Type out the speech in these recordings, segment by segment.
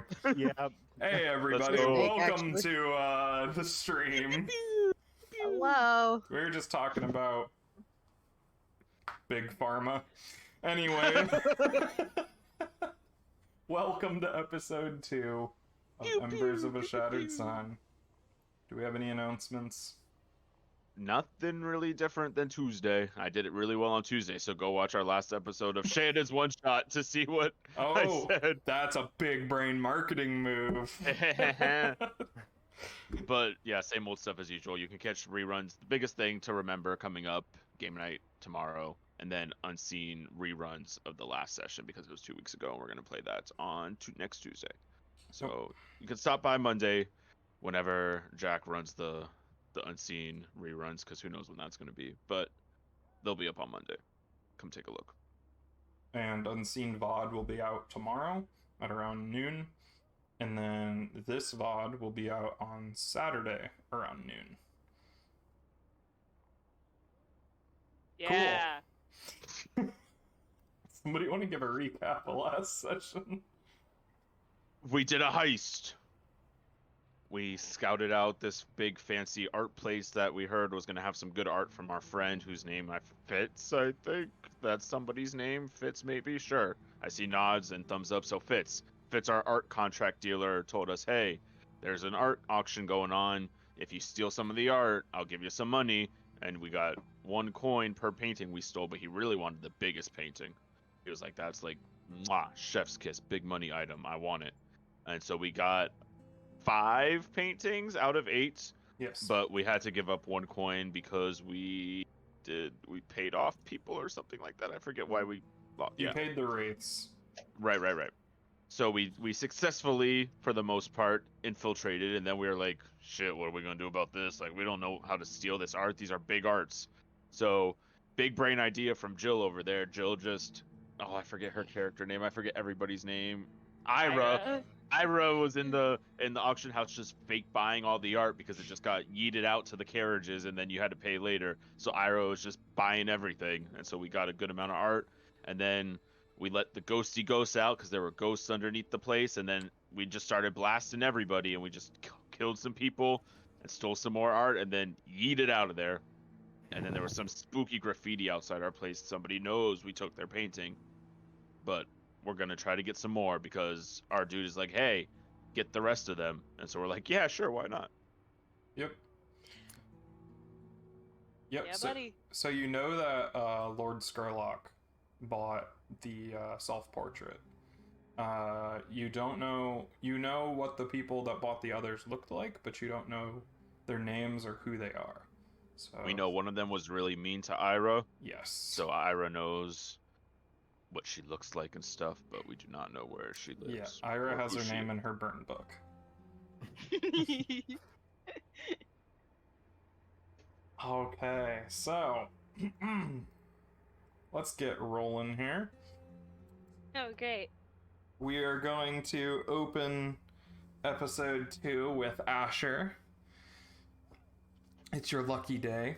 stream. Yeah. Hey everybody, welcome to the stream. Hello. We were just talking about Big Pharma. Anyway, welcome to episode 2 of Embers of a Shattered Sun. Do we have any announcements? Nothing really different than Tuesday. I did it really well on Tuesday, so go watch our last episode of Shannon's One Shot to see what I said. That's a big brain marketing move. But yeah, same old stuff as usual. You can catch reruns. The biggest thing to remember coming up, game night tomorrow, and then unseen reruns of the last session because it was 2 weeks ago, and we're going to play that on next Tuesday. So you can stop by Monday whenever Jack runs the unseen reruns, because who knows when that's going to be, but they'll be up on Monday. Come take a look. And Unseen VOD will be out tomorrow at around noon, and then this VOD will be out on Saturday around noon. Yeah. Cool. Somebody want to give a recap of last session? We did a heist. We scouted out this big fancy art place that we heard was going to have some good art from our friend whose name Fitz, I think. That's somebody's name. Fitz, maybe? Sure. I see nods and thumbs up, so Fitz. Fitz, our art contract dealer, told us, hey, there's an art auction going on. If you steal some of the art, I'll give you some money. And we got 1 coin per painting we stole, but he really wanted the biggest painting. He was like, that's like, mwah, chef's kiss, big money item. I want it. And so we got 5 paintings out of 8. Yes. But we had to give up 1 coin because we paid off people or something like that. I forget why we lost. You paid the rates. Right. So we successfully, for the most part, infiltrated, and then we were like, shit, what are we gonna do about this? Like, we don't know how to steal this art. These are big arts. So big brain idea from Jill over there. Jill just, I forget her character name. I forget everybody's name. Ira was in the auction house just fake buying all the art because it just got yeeted out to the carriages and then you had to pay later. So Ira was just buying everything, and so we got a good amount of art. And then we let the ghosty ghosts out because there were ghosts underneath the place, and then we just started blasting everybody, and we just killed some people and stole some more art and then yeeted out of there. And then there was some spooky graffiti outside our place. Somebody knows we took their painting, but we're going to try to get some more because our dude is like, hey, get the rest of them. And so we're like, yeah, sure, why not? Yep. Yeah, buddy. So you know that Lord Scarlock bought the self-portrait. You don't know... You know what the people that bought the others looked like, but you don't know their names or who they are. So We know one of them was really mean to Ira. Yes. So Ira knows what she looks like and stuff, but we do not know where she lives. Yeah, Ira has her name in her burn book. Okay, so let's get rolling here. Oh, great. We are going to open episode 2 with Asher. It's your lucky day.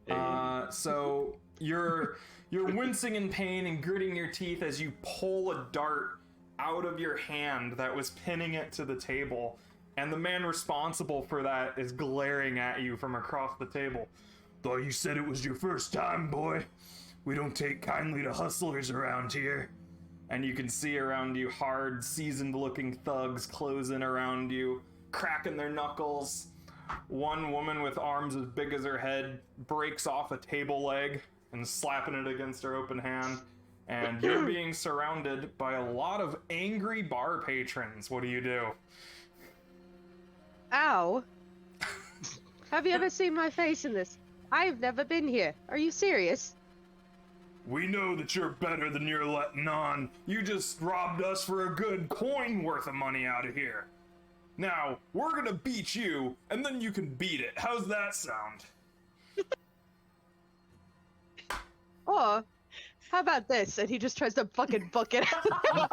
Hey. So you're wincing in pain and gritting your teeth as you pull a dart out of your hand that was pinning it to the table, and the man responsible for that is glaring at you from across the table. Thought you said it was your first time, boy. We don't take kindly to hustlers around here. And you can see around you hard, seasoned-looking thugs closing around you, cracking their knuckles. One woman with arms as big as her head breaks off a table leg and slapping it against her open hand. And you're being surrounded by a lot of angry bar patrons. What do you do? Ow. Have you ever seen my face in this? I've never been here. Are you serious? We know that you're better than you're letting on. You just robbed us for a good coin worth of money out of here. Now, we're gonna beat you, and then you can beat it. How's that sound? Or, how about this? And he just tries to fucking book it. Oh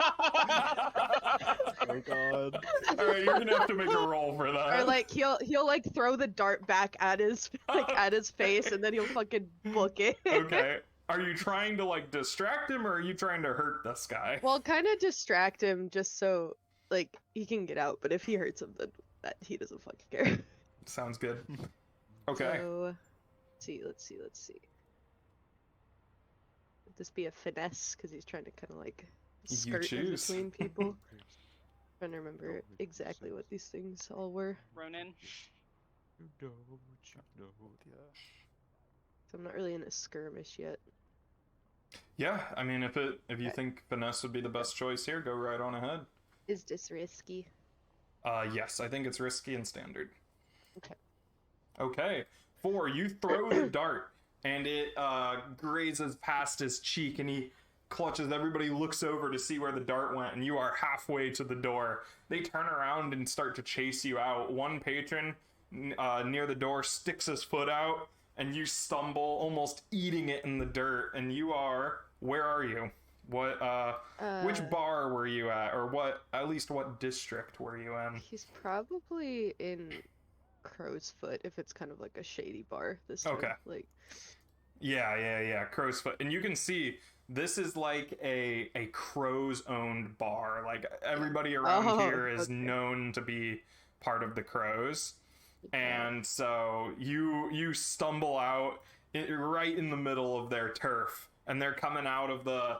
my god. Alright, you're gonna have to make a roll for that. Or like he'll like throw the dart back at his at his face, and then he'll fucking book it. Okay. Are you trying to like distract him, or are you trying to hurt this guy? Well, kind of distract him just so like, he can get out, but if he hurts him, then he doesn't fucking care. Sounds good. Okay. So, let's see. Would this be a finesse? Because he's trying to kind of like You skirt in choose. between people. Trying to remember exactly what these things all were. Ronin. You know what you know. So I'm not really in a skirmish yet. Yeah, I mean, if you Okay. think finesse would be the best choice here, go right on ahead. Is this risky? Yes, I think it's risky and standard. Okay. Okay. 4, you throw the dart, and it grazes past his cheek, and he clutches. Everybody looks over to see where the dart went, and you are halfway to the door. They turn around and start to chase you out. One patron near the door sticks his foot out, and you stumble, almost eating it in the dirt, and you are... Where are you? What, which bar were you at, or at least what district were you in? He's probably in Crow's Foot, if it's kind of like a shady bar this time. Okay. Like, Yeah, Crow's Foot. And you can see, this is like a Crow's owned bar. Like, everybody around here is okay. known to be part of the Crows. okay. And so you stumble out right in the middle of their turf, and they're coming out of the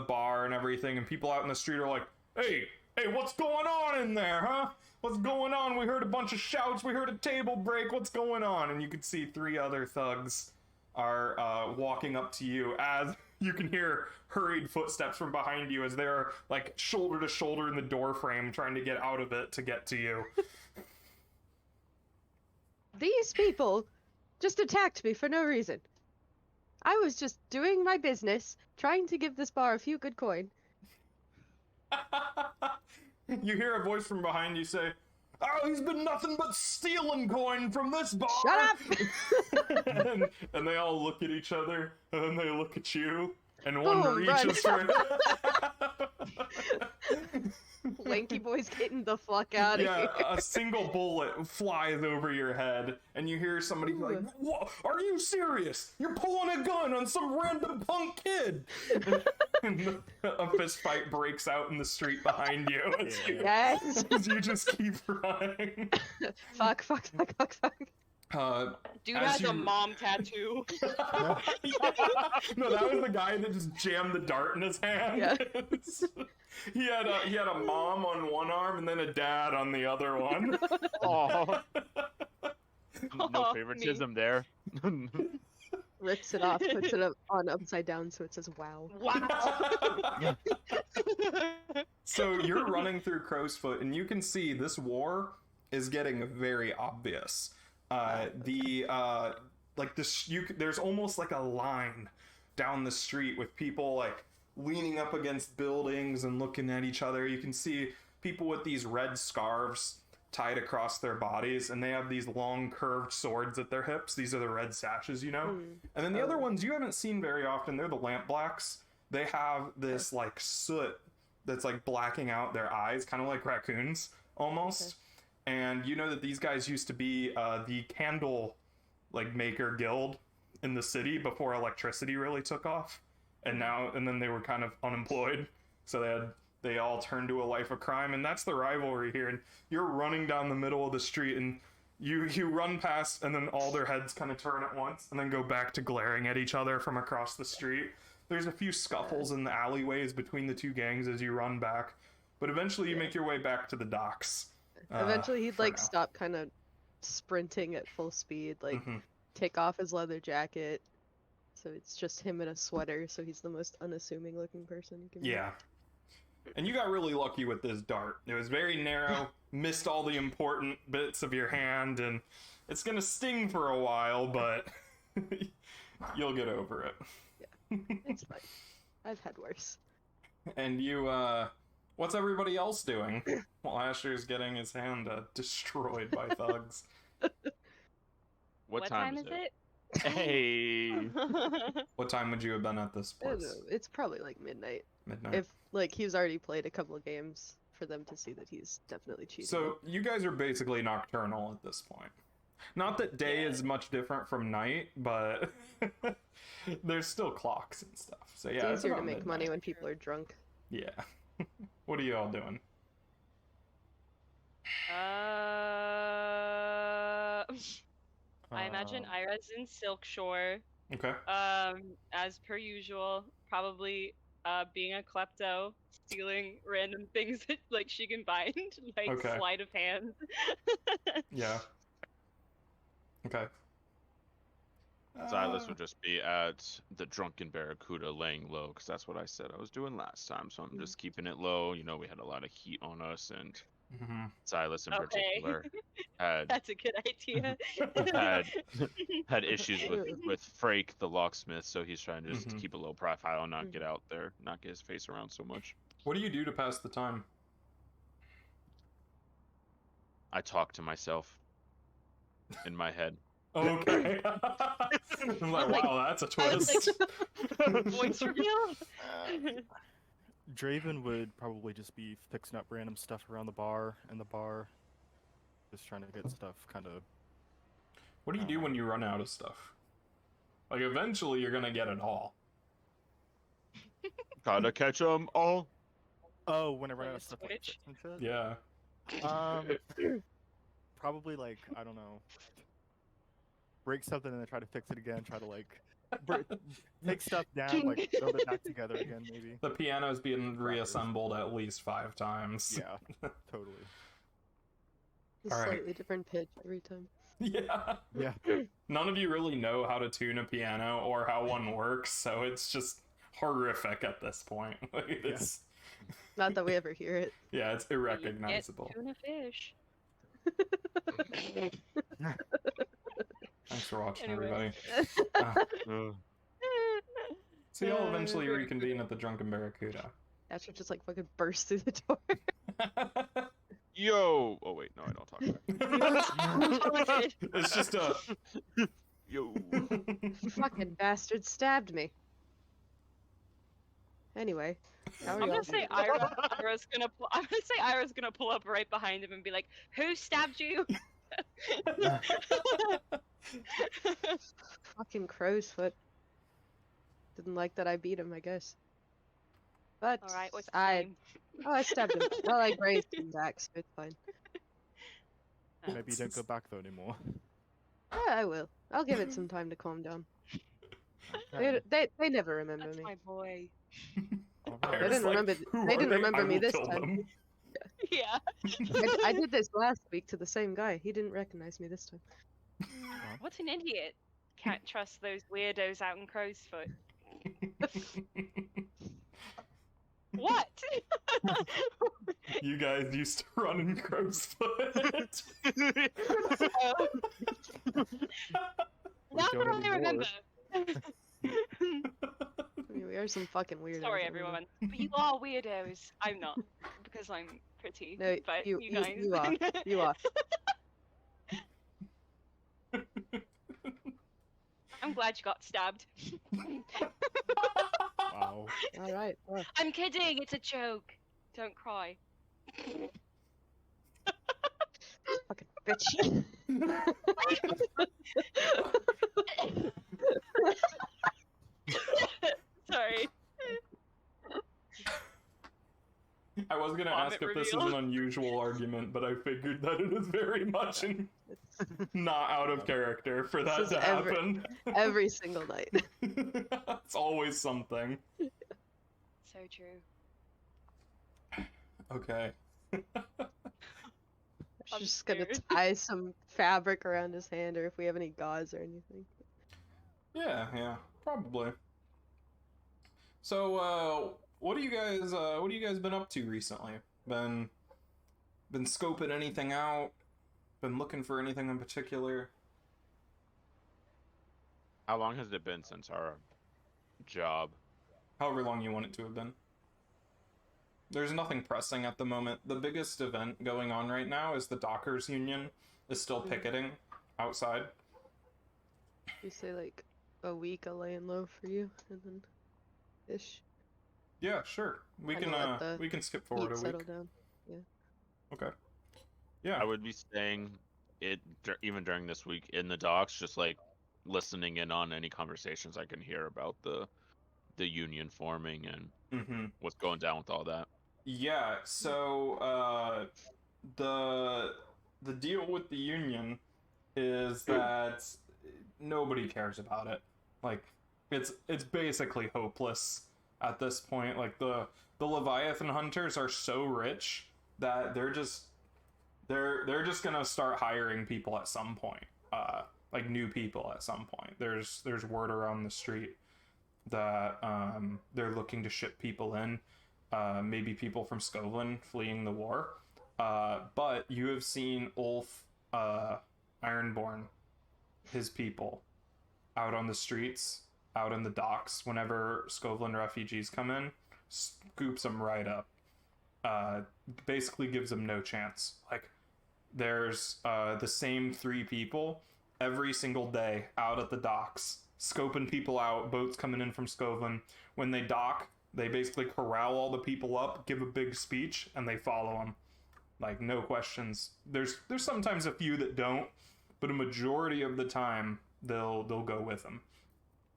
bar and everything, and people out in the street are like, hey, what's going on in there, huh? What's going on? We heard a bunch of shouts, we heard a table break, what's going on? And you can see 3 other thugs are walking up to you, as you can hear hurried footsteps from behind you as they're like shoulder to shoulder in the door frame trying to get out of it to get to you. These people just attacked me for no reason. I was just doing my business, trying to give this bar a few good coin. You hear a voice from behind you say, oh, he's been nothing but stealing coin from this bar. Shut up! and they all look at each other, and then they look at you, and Boom, one reaches for Lanky boy's getting the fuck out of here. a single bullet flies over your head, and you hear somebody be like, "Whoa, are you serious? You're pulling a gun on some random punk kid!" And a fist fight breaks out in the street behind you. Yes. As you just keep running. Fuck. Dude As has a you- mom tattoo. No, that was the guy that just jammed the dart in his hand. Yeah. He had a mom on one arm and then a dad on the other one. Oh, no Aw, favoritism there. Rips it off, puts it up on upside down so it says wow. Wow. So you're running through Crow's Foot, and you can see this war is getting very obvious. There's almost like a line down the street with people like leaning up against buildings and looking at each other. You can see people with these red scarves tied across their bodies, and they have these long curved swords at their hips. These are the red sashes, you know? And then the other ones you haven't seen very often, they're the lamp blacks. They have this like soot that's like blacking out their eyes, kind of like raccoons almost. And you know that these guys used to be the candle like maker guild in the city before electricity really took off, and then they were kind of unemployed, so they all turned to a life of crime, and that's the rivalry here. And you're running down the middle of the street, and you run past, and then all their heads kind of turn at once, and then go back to glaring at each other from across the street. There's a few scuffles in the alleyways between the two gangs as you run back, but eventually you make your way back to the docks. Eventually he'd for like now. stop kind of sprinting at full speed, like Mhm. take off his leather jacket. So it's just him in a sweater, so he's the most unassuming looking person you can meet. Yeah. And you got really lucky with this dart. It was very narrow, missed all the important bits of your hand, and it's gonna sting for a while, but you'll get over it. It's fine. I've had worse. And you, what's everybody else doing? While Asher's getting his hand destroyed by thugs. What time is it? Hey. What time would you have been at this I don't place? know, it's probably like midnight. Midnight. If like he's already played a couple of games for them to see that he's definitely cheating. So you guys are basically nocturnal at this point. Not that day is much different from night, but there's still clocks and stuff. So yeah, it's easier to about make midnight. money when people are drunk. Yeah. What are you all doing? I imagine Um, Ira's in Silk Shore. Okay. As per usual, probably being a klepto, stealing random things that like she can find, like Okay. sleight of hand. Yeah. Okay. Silas would just be at the Drunken Barracuda laying low, because that's what I said I was doing last time. So I'm just keeping it low. You know, we had a lot of heat on us, and Mhm. Silas in Okay. particular had That's a good idea. had issues with Frake the locksmith, so he's trying to just Mhm. keep a low profile and not get out there, not get his face around so much. What do you do to pass the time? I talk to myself in my head. Okay. I'm like, Like- wow, that's a I was twist. Voice reveal. Draven would probably just be fixing up random stuff around the bar, just trying to get stuff kind of. What do you do when you run out of stuff? Like, eventually you're gonna get it all. Gotta catch 'em all. Oh, when I run Like out a of stuff like switch? fix and shit. Yeah. Probably like I don't know, break something and then try to fix it again. Try to like take stuff down, like build it back together again, maybe. The piano's being Rappers. reassembled at least 5 times. Yeah, totally. A All right. slightly different pitch every time. Yeah. Yeah. None of you really know how to tune a piano or how one works, so it's just horrific at this point. Like, it's Not that we ever hear it. yeah, it's irrecognizable. Tuna fish. Thanks for watching, Anyway. everybody. So y'all eventually reconvene at the Drunken Barracuda. Astro just like fucking bursts through the door. Yo! Oh wait, no, I don't talk back. It's just a Yo! You fucking bastard stabbed me. Anyway, how are I'm y'all gonna say doing? I'm gonna say Ira's gonna pull up right behind him and be like, "Who stabbed you?" Fucking crow's foot. Didn't like that I beat him, I guess. But All right, what's his I name? I stabbed him. Well, I grazed him back, so it's fine. Maybe you don't go back though anymore. Yeah, I will. I'll give it some time to calm down. Okay. They never remember That's me. my boy. Alright. They Iris, didn't like, remember. "Who They are didn't remember I me will this kill time. them." Yeah. I did this last week to the same guy. He didn't recognize me this time. What an idiot! Can't trust those weirdos out in Crowsfoot. What? You guys used to run in Crow's Foot. Now don't that I remember. I mean, we are some fucking weirdos. Sorry, I don't know. everyone. But you are weirdos. I'm not, because I'm pretty. No, but you guys. are. You are. I'm glad you got stabbed. Wow. All right. Well, I'm kidding. It's a joke. Don't cry. fucking bitch. Sorry. I was gonna Vomit ask if this is reveal. an unusual argument, but I figured that it is very much not out of character for that is to happen. Every single night. It's always something. So true. Okay. She's I'm just gonna scared. tie some fabric around his hand, or if we have any gauze or anything. Yeah, probably. So, what do you guys been up to recently? Been scoping anything out? Been looking for anything in particular? How long has it been since our job? However long you want it to have been. There's nothing pressing at the moment. The biggest event going on right now is the Dockers Union is still picketing outside. You say like a week of laying low for you, and then ish. Yeah, sure. We Kinda let the can skip Heat forward a settle week. down. Okay. Yeah. I would be staying even during this week in the docks, just like listening in on any conversations I can hear about the union forming and Mm-hmm. what's going down with all that. Yeah, so the deal with the union is that nobody cares about it. Like, it's basically hopeless at this point. Like, the Leviathan hunters are so rich that they're just gonna start hiring people at some point. Like new people at some point. There's word around the street that they're looking to ship people in. Maybe people from Scotland fleeing the war. But you have seen Ulf Ironborn, his people, out on the streets, out in the docks. Whenever Scotland refugees come in, scoops them right up. Basically gives them no chance. Like, there's the same 3 people every single day out at the docks, scoping people out, boats coming in from Scotland. When they dock, they basically corral all the people up, give a big speech, and they follow them. Like, no questions. There's sometimes a few that don't, but a majority of the time they'll go with them.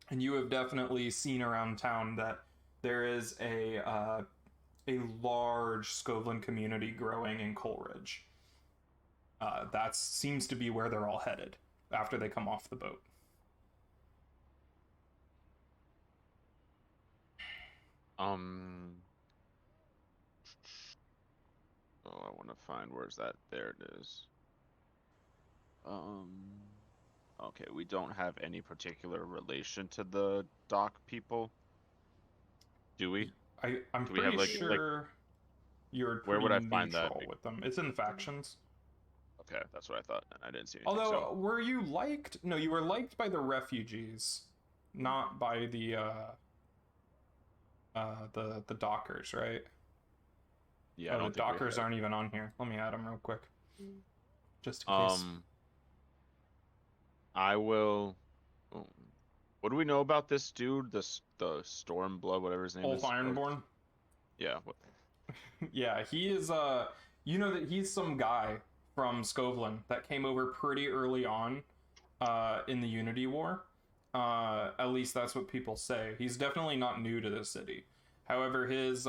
And you have definitely seen around town that there is a large Scotland community growing in Coleridge. That seems to be where they're all headed after they come off the boat. Oh, I want to find where's that. There it is. Okay, we don't have any particular relation to the dock people, do we? I'm Do we pretty have, sure you're where would I pretty find that? neutral with them. It's in the factions. Okay, that's what I thought. I didn't see anything. Although, were you liked? No, you were liked by the refugees, not by the dockers, right? Yeah, I don't the think we dockers have. aren't even on here. Let me add them real quick, just in case. I will. Oh, what do we know about this dude? The Stormblood, whatever his name Ulf is. Ironborn. Yeah. What? Yeah, he is. You know that he's some guy from Scotland that came over pretty early on, in the Unity War. At least that's what people say. He's definitely not new to the city. However, his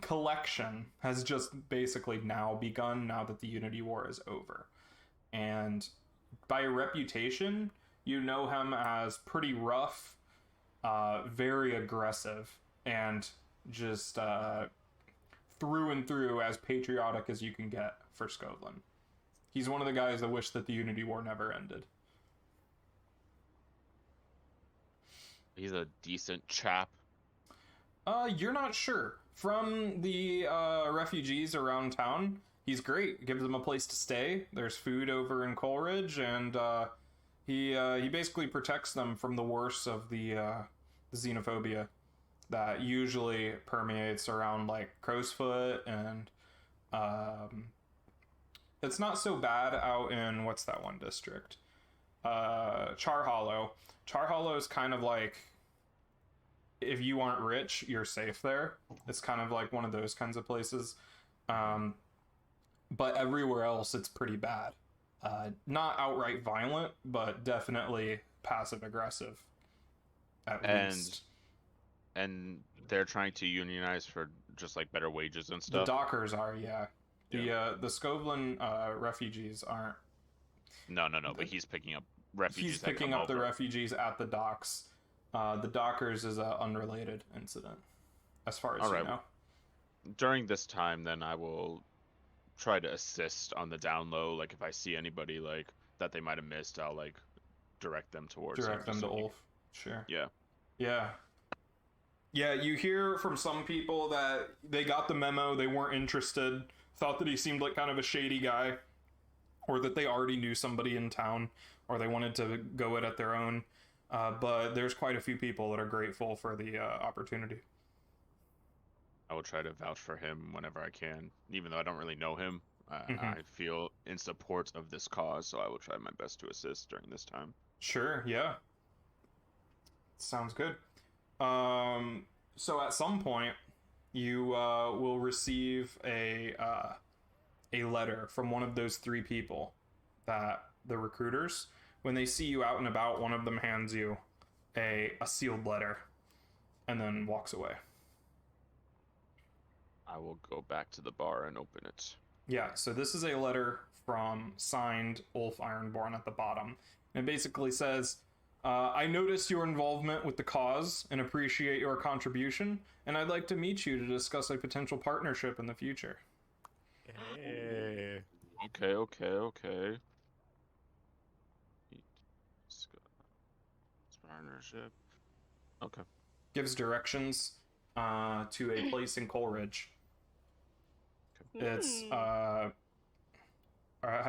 collection has just basically now begun now that the Unity War is over. And by reputation, you know him as pretty rough, very aggressive, and just through and through as patriotic as you can get for Scotland. He's one of the guys that wish that the Unity War never ended. He's a decent chap. You're not sure. From the refugees around town, he's great. Gives them a place to stay. There's food over in Coleridge, and he basically protects them from the worst of the xenophobia that usually permeates around like Crowsfoot, and it's not so bad out in what's that one district? Char Hollow. Char Hollow is kind of like, if you aren't rich, you're safe there. It's kind of like one of those kinds of places. But everywhere else, it's pretty bad. Not outright violent, but definitely passive aggressive. At least. And they're trying to unionize for just like better wages and The stuff. dockers are, yeah. Yeah. The Scotland refugees aren't. No, but he's picking up refugees. He's that picking come up the over. refugees at the docks. The dockers is an unrelated incident, as far as All you right. know. During this time, then I will try to assist on the down low. Like if I see anybody like that they might have missed, I'll like direct them towards him, Direct them just to so he- Ulf. Sure. Yeah. Yeah. Yeah, you hear from some people that they got the memo, they weren't interested, thought that he seemed like kind of a shady guy, or that they already knew somebody in town, or they wanted to go it at their own. But there's quite a few people that are grateful for the opportunity. I will try to vouch for him whenever I can, even though I don't really know him. I feel in support of this cause, so I will try my best to assist during this time. Sure, yeah. Sounds good. So at some point, you will receive a letter from one of those 3 people, that the recruiters. When they see you out and about, one of them hands you a sealed letter, and then walks away. I will go back to the bar and open it. Yeah, so this is a letter from signed Ulf Ironborn at the bottom. And it basically says, I noticed your involvement with the cause and appreciate your contribution, and I'd like to meet you to discuss a potential partnership in the future. Hey. Okay. Partnership. Okay. Gives directions to a place in Coleridge. It's have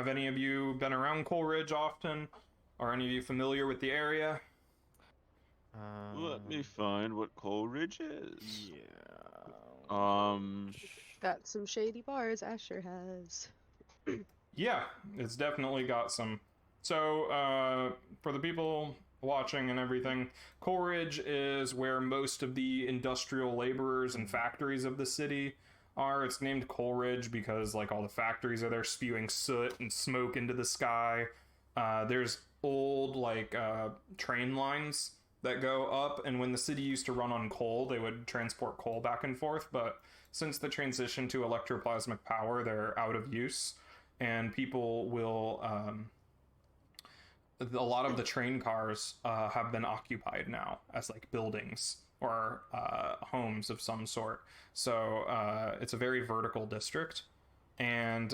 any of you been around Coleridge often? Are any of you familiar with the area? Let me find what Coleridge is. Yeah. Got some shady bars Asher has. Yeah, it's definitely got some. So, for the people watching and everything, Coleridge is where most of the industrial laborers and factories of the city are. It's named Coleridge because, like, all the factories are there spewing soot and smoke into the sky. There's old, like, train lines that go up, and when the city used to run on coal, they would transport coal back and forth, but since the transition to electroplasmic power, they're out of use, and people will, a lot of the train cars have been occupied now as, like, buildings or homes of some sort. So it's a very vertical district, and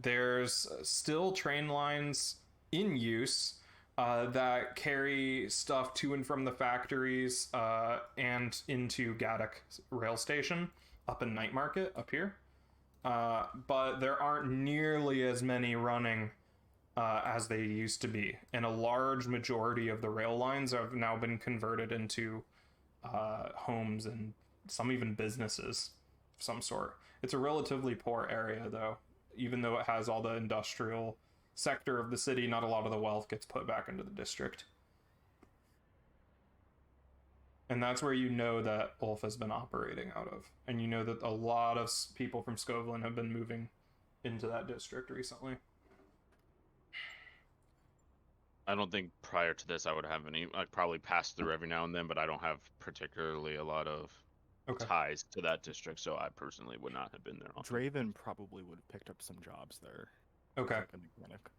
there's still train lines in use that carry stuff to and from the factories and into Gaddock rail station up in Night Market up here. But there aren't nearly as many running as they used to be, and a large majority of the rail lines have now been converted into homes and some even businesses of some sort. It's a relatively poor area, though. Even though it has all the industrial sector of the city, not a lot of the wealth gets put back into the district. And that's where you know that Ulf has been operating out of. And you know that a lot of people from Skovlin have been moving into that district recently. I don't think prior to this I would have any. I'd probably pass through every now and then, but I don't have particularly a lot of ties to that district, so I personally would not have been there often. Draven probably would have picked up some jobs there. Okay. Like a mechanic.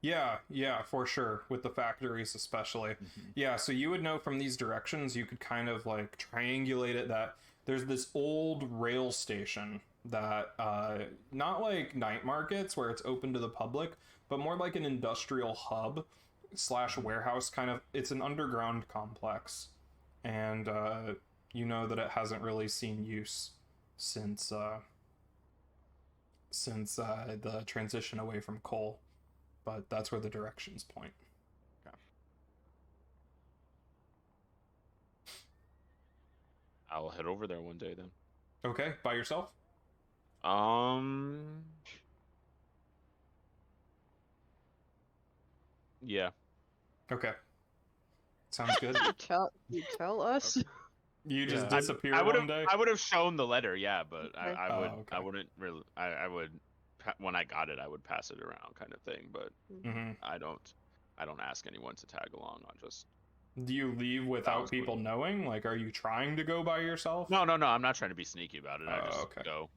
Yeah, for sure. With the factories especially. Mm-hmm. Yeah, so you would know from these directions, you could kind of like triangulate it that there's this old rail station that, not like night markets where it's open to the public, but more like an industrial hub / warehouse kind of. It's an underground complex. And you know that it hasn't really seen use since the transition away from coal. But that's where the directions point. Okay. I'll head over there one day then. Okay, by yourself? Yeah. Okay. Sounds good. You tell us. You just Yeah. disappear I would one day? have. I would have shown the letter, yeah, but Okay. I wouldn't really. I would. When I got it, I would pass it around, kind of thing. But Mm-hmm. I don't ask anyone to tag along. I'll just. Do you leave without was people knowing? Like, are you trying to go by yourself? No. I'm not trying to be sneaky about it. I just okay. go.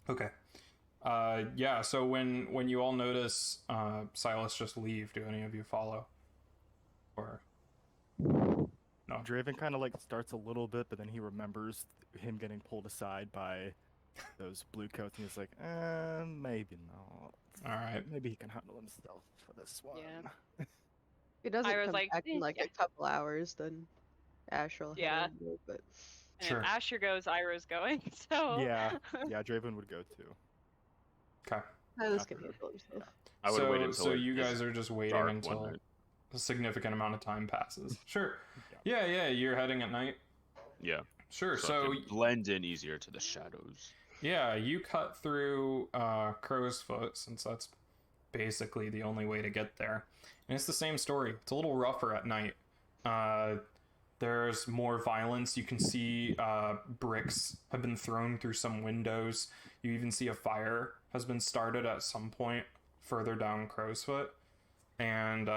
Okay. Yeah, so when you all notice Silas just leave, do any of you follow? Or no? Draven kind of like starts a little bit, but then he remembers him getting pulled aside by those blue coats, and he's like, maybe not. All right. Maybe he can handle himself for this one. Yeah. He doesn't I was come like, back in like yeah. a couple hours, then Asher will Yeah. handle it, but And Sure. if Asher goes, Ira's going. So Yeah, Draven would go too. Okay. Silas can handle himself. I would wait until. So you it guys is are just waiting dark one until night. a significant amount of time passes. Sure. Yeah, you're heading at night. Yeah. Sure. So, So I can blend in easier to the shadows. yeah, you cut through Crow's Foot, since that's basically the only way to get there. And it's the same story. It's a little rougher at night. There's more violence. You can see bricks have been thrown through some windows. You even see a fire has been started at some point further down Crow's Foot. And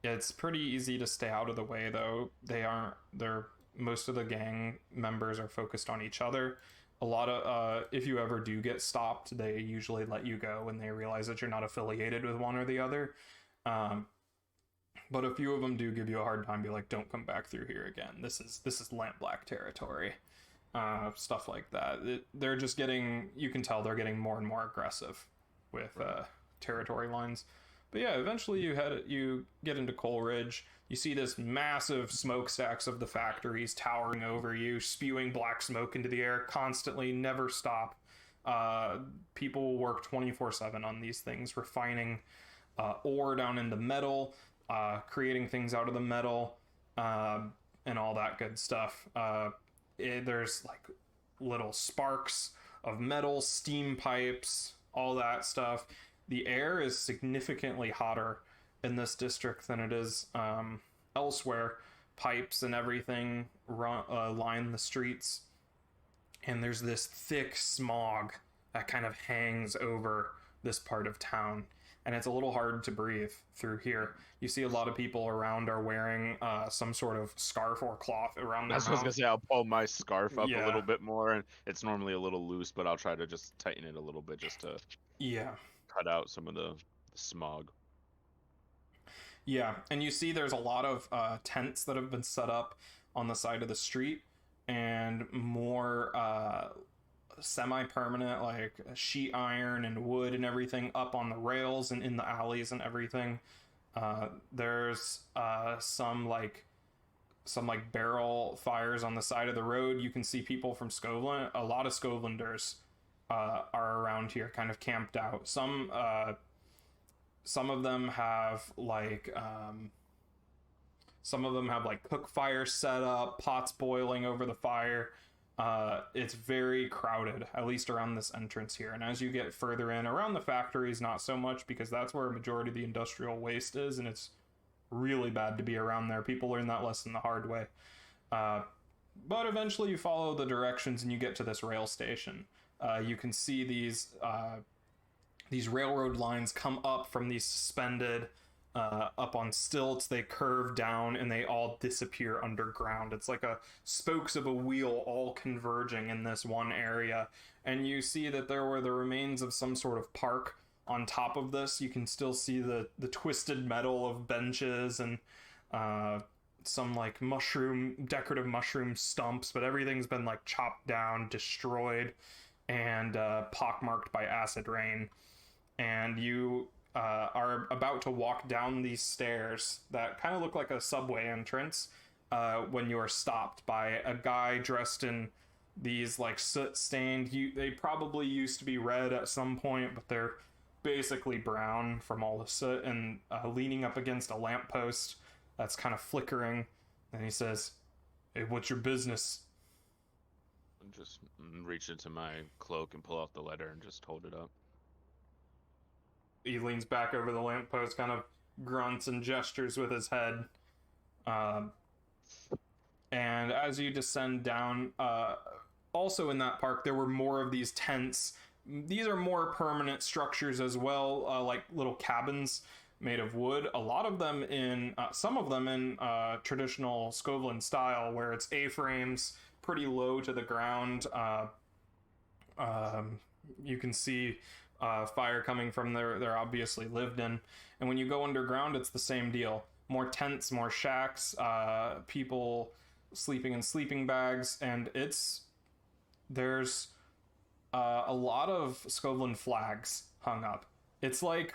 it's pretty easy to stay out of the way, though. They're most of the gang members are focused on each other. A lot of if you ever do get stopped, they usually let you go when they realize that you're not affiliated with one or the other. But a few of them do give you a hard time, be like, don't come back through here again, this is Lampblack territory. Stuff like that. They're just getting, you can tell they're getting more and more aggressive with territory lines. But yeah, eventually you get into Coleridge. You see this massive smokestacks of the factories towering over you, spewing black smoke into the air constantly, never stop. People work 24/7 on these things, refining ore down into metal, creating things out of the metal, and all that good stuff. There's like little sparks of metal, steam pipes, all that stuff. The air is significantly hotter in this district than it is elsewhere. Pipes and everything line the streets, and there's this thick smog that kind of hangs over this part of town, and it's a little hard to breathe through here. You see a lot of people around are wearing some sort of scarf or cloth around their That's what I was mouth. gonna say. I'll pull my scarf up Yeah. a little bit more, and it's normally a little loose, but I'll try to just tighten it a little bit just to Yeah. cut out some of the smog. Yeah, and you see there's a lot of tents that have been set up on the side of the street, and more semi-permanent, like sheet iron and wood and everything up on the rails and in the alleys and everything. There's some barrel fires on the side of the road. You can see people from Scotland. A lot of Scotlanders are around here, kind of camped out. Some of them have cook fires set up, pots boiling over the fire. It's very crowded, at least around this entrance here. And as you get further in, around the factories, not so much, because that's where a majority of the industrial waste is, and it's really bad to be around there. People learn that lesson the hard way. But eventually you follow the directions and you get to this rail station. You can see these railroad lines come up from these suspended up on stilts. They curve down and they all disappear underground. It's like spokes of a wheel all converging in this one area. And you see that there were the remains of some sort of park on top of this. You can still see the twisted metal of benches and some like decorative mushroom stumps, but everything's been like chopped down, destroyed, and pockmarked by acid rain. And you are about to walk down these stairs that kind of look like a subway entrance when you are stopped by a guy dressed in these like soot-stained, they probably used to be red at some point, but they're basically brown from all the soot, and leaning up against a lamppost that's kind of flickering. And he says, "Hey, what's your business?" Just reach into my cloak and pull out the letter and just hold it up. He leans back over the lamppost, kind of grunts and gestures with his head. And as you descend down, also in that park, there were more of these tents. These are more permanent structures as well, like little cabins made of wood. A lot of them some of them in traditional Scotland style, where it's A-frames, pretty low to the ground. You can see fire coming from they're obviously lived in. And when you go underground, it's the same deal. More tents, more shacks, people sleeping in sleeping bags, and there's a lot of Scotland flags hung up. It's like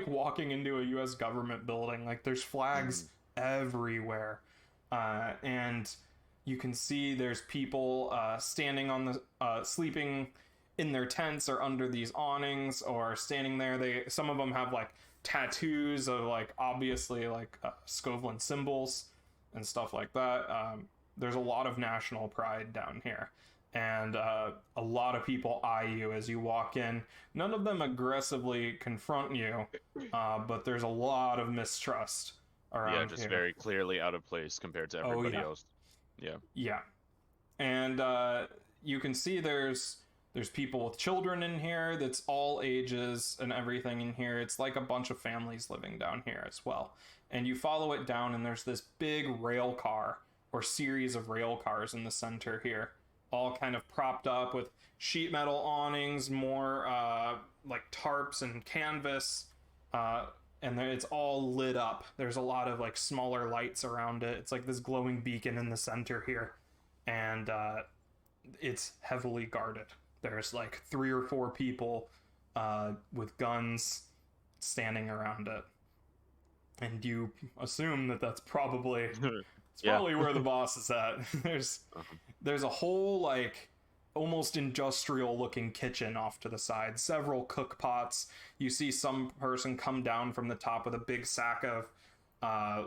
walking into a U.S. government building. Like, there's flags everywhere, and you can see there's people standing on the sleeping in their tents or under these awnings or standing there. Some of them have like tattoos of like obviously like Scotland symbols and stuff like that. There's a lot of national pride down here, and a lot of people eye you as you walk in. None of them aggressively confront you, but there's a lot of mistrust around here. Yeah, just very clearly out of place compared to everybody else. Yeah. And you can see there's people with children in here. That's all ages and everything in here. It's like a bunch of families living down here as well. And you follow it down, and there's this big rail car or series of rail cars in the center here, all kind of propped up with sheet metal awnings, more like tarps and canvas, and it's all lit up. There's a lot of like smaller lights around it. It's like this glowing beacon in the center here, and it's heavily guarded. There's like 3 or 4 people with guns standing around it, and you assume that that's probably probably where the boss is at. There's a whole like almost industrial looking kitchen off to the side, several cook pots. You see some person come down from the top with a big sack of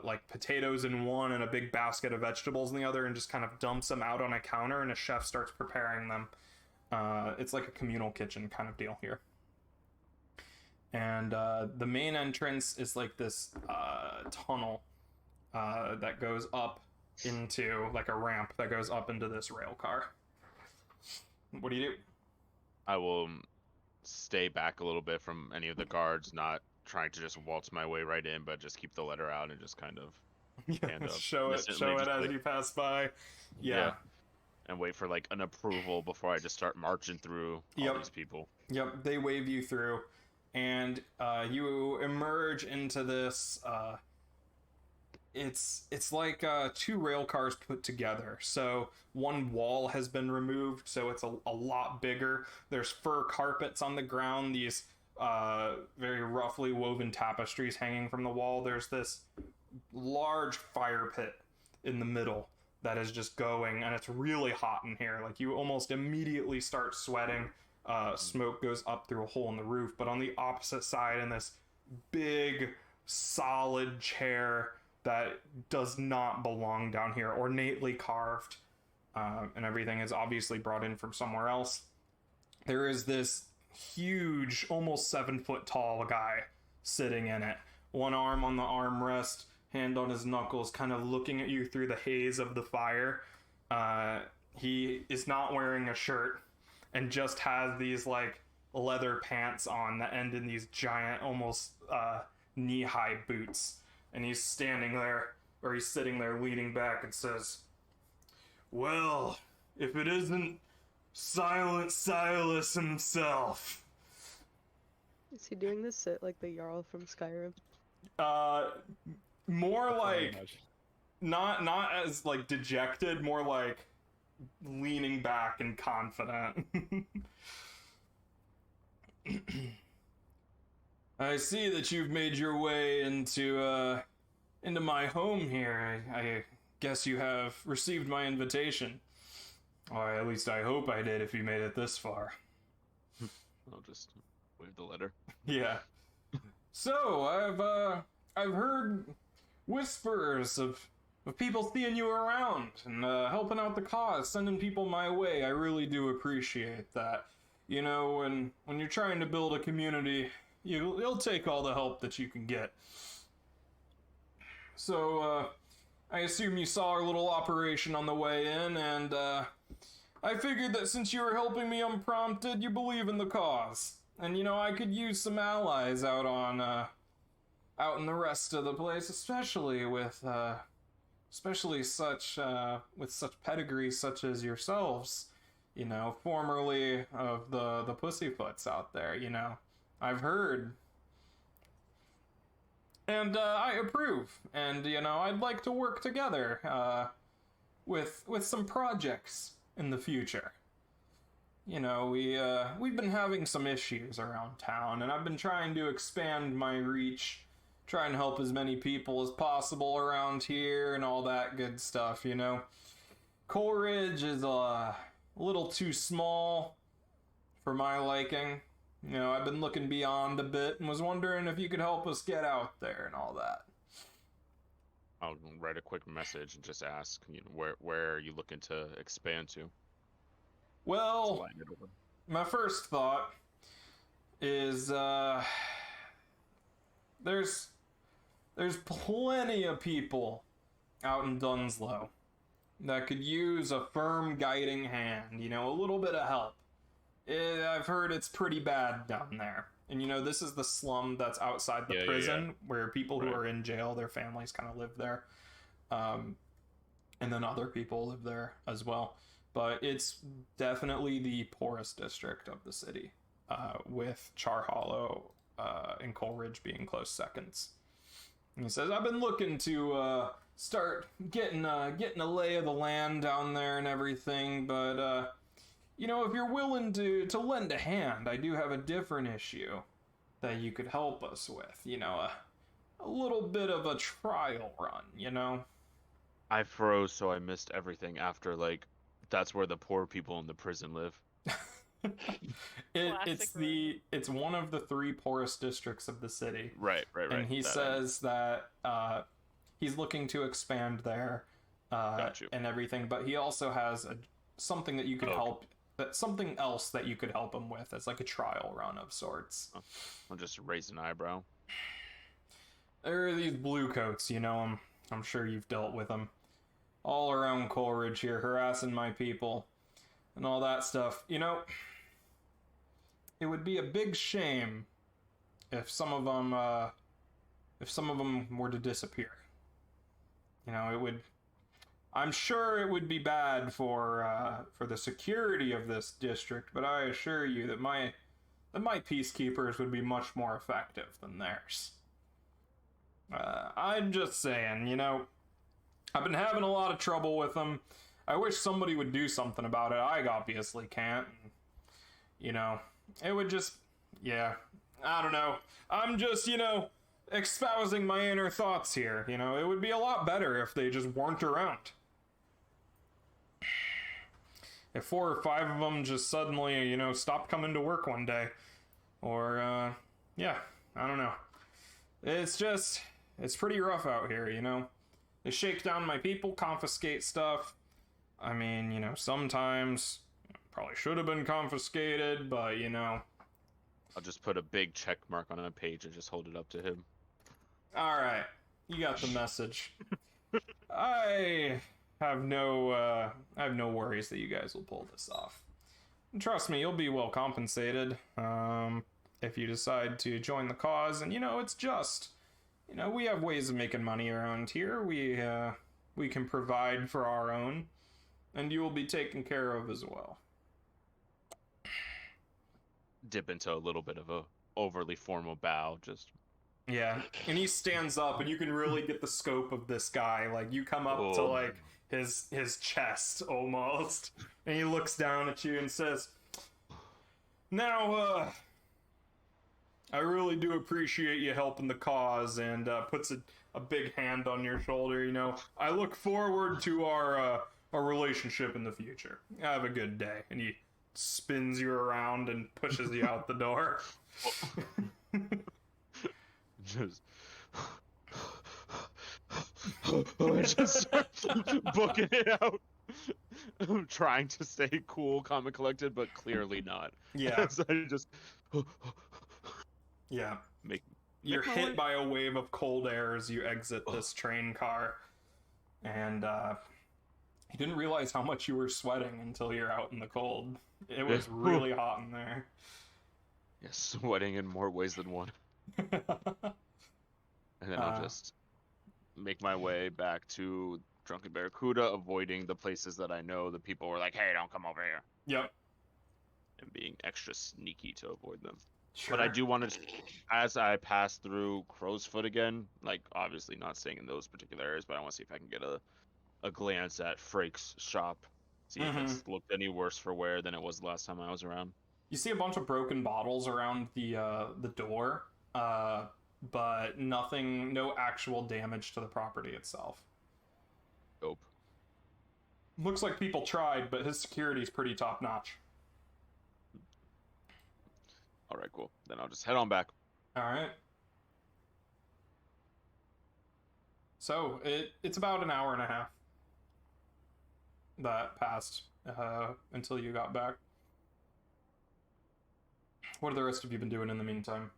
like potatoes in one and a big basket of vegetables in the other, and just kind of dumps them out on a counter, and a chef starts preparing them. It's like a communal kitchen kind of deal here. And the main entrance is like this tunnel that goes up into like a ramp that goes up into this rail car. What do you do? I will stay back a little bit from any of the guards, not trying to just waltz my way right in, but just keep the letter out and just kind of show it as you pass by. Yeah. And wait for like an approval before I just start marching through all these people. Yep, they wave you through, and you emerge into this. It's like 2 rail cars put together. So one wall has been removed, so it's a lot bigger. There's fur carpets on the ground, these very roughly woven tapestries hanging from the wall. There's this large fire pit in the middle that is just going, and it's really hot in here. Like, you almost immediately start sweating. Smoke goes up through a hole in the roof, but on the opposite side, in this big solid chair that does not belong down here, ornately carved, and everything is obviously brought in from somewhere else, there is this huge, almost 7-foot tall guy sitting in it. One arm on the armrest, hand on his knuckles, kind of looking at you through the haze of the fire. He is not wearing a shirt and just has these like leather pants on that end in these giant, almost knee-high boots. And he's standing there, or he's sitting there leaning back, and says, "Well, if it isn't Silent Silas himself." Is he doing this at like the Jarl from Skyrim? More like not as like dejected, more like leaning back and confident. I see that you've made your way into my home here. I guess you have received my invitation. Or at least I hope I did if you made it this far. I'll just wave the letter. Yeah. So, I've heard whispers of people seeing you around and helping out the cause, sending people my way. I really do appreciate that. You know, when you're trying to build a community, you'll take all the help that you can get. So, I assume you saw our little operation on the way in, and I figured that since you were helping me unprompted, you believe in the cause. And, you know, I could use some allies out in the rest of the place, especially with such pedigree such as yourselves. You know, formerly of the Pussyfoots out there, you know. I've heard. And I approve. And, you know, I'd like to work together with some projects in the future. You know, we've been having some issues around town, and I've been trying to expand my reach, try and help as many people as possible around here and all that good stuff, you know. Coleridge is a little too small for my liking. You know, I've been looking beyond a bit and was wondering if you could help us get out there and all that. I'll write a quick message and just ask, you know, where are you looking to expand to? Well, my first thought is there's plenty of people out in Dunslow that could use a firm guiding hand, you know, a little bit of help. I've heard it's pretty bad down there. And, you know, this is the slum that's outside the prison, where people who are in jail, their families kind of live there. and then other people live there as well. But it's definitely the poorest district of the city, with Char Hollow and Coleridge being close seconds. And he says, I've been looking to start getting a lay of the land down there and everything, but you know, if you're willing to lend a hand, I do have a different issue that you could help us with. You know, a little bit of a trial run, you know? I froze, so I missed everything after, like, that's where the poor people in the prison live. It's one of the 3 poorest districts of the city. Right. And he says that he's looking to expand there and everything, but he also has something that you could something else that you could help him with as like a trial run of sorts. I'll just raise an eyebrow. There are these blue coats, you know them. I'm sure you've dealt with them. All around Coleridge here, harassing my people and all that stuff. You know, it would be a big shame if some of them were to disappear. You know, it would. I'm sure it would be bad for the security of this district, but I assure you that my peacekeepers would be much more effective than theirs. I'm just saying, you know, I've been having a lot of trouble with them. I wish somebody would do something about it. I obviously can't. You know, it would just, yeah, I don't know. I'm just, you know, espousing my inner thoughts here. You know, it would be a lot better if they just weren't around. If 4 or 5 of them just suddenly, you know, stopped coming to work one day. Or, yeah, I don't know. It's just, it's pretty rough out here, you know? They shake down my people, confiscate stuff. I mean, you know, sometimes probably should have been confiscated, but, you know. I'll just put a big check mark on a page and just hold it up to him. Alright, you got the message. I have no worries that you guys will pull this off. And trust me, you'll be well compensated if you decide to join the cause. And you know, it's just, you know, we have ways of making money around here. We can provide for our own, and you will be taken care of as well. Dip into a little bit of a overly formal bow, just. Yeah, and he stands up, and you can really get the scope of this guy. Like, you come up to, like, his chest, almost, and he looks down at you and says, now, I really do appreciate you helping the cause, and puts a big hand on your shoulder, you know. I look forward to our relationship in the future. Have a good day. And he spins you around and pushes you out the door. Just start booking it out. I'm trying to stay cool, calm, and collected, but clearly not. Yeah. So I just yeah. make You're my hit way. by a wave of cold air as you exit this train car, and you didn't realize how much you were sweating until you're out in the cold. It was really hot in there. Yeah, sweating in more ways than one. And then I'll just make my way back to Drunken Barracuda, avoiding the places that I know the people were like, hey, don't come over here. Yep. And being extra sneaky to avoid them. Sure. But I do want to, as I pass through Crow's Foot again, like, obviously not staying in those particular areas, but I want to see if I can get a glance at Frake's shop. See if it's looked any worse for wear than it was the last time I was around. You see a bunch of broken bottles around the door, but nothing, no actual damage to the property itself. Dope. Looks like people tried, but his security's pretty top-notch. Alright, cool. Then I'll just head on back. Alright. So, it's about an hour and a half that passed until you got back. What have the rest of you been doing in the meantime?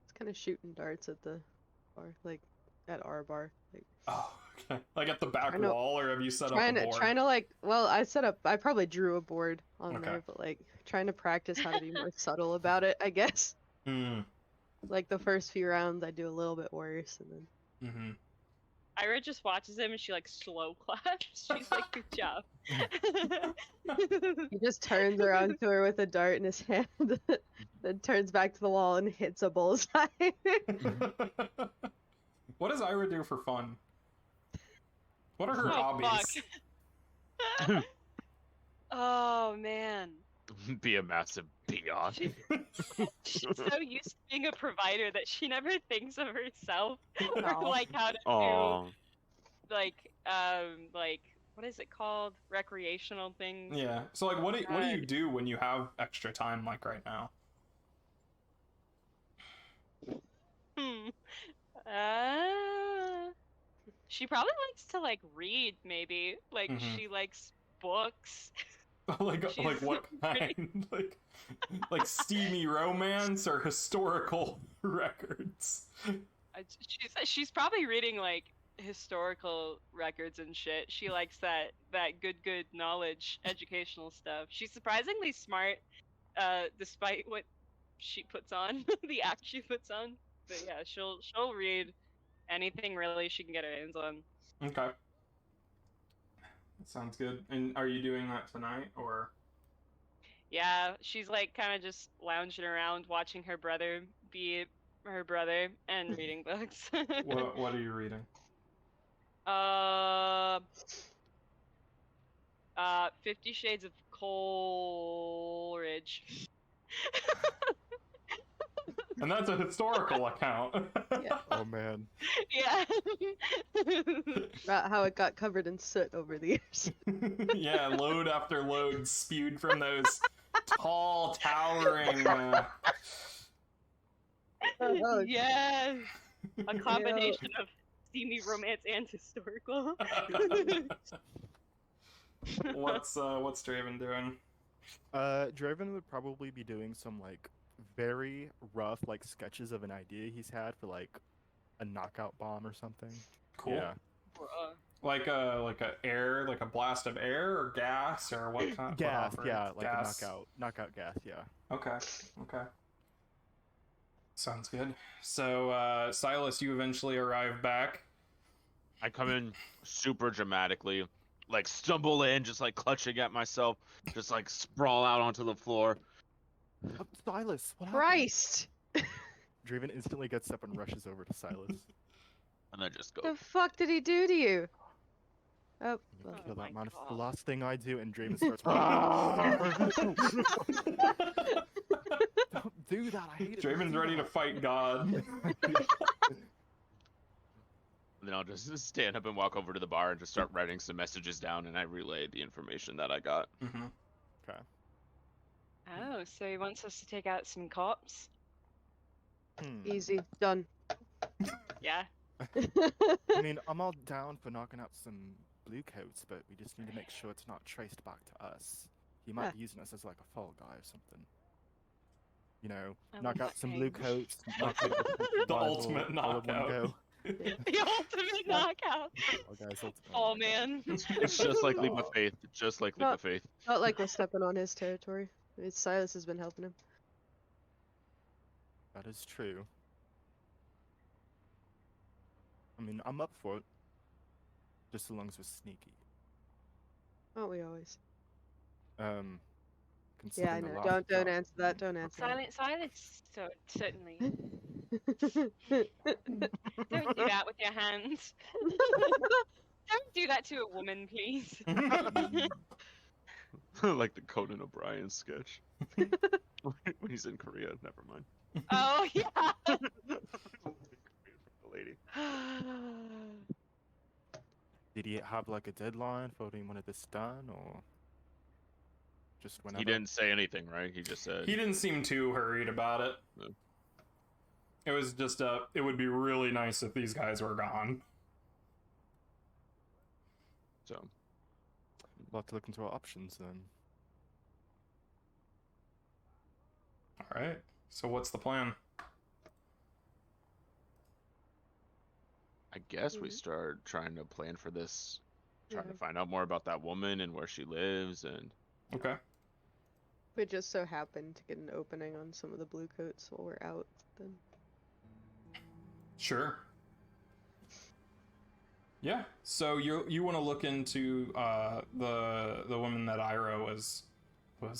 It's kind of shooting darts at the bar, like at our bar. Like, Oh, okay. Like at the back Trying to- wall, or have you set up a board? trying to like, well, I probably drew a board on Okay. there, but like trying to practice how to be more subtle about it, I guess. Mm. Like the first few rounds, I do a little bit worse, and then Mm-hmm. Ira just watches him and she like slow claps. She's like, "Good job." he just turns around to her with a dart in his hand, then turns back to the wall and hits a bullseye. What does Ira do for fun? What are her Oh, hobbies? fuck. Oh man. Be a massive biatch. She's so used to being a provider that she never thinks of herself or Aw. like how to Aw. do like what is it called? Recreational things. Yeah. So like, what do you do when you have extra time like right now? Hmm. She probably likes to like read, maybe. Like Mhm. she likes books. like She's what kind? like steamy romance or historical records? She's probably reading like historical records and shit. She likes that good knowledge, educational stuff. She's surprisingly smart, despite what she puts on, the act she puts on. But yeah, she'll read anything really she can get her hands on. Okay. That sounds good. And are you doing that tonight or? Yeah, she's like kind of just lounging around watching her brother be her brother and reading books. What are you reading? 50 Shades of Coleridge. And that's a historical account. Yeah. Oh man. Yeah. About how it got covered in soot over the years. Yeah, load after load spewed from those tall, towering. Oh, Yes. A combination of steamy romance and historical. What's Draven doing? Draven would probably be doing some like very rough like sketches of an idea he's had for like a knockout bomb or something. Cool. Yeah. Like a blast of air or gas or what kind? Gas, what yeah, like gas. a knockout gas, yeah. Okay. Sounds good. So, Silas, you eventually arrive back. I come in super dramatically, like stumble in, just like clutching at myself, just like sprawl out onto the floor. Silas, what happened? Christ! Draven instantly gets up and rushes over to Silas. And I just go, The fuck did he do to you? Oh, I'm gonna kill my that man. It's the God. last thing I do, and Draven starts. Don't do that. I hate it. Draven's ready to fight God. then I'll just stand up and walk over to the bar and just start writing some messages down, and I relay the information that I got. Mm-hmm. Okay. Oh, so he wants us to take out some cops? easy. Done. Yeah. I mean, I'm all down for knocking out some blue coats, but we just need to make sure it's not traced back to us. He might Yeah. be using us as like a fall guy or something. You know, I knock want out some hang. blue coats. Knock out The ultimate all at one knockout. go. The ultimate knockout. Oh, guys, ultimate Oh knockout. man. It's just like Leap of Faith. Just like Leap Well- of Faith. Not like we're stepping on his territory. I mean, Silas has been helping him. That is true. I mean, I'm up for it. Just so long as we're sneaky. Aren't we always? Yeah, Considering I the know. last Don't job- answer that. Don't answer Silence, so certainly. that. Don't do that with your hands. Don't do that to a woman, please. Like the Conan O'Brien sketch. When he's in Korea, never mind. Oh yeah. The lady. Did he have like a deadline for when he wanted this done, or just whenever? He didn't say anything, right? He just said. He didn't seem too hurried about it. No. It was just it would be really nice if these guys were gone. So. We'll have to look into our options then. All right. So what's the plan? I guess we Mhm. start trying to plan for this, trying Yeah. to find out more about that woman and where she lives, and Okay. we just so happen to get an opening on some of the blue coats while we're out, then Sure. Yeah. So you want to look into the woman that Ira was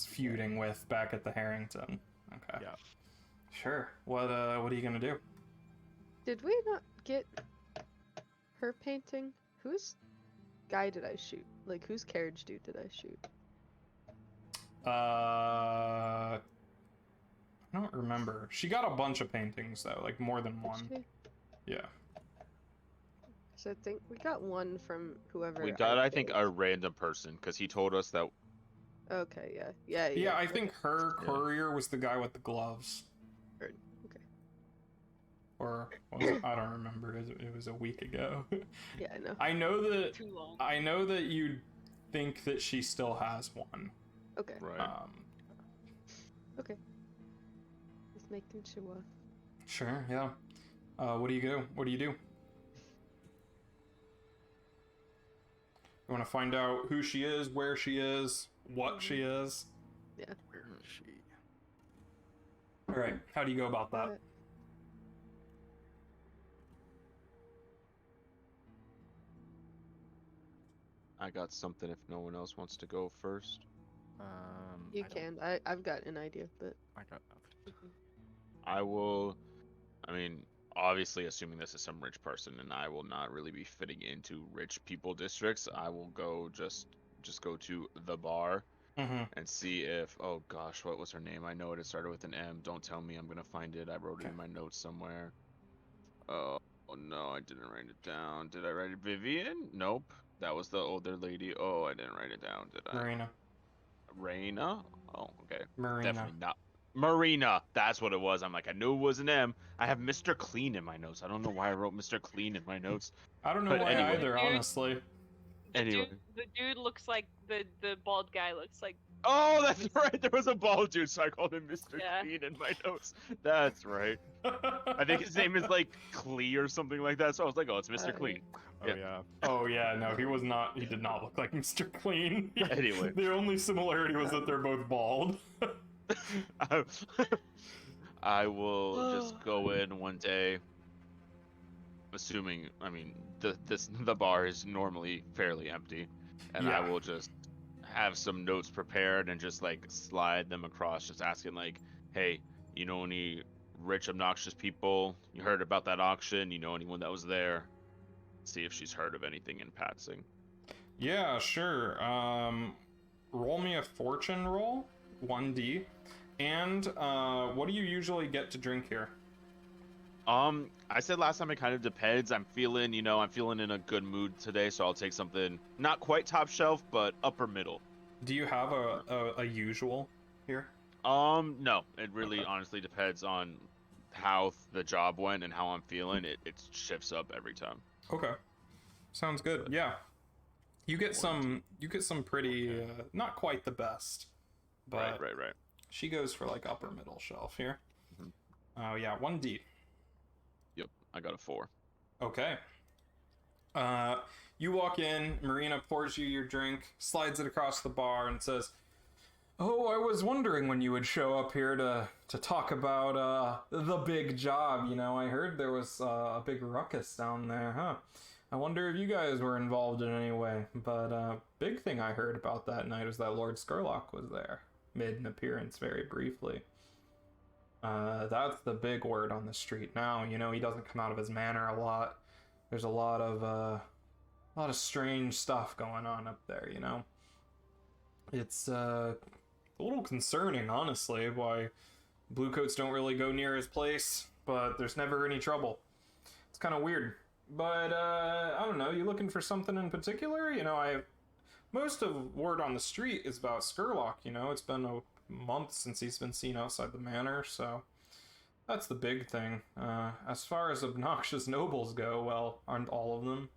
feuding with back at the Harrington. Okay. Yeah. Sure. What are you gonna do? did we not get her painting? Whose guy did I shoot? Like, whose carriage dude did I shoot? I don't remember. She got a bunch of paintings though, like more than one. Did she? Yeah. So I think we got one from whoever. We got, I think, killed. a random person because he told us that. Okay, yeah. Yeah, I think her Yeah. courier was the guy with the gloves. Heard. Okay. Or was it? I don't remember. It was a week ago. Yeah, I know. Too long. I know that you think that she still has one. Okay. Right. Okay. Just making sure. Sure, yeah. What do you do? What do you do? You want to find out who she is, where she is, what she is? Yeah. Where is she? All right. How do you go about that? Alright. I got something if no one else wants to go first. You I don't- can. I've got an idea, but I got nothing. I will. I mean, obviously, assuming this is some rich person, and I will not really be fitting into rich people districts. I will go just go to the bar Mm-hmm. and see if. Oh gosh, what was her name? I know it started with an M. Don't tell me. I'm gonna find it. I wrote it in my notes somewhere. Oh no, I didn't write it down. Did I write it? Vivian? Nope. That was the older lady. Oh, I didn't write it down. Did I? Marina. Raina? Oh, okay. Marina. Definitely not. Marina. That's what it was. I'm like, I knew it was an M. I have Mr. Clean in my notes. I don't know why I wrote Mr. Clean in my notes. I don't know But why anyway. either, honestly. Anyway. The dude looks like the bald guy looks like. Oh, that's right. There was a bald dude, so I called him Mr. Yeah. Clean in my notes. That's right. I think his name is like Clee or something like that. So I was like, oh, it's Mr. Clean. Oh Yeah. yeah. Oh yeah, no, he was not. He did not look like Mr. Clean. Anyway. The only similarity was that they're both bald. I will just go in one day, assuming, I mean, the bar is normally fairly empty, and Yeah. I will just have some notes prepared and just like slide them across, just asking like, hey, you know any rich obnoxious people? You heard about that auction? You know anyone that was there? See if she's heard of anything in passing. Yeah, sure. Roll me a fortune roll, 1d. And what do you usually get to drink here? I said last time it kind of depends. I'm feeling in a good mood today, so I'll take something not quite top shelf, but upper middle. Do you have a usual here? No, it really honestly depends on how the job went and how I'm feeling. It shifts up every time. Okay, sounds good. Yeah, you get some pretty not quite the best, but Right. she goes for like upper middle shelf here. Mhm. Oh yeah, 1d. Yep, I got a 4. Okay. You walk in, Marina pours you your drink, slides it across the bar, and says, "Oh, I was wondering when you would show up here to talk about the big job. You know, I heard there was a big ruckus down there, huh? I wonder if you guys were involved in any way. But big thing I heard about that night was that Lord Skurlock was there, made an appearance very briefly. That's the big word on the street now. You know, he doesn't come out of his manor a lot. There's a lot of strange stuff going on up there, you know. It's a little concerning, honestly, why bluecoats don't really go near his place, but there's never any trouble. It's kind of weird. But I don't know, you looking for something in particular? You know, most of word on the street is about Skurlock, you know. It's been a month since he's been seen outside the manor, so that's the big thing. As far as obnoxious nobles go, well, aren't all of them?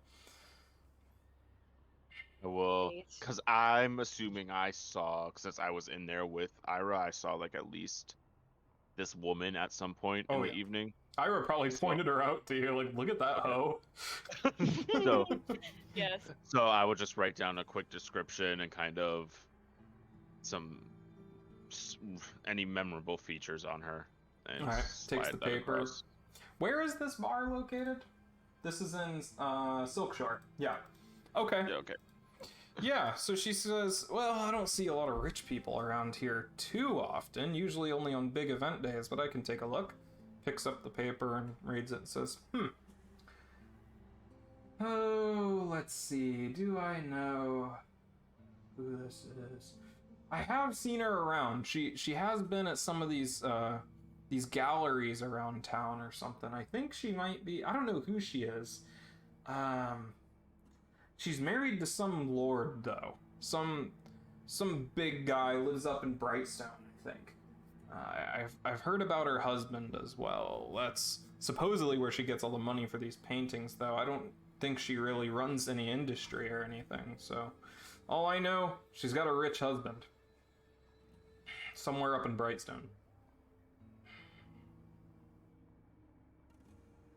Well, Right. because I'm assuming since I was in there with Ira, I saw like at least this woman at some point in Oh, the yeah. evening. Ira probably pointed her out to you, like, look at that hoe. So, Yes. so I would just write down a quick description and kind of some any memorable features on her. And Alright, takes slide the that paper. across. Where is this bar located? This is in Silk Shore. Yeah. Okay. Yeah, okay. Yeah, so she says, well, I don't see a lot of rich people around here too often, usually only on big event days, but I can take a look. Picks up the paper and reads it and says, Oh, let's see, do I know who this is? I have seen her around. She has been at some of these galleries around town or something. I think she might be, I don't know who she is. She's married to some lord, though. Some big guy, lives up in Brightstone, I think. I've heard about her husband as well. That's supposedly where she gets all the money for these paintings, though. I don't think she really runs any industry or anything, so... All I know, she's got a rich husband. Somewhere up in Brightstone.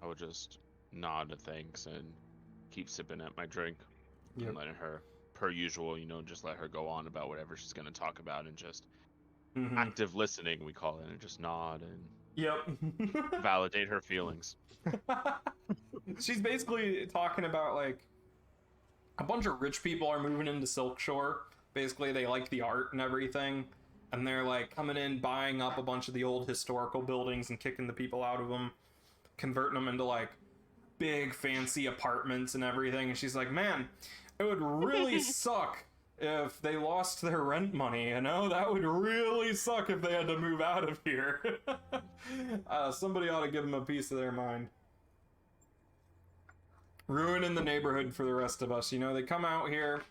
I would just nod to thanks and keep sipping at my drink. Yep. And letting her, per usual, just let her go on about whatever she's going to talk about and just Mhm. active listening, we call it, and just nod and Yep. validate her feelings. She's basically talking about, like, a bunch of rich people are moving into Silk Shore. Basically, they like the art and everything. And they're, like, coming in, buying up a bunch of the old historical buildings and kicking the people out of them. Converting them into, like, big, fancy apartments and everything. And she's like, man, it would really suck if they lost their rent money, you know? That would really suck if they had to move out of here. Somebody ought to give them a piece of their mind. Ruining the neighborhood for the rest of us, They come out here,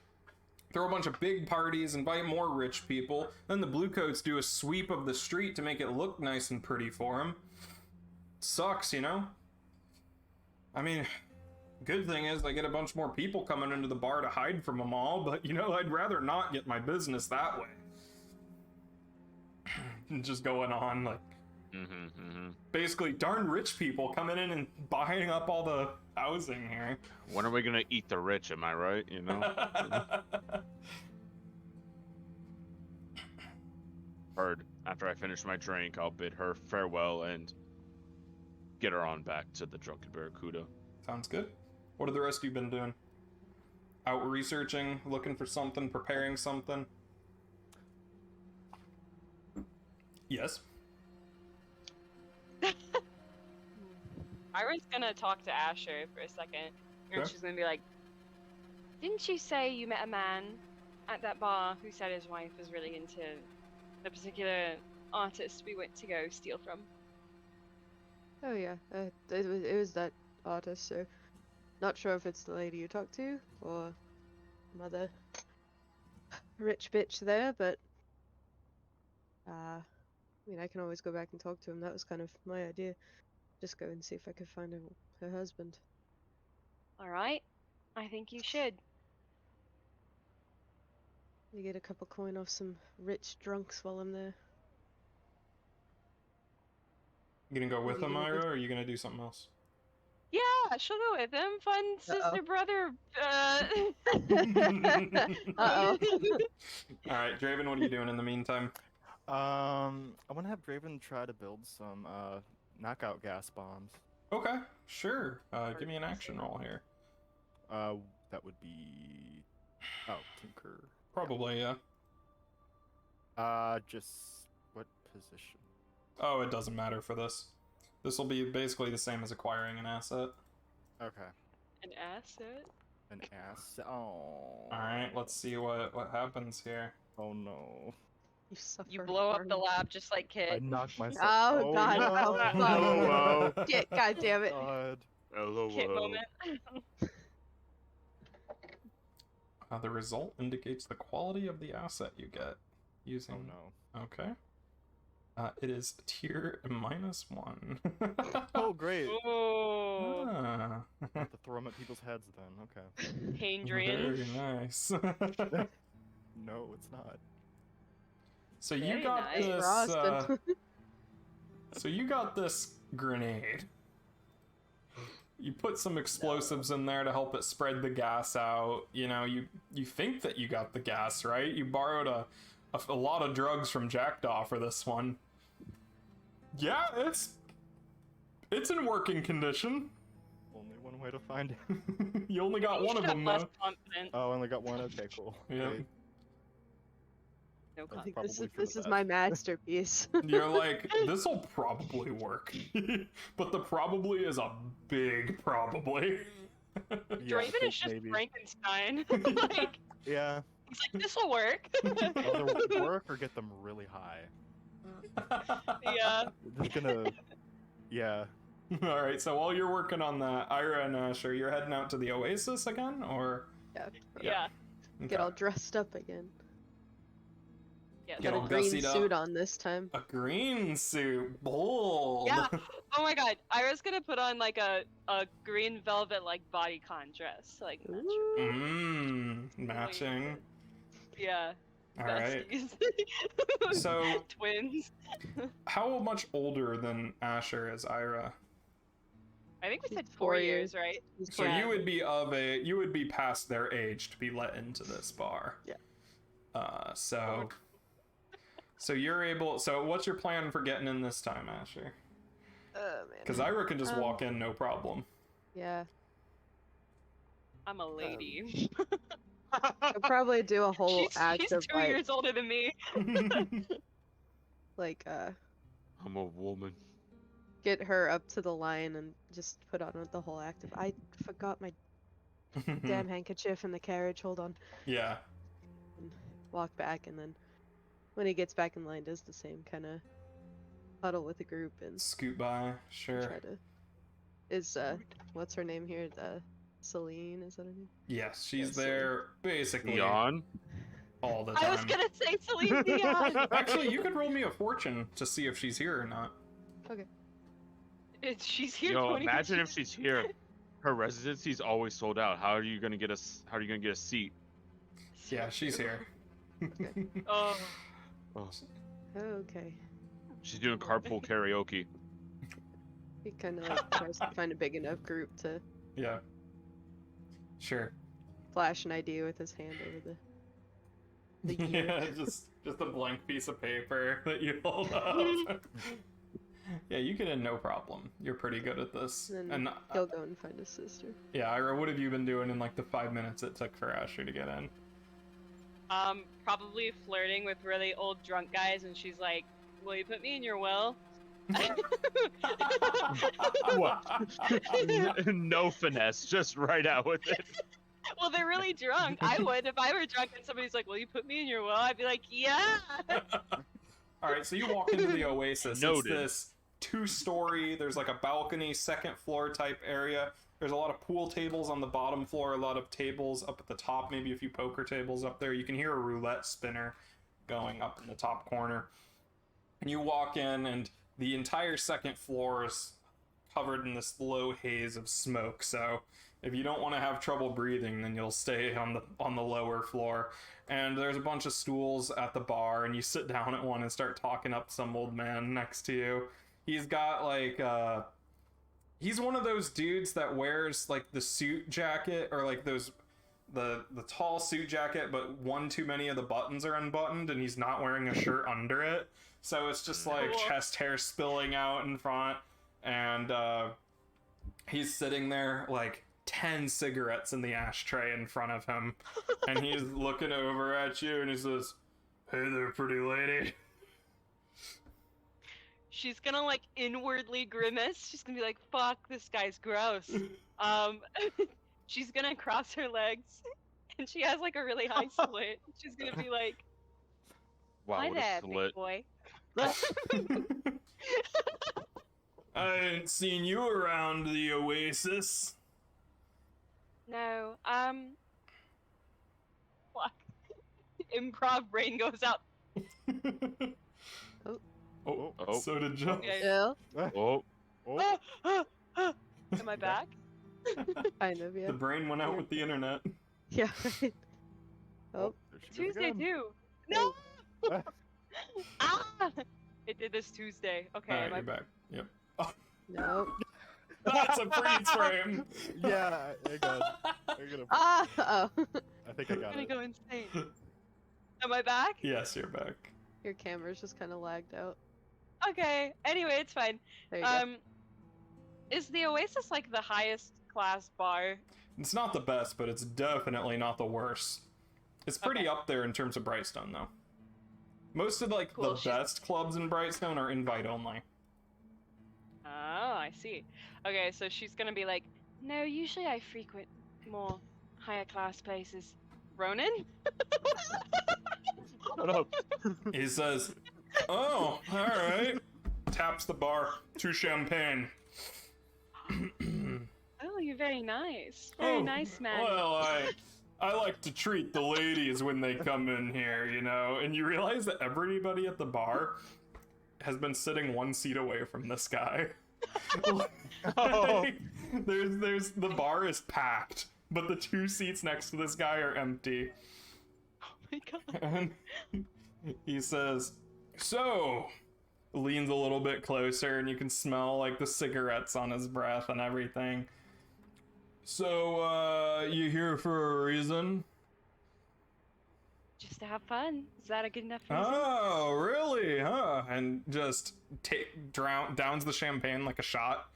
throw a bunch of big parties, invite more rich people, then the Bluecoats do a sweep of the street to make it look nice and pretty for them. Sucks, I mean, good thing is I get a bunch more people coming into the bar to hide from them all, but, I'd rather not get my business that way. And just going on, like, basically darn rich people coming in and buying up all the housing here. When are we going to eat the rich, am I right? Heard. After I finish my drink, I'll bid her farewell and get her on back to the Drunken Barracuda. Sounds good. What have the rest of you been doing? Out researching, looking for something, preparing something? Yes? I was gonna talk to Asher for a second, and Okay. she's gonna be like, "Didn't you say you met a man at that bar who said his wife was really into a particular artist we went to go steal from?" Oh yeah, it was that artist, so not sure if it's the lady you talked to or some other rich bitch there, but I mean, I can always go back and talk to him. That was kind of my idea. Just go and see if I could find her husband. All right, I think you should. You get a couple coin off some rich drunks while I'm there. You gonna go with You him, gonna do- Ira, or are you gonna do something else? Yeah, she'll go with him. Fun sister brother. Uh-oh. Alright, Draven, what are you doing in the meantime? I want to have Draven try to build some knockout gas bombs. Okay, sure. Give me an action roll here. That would be Tinker. Probably, yeah. Just what position? Oh, it doesn't matter for this. This will be basically the same as acquiring an asset. Okay. An asset. An ass. Oh. Alright, let's see what happens here. Oh no. You suffer. You blow up the lab just like I Kit. knocked myself. Oh, God, no. oh, fuck. Hello. Shit, God damn it. God. Hello. Kit moment. The result indicates the quality of the asset you get using... Oh no. Okay. It is tier -1. Oh great. Oh, Ah. I have to throw them at people's heads then. Okay. Hadrian. Very nice. No, it's not. So you Very got nice. this. Frosted. So you got this grenade. You put some explosives in there to help it spread the gas out. You think that you got the gas, right? You borrowed a lot of drugs from Jackdaw for this one. Yeah, it's in working condition. Only one way to find it. You only got You one of should have them less though. confidence. Oh, I only got one. Okay, cool. Yeah. Great. No That's I confidence. think probably for this the is my best. masterpiece. You're like, this'll probably work. But the probably is a big probably. Yeah, Draven is just maybe. Frankenstein. Like, Yeah. he's like, this will work. Either work or get them really high. Yeah. We're just gonna. Yeah. Alright, so while you're working on that, Ira and Asher, you're heading out to the Oasis again, or? Yeah. Yeah. Get all dressed up again. Yeah. Get Got all a green gussied up. suit on this time. A green suit, bold. Yeah. Oh my god. Ira's gonna put on like a green velvet like bodycon dress. Like match your- Matching. Yeah. Alright. besties. So, Twins. how much older than Asher is Ira? I think we said He's 4 4 years, right? So Yeah. you would be past their age to be let into this bar. Yeah. So you're able. So what's your plan for getting in this time, Asher? Oh man. Because Ira can just walk in, no problem. Yeah. I'm a lady. I'll probably do a whole act she's of 2 years older than me. like I'm a woman. get her up to the line and just put on the whole act of I forgot my damn handkerchief in the carriage. Hold on. Yeah. And walk back, and then when he gets back in line, does the same kind of huddle with the group and Scoot by, sure. try to. Is what's her name here? Celine, is that her name? Yes, she's Yeah, there basically Neon. all the I time. was gonna say Celine Dion. Actually, you could roll me a fortune to see if she's here or not. She's here. Yo, 20 imagine if she's here. Her residency's always sold out. How are you gonna get a seat? Yeah, she's here. Oh. Okay. She's doing carpool karaoke. He kind of like tries to find a big enough group to Yeah. Sure. flash an ID with his hand over the Yeah, just a blank piece of paper that you hold up. Yeah, you get in no problem. You're pretty good at this. Then And he'll go and find his sister. yeah, Ira, what have you been doing in like the 5 minutes it took for Asher to get in? Probably flirting with really old drunk guys, and she's like, "Will you put me in your will?" No finesse, just right out with it. Well, they're really drunk. I would if I were drunk and somebody's like, "Will you put me in your will?" I'd be like, "Yeah." All right, so you walk into the Oasis. Noted. It's this 2-story. There's like a balcony, second floor type area. There's a lot of pool tables on the bottom floor, a lot of tables up at the top, maybe a few poker tables up there. You can hear a roulette spinner going up in the top corner. And you walk in, and the entire second floor is covered in this low haze of smoke. So if you don't want to have trouble breathing, then you'll stay on the lower floor. And there's a bunch of stools at the bar, and you sit down at one and start talking up some old man next to you. He's got like he's one of those dudes that wears like the suit jacket, or like those the tall suit jacket, but one too many of the buttons are unbuttoned, and he's not wearing a shirt under it. So it's just like Cool. chest hair spilling out in front, and he's sitting there like 10 cigarettes in the ashtray in front of him, and he's looking over at you, and he says, "Hey there, pretty lady." She's gonna like inwardly grimace. She's gonna be like, "Fuck, this guy's gross." She's gonna cross her legs, and she has like a really high slit. She's gonna be like, Wow, "Hi what a there, slit. big boy." I ain't seen you around the Oasis. No, fuck. Improv brain goes out. Oh, Oh. so did Joe. Okay. Yeah, Oh, Am I back? kind of, yeah. The brain went out with the internet. Yeah, right. Oh, There she goes Tuesday again. too. No. Ah! It did this Tuesday. Okay, Alright, am I you're back. Yep. no. That's a freeze frame. Yeah, hang on. I'm gonna, Ah! Oh. I think I got gonna it. go insane. Am I back? Yes, you're back. Your camera's just kind of lagged out. Okay. Anyway, it's fine. There you go. Is the Oasis like the highest class bar? It's not the best, but it's definitely not the worst. It's pretty Okay. up there in terms of Brightstone, though. Most of like Cool, the she's- best clubs in Brightstone are invite only. Oh, I see. Okay, so she's gonna be like, no, usually I frequent more higher class places. Ronan? Shut up. He says, "Oh, all right." Taps the bar. 2 champagne. Oh, you're very nice. Very nice, man. Well, I like to treat the ladies when they come in here, you know. And you realize that everybody at the bar has been sitting 1 seat away from this guy. Oh. There's the bar is packed, but the 2 seats next to this guy are empty. Oh my god. And he says, "So," leans a little bit closer, and you can smell like the cigarettes on his breath and everything. "So, you here for a reason?" Just to have fun. Is that a good enough reason? "Oh, really? Huh?" And just downs the champagne like a shot.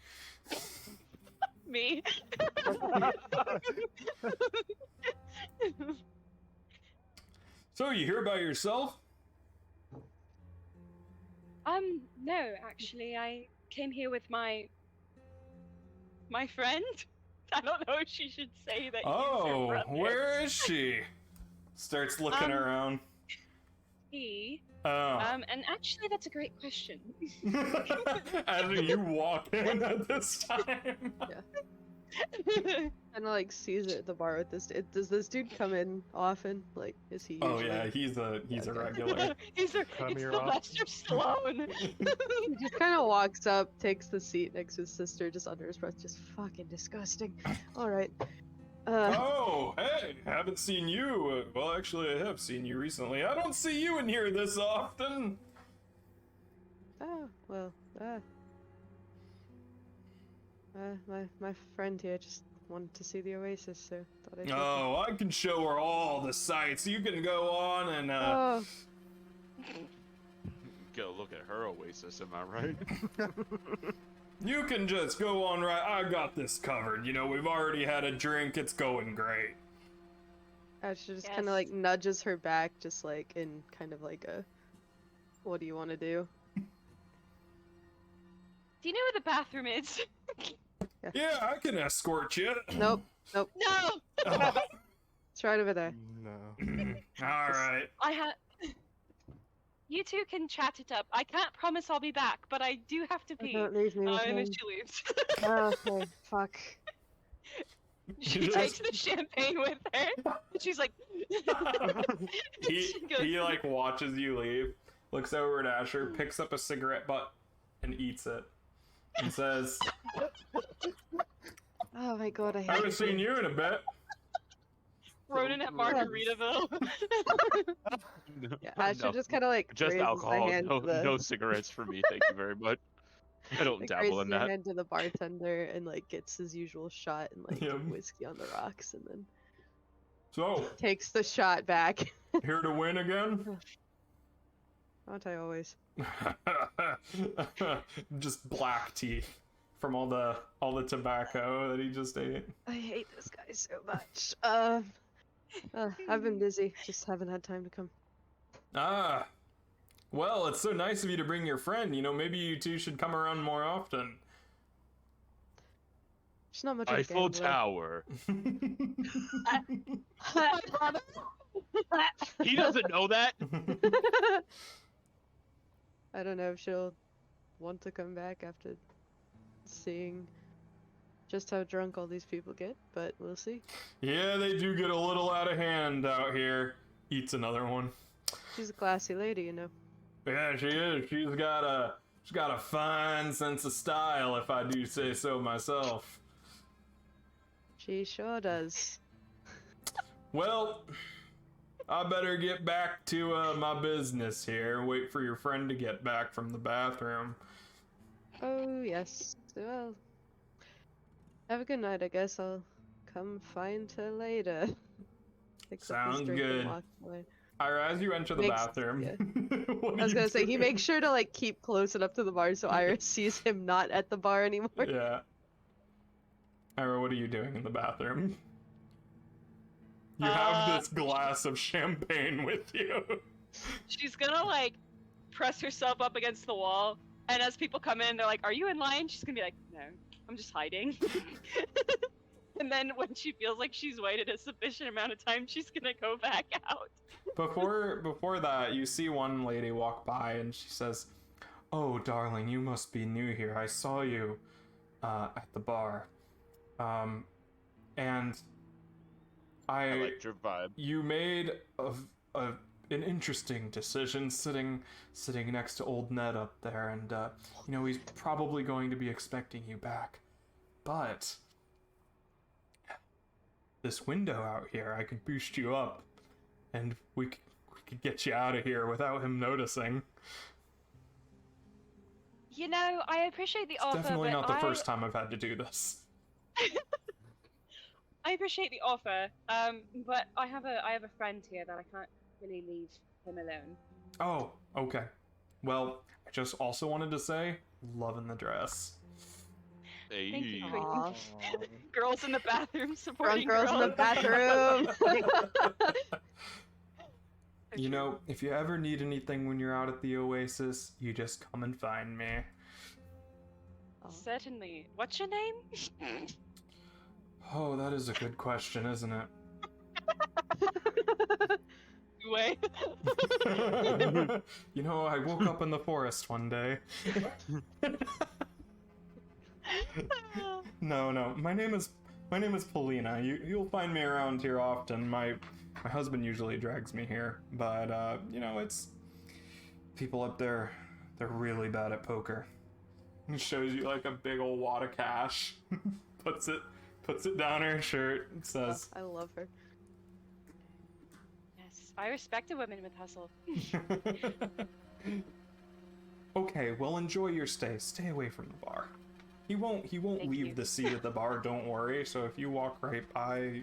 Me? "So, you here by yourself?" No, actually, I came here with my friend. I don't know if she should say that. He's her "Oh, brother. where is she?" Starts looking around. He. Oh. And actually, that's a great question. As you walk in at this time. Kind of like sees it at the bar with this. Does this dude come in often? Like, is he? Oh usually... yeah, he's a Okay. regular. It's here Sylvester Stallone. He just kind of walks up, takes the seat next to his sister, just under his breath, just fucking disgusting. All right. Oh, hey, haven't seen you. Well, actually, I have seen you recently. I don't see you in here this often. Oh, well, my friend here just wanted to see the Oasis, so thought I'd take her. Oh, I can show her all the sights. You can go on and Oh, Go look at her Oasis, am I right? you can just go on right. I got this covered. You know, we've already had a drink. It's going great. she just kind Yes. of like nudges her back, just like in kind of like a, what do you want to do? Do you know where the bathroom is? Yeah, I can escort you. Nope, No! Oh, it's right over there. No. all right. I have. You two can chat it up. I can't promise I'll be back, but I do have to pee. Don't leave me with And then him. she leaves. Oh, okay, fuck. She Just- takes the champagne with her. And she's like. He She goes, he like watches you leave, looks over at Asher, picks up a cigarette butt, and eats it, and says, Oh my god, I "I hate haven't seen you in a bit." Ronan at Margaritaville. Yeah, Asher No, just kind of like just raises my alcohol. hand No, to the, no cigarettes for me. Thank you very much. I don't like, dabble raises in their that. hand to the bartender and like gets his usual shot and like Yep. whiskey on the rocks and then "So, takes the shot back. here to win again?" Aren't I always? Just black tea from all the tobacco that he just ate. I hate this guy so much. I've been busy, just haven't had time to come. Ah, well, it's so nice of you to bring your friend. You know, maybe you two should come around more often. She's not much of a Eiffel gambler. Tower. He doesn't know that. I don't know if she'll want to come back after seeing just how drunk all these people get, but we'll see. Yeah, they do get a little out of hand out here. Eats another one. She's a classy lady, you know. Yeah, she is. She's got a fine sense of style, if I do say so myself. She sure does. Well, I better get back to my business here. Wait for your friend to get back from the bathroom. Oh, yes. Well, have a good night, I guess. I'll come find her later. Picks up his Sounds drink and good. walks away. Ira, as you enter the Makes- bathroom, yeah. what are I was you gonna say he doing? makes sure to like keep close enough to the bar so Iris sees him not at the bar anymore. Yeah. Ira, what are you doing in the bathroom? You have this glass of champagne with you. She's gonna like press herself up against the wall, and as people come in, they're like, "Are you in line?" She's gonna be like, "No, I'm just hiding." And then when she feels like she's waited a sufficient amount of time, she's gonna go back out. Before that, you see one lady walk by and she says, "Oh, darling, you must be new here. I saw you at the bar. And I liked your vibe. you made an interesting decision sitting next to old Ned up there, and you know, he's probably going to be expecting you back. But this window out here, I could boost you up, and we could get you out of here without him noticing." You know, I appreciate the It's offer, definitely but not the first time I've had to do this. I appreciate the offer, but I have a friend here that I can't really leave him alone. Oh, okay. Well, I just also wanted to say, loving the dress. Hey. Thank you, Aw. Girls in the bathroom supporting Drunk girls in the girls. bathroom. You know, if you ever need anything when you're out at the Oasis, you just come and find me. Certainly. What's your name? Oh, that is a good question, isn't it? Wait. You know, I woke up in the forest one day. No. My name is Polina. You'll find me around here often. My husband usually drags me here, but you know, it's people up there. They're really bad at poker. He shows you like a big old wad of cash. puts it down her shirt and says, I love her. Yes, I respect a woman with hustle. "Okay, well, enjoy your stay. Stay away from the bar. He won't Thank leave you. the seat at the bar, don't worry. So if you walk right by,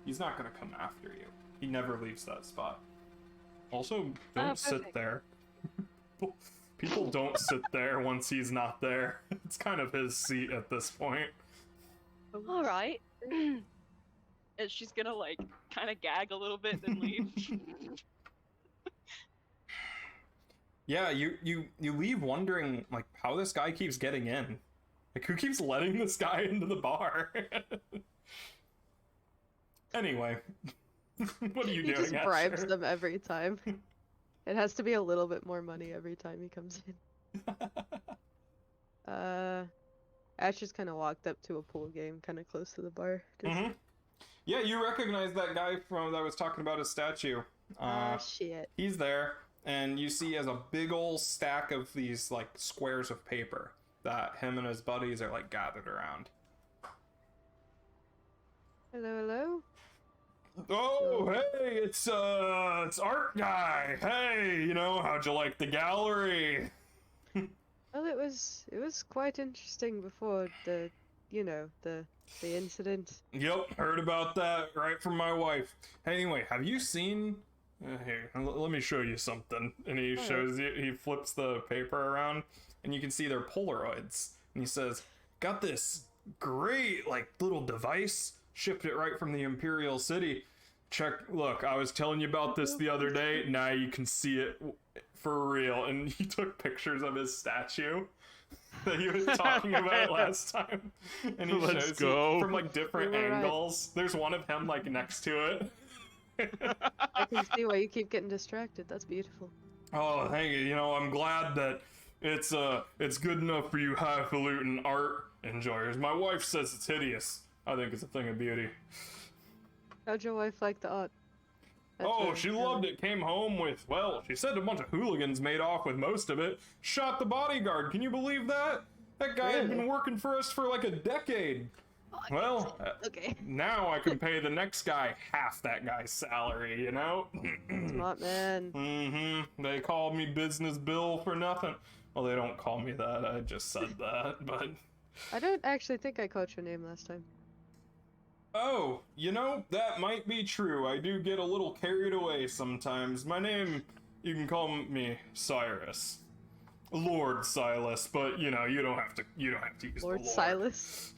he's not gonna come after you. He never leaves that spot. Also, don't sit perfect. there. People don't sit there once he's not there. It's kind of his seat at this point." All right. And she's gonna like kind of gag a little bit, then leave. Yeah, you leave wondering like how this guy keeps getting in. Like, who keeps letting this guy into the bar? Anyway, what are you He doing? just bribes Asher? them every time. It has to be a little bit more money every time he comes in. Ash just kind of walked up to a pool game, kind of close to the bar. Just, Mhm. Yeah, you recognize that guy from that was talking about his statue. shit. He's there, and you see he has a big old stack of these like squares of paper that him and his buddies are like gathered around. Hello? Oh, hey, it's Art Guy. Hey, you know, how'd you like the gallery? Well, it was quite interesting before the incident. Yep, heard about that right from my wife. Anyway, have you seen? Here, let me show you something. And he shows you. He flips the paper around, and you can see they're Polaroids. And he says, "Got this great like little device. Shipped it right from the Imperial City. Look, I was telling you about this the other day. Now you can see it for real." And he took pictures of his statue that he was talking about last time. And he Let's shows go. you from like different You were right. angles. There's one of him like next to it. I can see why you keep getting distracted. That's beautiful. Oh, thank you. You know, I'm glad that it's good enough for you highfalutin art enjoyers. My wife says it's hideous. I think it's a thing of beauty. How'd your wife like the art? Oh, she loved it. Came home with, well, she said a bunch of hooligans made off with most of it. Shot the bodyguard. Can you believe that? That guy had been Really? working for us for like a decade. Well, Okay. now I can pay the next guy half that guy's salary, you know? Smart man. Mm-hmm. They called me Business Bill for nothing. Well, they don't call me that. I just said that, but... I don't actually think I caught your name last time. Oh, that might be true. I do get a little carried away sometimes. My name, you can call me Cyrus. Lord Silas, but you don't have to use Lord the Lord. Silas.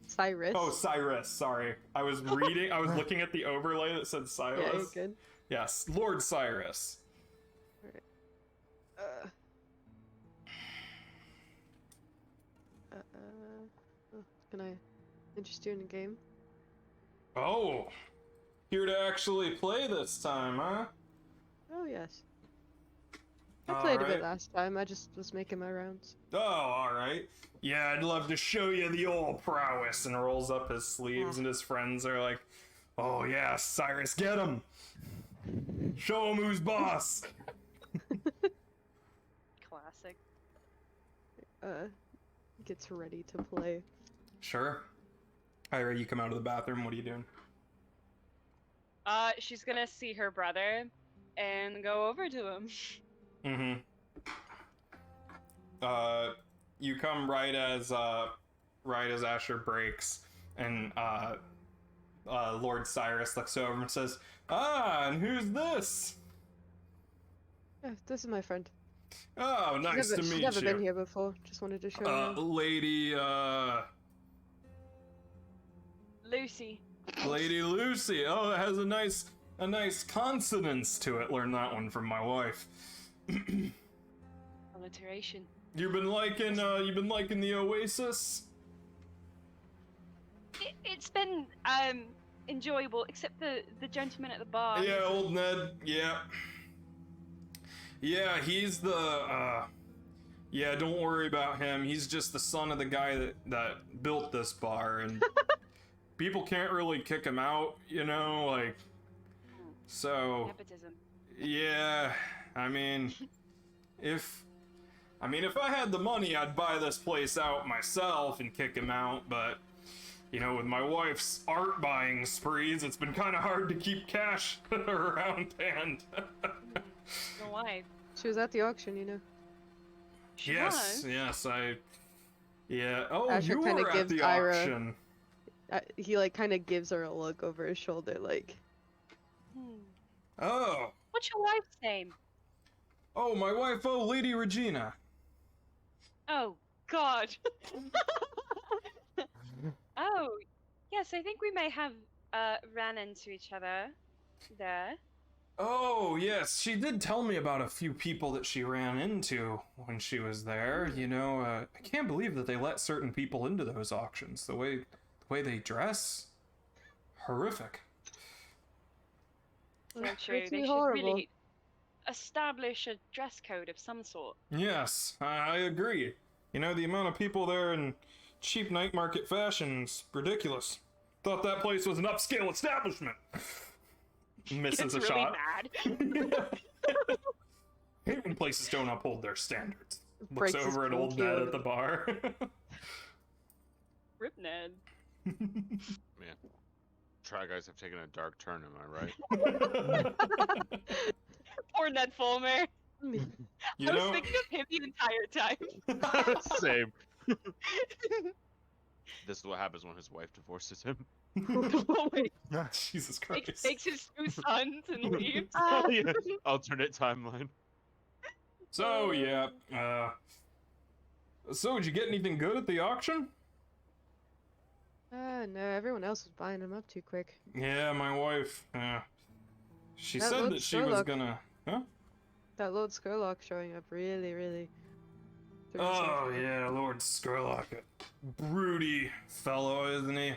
Cyrus. Oh, Cyrus, sorry. I was looking at the overlay that said Silas. Yeah, you're good. Yes, Lord Cyrus. Oh, can I interest you in a game? Oh, here to actually play this time, huh? Oh, yes. I played a bit Alright. last time, I just was making my rounds. Oh, alright. Yeah, I'd love to show you the old prowess, and rolls up his sleeves, and his friends are like, oh yeah, Cyrus, get him! Show him who's boss! Classic. Gets ready to play. Sure. Ira, you come out of the bathroom, what are you doing? She's gonna see her brother and go over to him. Mm-hmm. You come right as Asher breaks, and Lord Cyrus looks over and says, "Ah, and who's this?" Yeah, this is my friend. Oh, nice to meet you. She's never been here before. Just wanted to show her. Lady, Lucy. Lady Lucy. Oh, it has a nice consonance to it. Learned that one from my wife. Alliteration. You've been liking the Oasis? It's been enjoyable, except the gentleman at the bar. Yeah, old Ned. Yeah. Yeah, he's the yeah, don't worry about him. He's just the son of the guy that built this bar, and people can't really kick him out, like, so Nepotism. yeah, I mean, if I had the money, I'd buy this place out myself and kick him out, but with my wife's art buying sprees, it's been kind of hard to keep cash around hand. No, why? She was at the auction, She Yes, was? yes, yeah. Oh, Asher you kinda were at gives the Ira- auction. He kind of gives her a look over his shoulder, like, Hmm. Oh, What's your wife's name? my wife, Lady Regina. Oh, God. Oh, yes, I think we may have ran into each other there. Oh, yes, she did tell me about a few people that she ran into when she was there. I can't believe that they let certain people into those auctions. The way they dress, horrific. So That's true. pretty They should horrible. really establish a dress code of some sort. Yes, I agree. The amount of people there in cheap night market fashion's ridiculous. Thought that place was an upscale establishment. Misses Gets a really shot. mad. Hate when places don't uphold their standards. Looks Breaks his over at cool old Ned cue. at the bar. Rip Ned. Man, Try Guys have taken a dark turn, am I right? Poor Ned Fulmer. You I was know, thinking of him the entire time. Same. This is what happens when his wife divorces him. Oh, wait. Jesus Christ. Takes his 2 sons and leaves. Yeah. Alternate timeline. So yeah, so did you get anything good at the auction? No, everyone else was buying them up too quick. Yeah, my wife. She That said looks that she so was luck- gonna. Huh? That Lord Skurlock showing up really threw me Oh off. yeah, Lord Skurlock, a broody fellow, isn't he?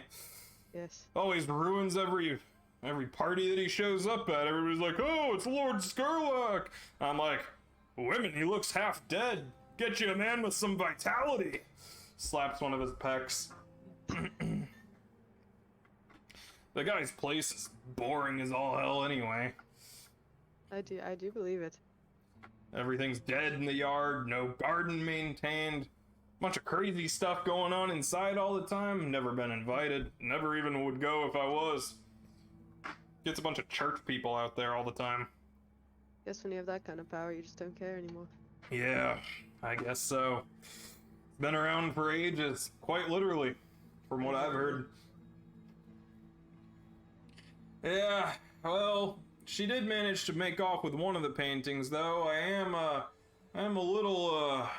Yes. Always ruins every party that he shows up at. Everybody's like, "Oh, it's Lord Skurlock." I'm like, "Women, he looks half dead. Get you a man with some vitality." Slaps one of his pecs. The guy's place is boring as all hell anyway. I do believe it. Everything's dead in the yard, no garden maintained. Bunch of crazy stuff going on inside all the time. Never been invited. Never even would go if I was. Gets a bunch of church people out there all the time. Guess when you have that kind of power, you just don't care anymore. Yeah, I guess so. Been around for ages, quite literally, from what I've heard. Yeah, well, she did manage to make off with one of the paintings, though. I am a little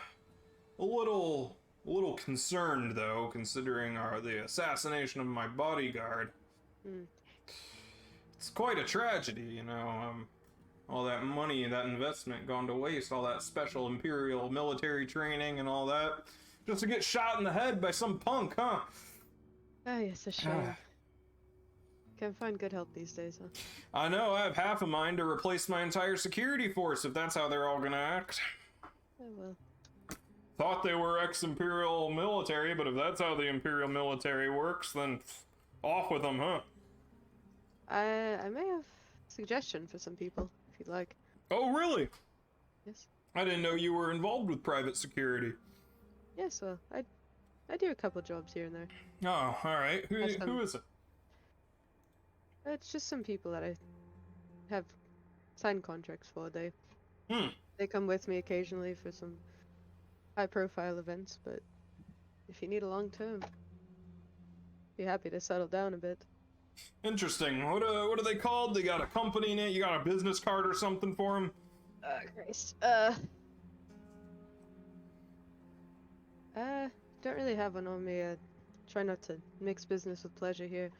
concerned, though, considering the assassination of my bodyguard. Hmm. It's quite a tragedy, you know. All that money, that investment gone to waste, all that special Imperial military training and all that, just to get shot in the head by some punk, huh? Ah, yes, a shame. Can't find good help these days, huh? I know, I have half a mind to replace my entire security force if that's how they're all gonna act. Oh well. Thought they were ex-Imperial military, but if that's how the Imperial military works, then off with them, huh? I may have a suggestion for some people, if you'd like. Oh, really? Yes. I didn't know you were involved with private security. Yes, well, I do a couple jobs here and there. Oh, alright. Who is it? It's just some people that I have signed contracts for. They come with me occasionally for some high-profile events, but if you need a long term, be happy to settle down a bit. Interesting. What are they called? They got a company name? You got a business card or something for them? Christ. Don't really have one on me. Try not to mix business with pleasure here,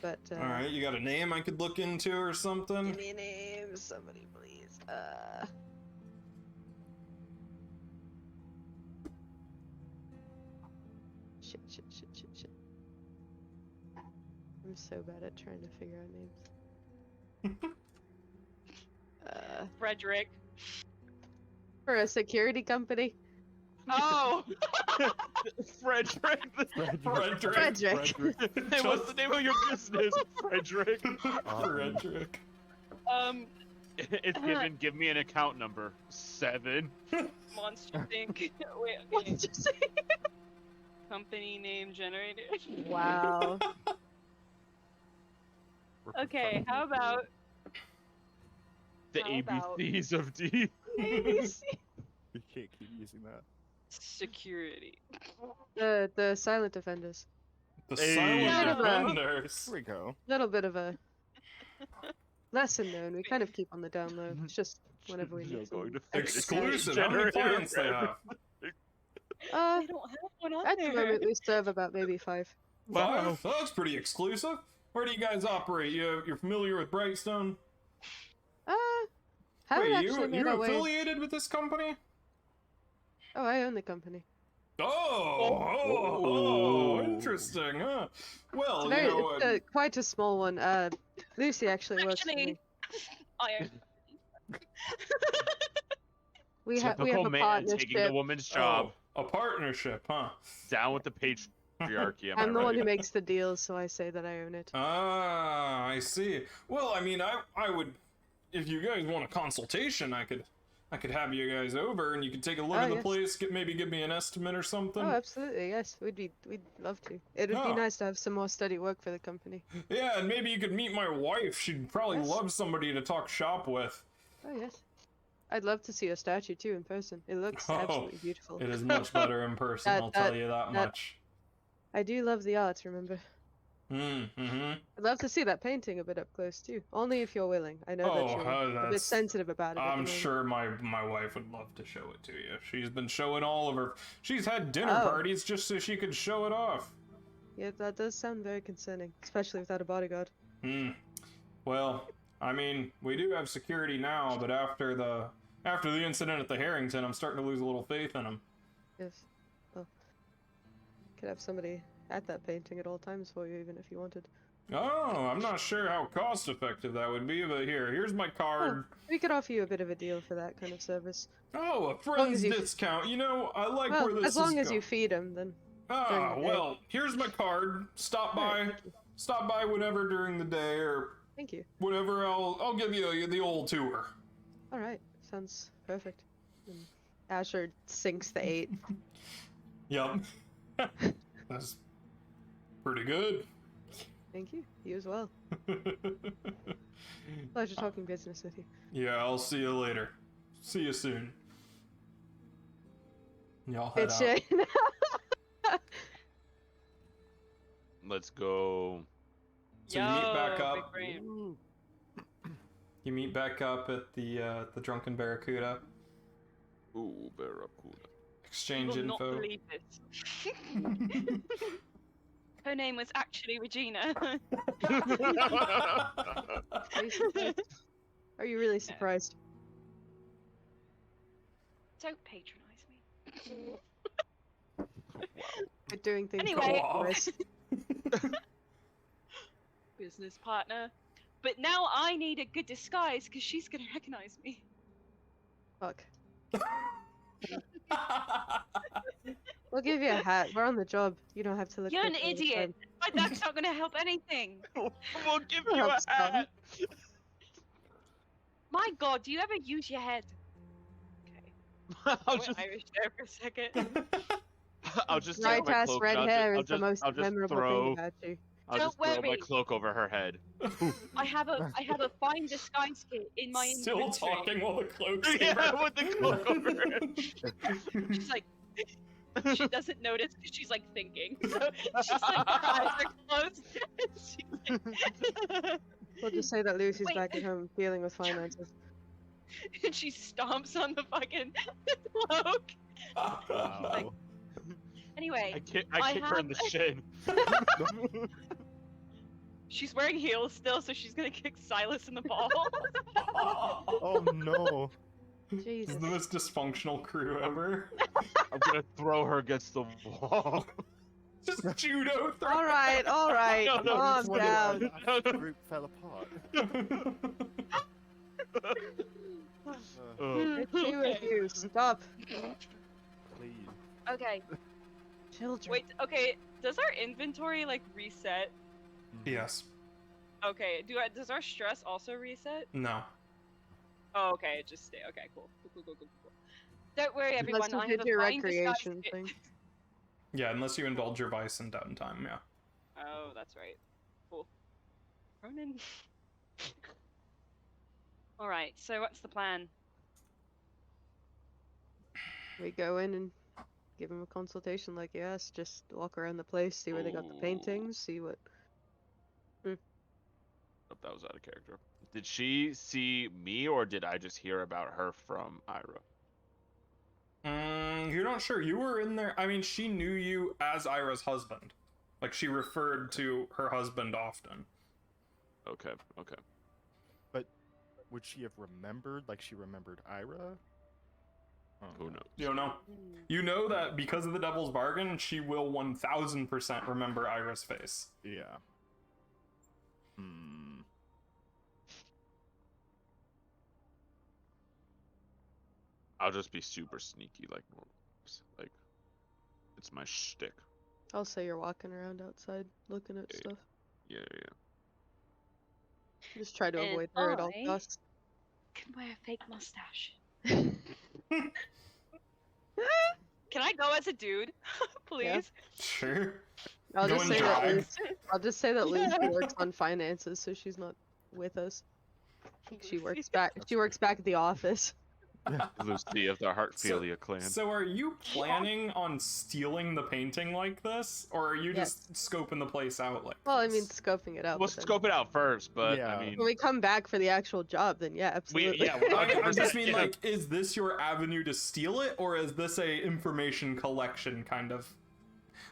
but Alright, you got a name I could look into or something? give me a name, somebody please. Shit. I'm so bad at trying to figure out names. Frederick. For a security company? Oh! Frederick. Frederick. Hey, what's the name of your business, Frederick? Frederick. It's given. Give me an account number. 7. Monster Inc. Wait, What okay. did you say? Company name generator. Wow. Okay, how about The How about- ABCs of D. ABC. We can't keep using that. security? The silent offenders. The Hey. silent Yeah. offenders. Here we go. Little bit of a lesson known. We kind of keep on the down low. It's just whenever we You're need going some to Exclusive. How many Generator clients they have? Uh, They don't have one on at the there. moment we serve about maybe 5. Wow. 5? Oh, that's pretty exclusive. Where do you guys operate? You're familiar with Brightstone? Haven't Wait, actually made you're our way. affiliated with this company? Oh, I own the company. Oh, interesting, huh? Well, It's, very, you know, it's quite a small one. Lucy actually works for me. Actually, I We have Typical a man partnership. taking the woman's job. a partnership, huh? Down with the patriarchy. Am I'm I the one who right? makes the deals, so I say that I own it. Ah, I see. Well, I mean, I would, if you guys want a consultation, I could have you guys over and you could take a look Oh, at the yes. place, maybe give me an estimate or something. Oh, absolutely, yes. We'd love to. It would Oh. be nice to have some more steady work for the company. Yeah, and maybe you could meet my wife. She'd probably Yes. love somebody to talk shop with. Oh, yes. I'd love to see a statue too in person. It looks Oh, absolutely beautiful. It is much better in person, I'll tell you that much. I do love the art, remember? Mm-hmm. I'd love to see that painting a bit up close too. Only if you're willing. I know that Oh, you're a bit that's... sensitive about it. at the I'm moment. sure my wife would love to show it to you. She's been showing all of her... She's had dinner Oh. parties just so she could show it off. Yeah, that does sound very concerning, especially without a bodyguard. Hmm. Well, I mean, we do have security now, but after the incident at the Harrington, I'm starting to lose a little faith in them. Yes. Well, could have somebody at that painting at all times for you, even if you wanted. Oh, I'm not sure how cost effective that would be, but here's my card. We could offer you a bit of a deal for that kind of service. Oh, a long friend's as you- discount. You know, I like where Well, this as long is as you going. feed him, then. Ah, during the day. well, here's my card. Stop by. Alright, thank you. Stop by whenever during the day or Thank you. whatever. I'll give you the old tour. All right, sounds perfect. And Asher sinks the 8. Yep. That's pretty good. Thank you. You as well. Pleasure talking business with you. Yeah, I'll see you later. See you soon. Y'all head It's out. Let's go So you meet back Yo, up. big brain. Ooh. You meet back up at the Drunken Barracuda. Ooh, Barracuda. Exchange You will not info. believe this. Her name was actually Regina. Are you surprised? Are you really surprised? Don't patronize me. We're doing things Anyway. right, Go boys. Business partner. But now I need a good disguise because she's gonna recognize me. Fuck. We'll give you a hat. We're on the job. You don't have to look You're an pretty all the idiot. time. But that's not gonna help anything. We'll give It'll you help a some. hat. My god, do you ever use your head? Okay. I'll I went just, Irish there for a second. I'll just take Right my ass cloak. red and hair I'll is the just, most I'll just memorable throw, thing about you. I'll Don't just throw my worry. cloak over her head. I have a fine disguise kit in my Still inventory. talking while the cloak's Yeah, over. with the cloak over her head. She's like, she doesn't notice because she's like thinking. So she's like, her eyes are closed. She's like, We'll just say that Lucy's Wait. back at home dealing with finances. and she stomps on the fucking cloak. Wow. Anyway, I kick her in the have- shin. she's wearing heels still, so she's gonna kick Silas in the ball. Oh no. This Jesus. is the most dysfunctional crew ever. I'm gonna throw her against the wall. Just judo throw. Alright, alright. No, no, Calm Just wonder down. why the group fell apart. The two of you, stop. Please. Okay, Children. wait. Okay, does our inventory like reset? Yes. Okay, does our stress also reset? No. Oh, okay, it just stay. Okay, cool. Cool. Don't worry, everyone. Unless you I have did a your fine disguise recreation kit. thing. Yeah, unless you indulge your vice in downtime, yeah. Oh, that's right. Cool. Ronan. All right. So what's the plan? We go in and give him a consultation like you asked. Just walk around the place, see where they got the Ooh. paintings, see what... Oh, that was out of character. Did she see me, or did I just hear about her from Ira? You're not sure. You were in there. I mean, she knew you as Ira's husband. Like, she referred to her husband often. Okay. Would she have remembered, like she remembered Ira? Oh, Who no. knows? You don't know. You know that because of the Devil's Bargain, she will 1000% remember Ira's face. Yeah. Hmm. I'll just be super sneaky, like normal. Like, it's my shtick. I'll say you're walking around outside looking at Yeah. stuff. Yeah. Just try to And avoid her at all I- costs. Can wear a fake mustache. Can I go as a dude, please? Sure. I'll Go just and say that drive. I'll just say that Lucy works on finances, so she's not with us. She works back. She works back at the office. Lucy of the Heartphilia clan. So are you planning on stealing the painting like this? Or are you just scoping the place out like Well, I this? mean, scoping it out. We'll but then scope it out first, but Yeah. I mean, when we come back for the actual job, then yeah, absolutely. yeah, we're I 100%, just mean, yeah. like, is this your avenue to steal it, or is this a information collection kind of?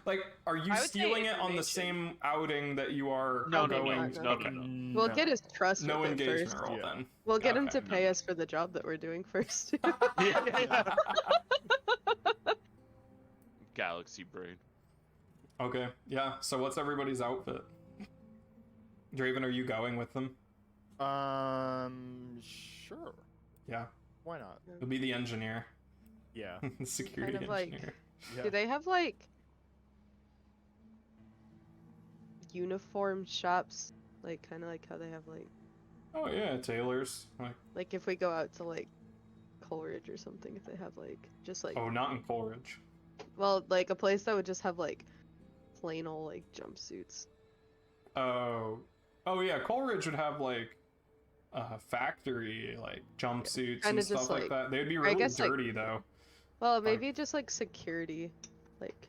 Like, are you I would say stealing it on the information. same outing that you are No, going? no, Okay. We'll get his trust. No with it engagement first. roll Yeah. then. We'll get him Okay, to pay us for the job that we're doing first. Galaxy brain. Okay, yeah. So what's everybody's outfit? Draven, are you going with them? Sure. Yeah, Why not? you'll be the engineer, Yeah. the security Kind of like- engineer. Yeah. Do they have like uniform shops? Like kind of like how they have like Oh yeah, tailors. Like, if we go out to like Coleridge or something, if they have like just like oh, not in Coleridge. well like a place that would just have like plain old like jumpsuits. Oh yeah, Coleridge would have like factory like jumpsuits Kinda and stuff just, like like- that. They'd be I really guess, like- dirty though. Well, maybe just like security, like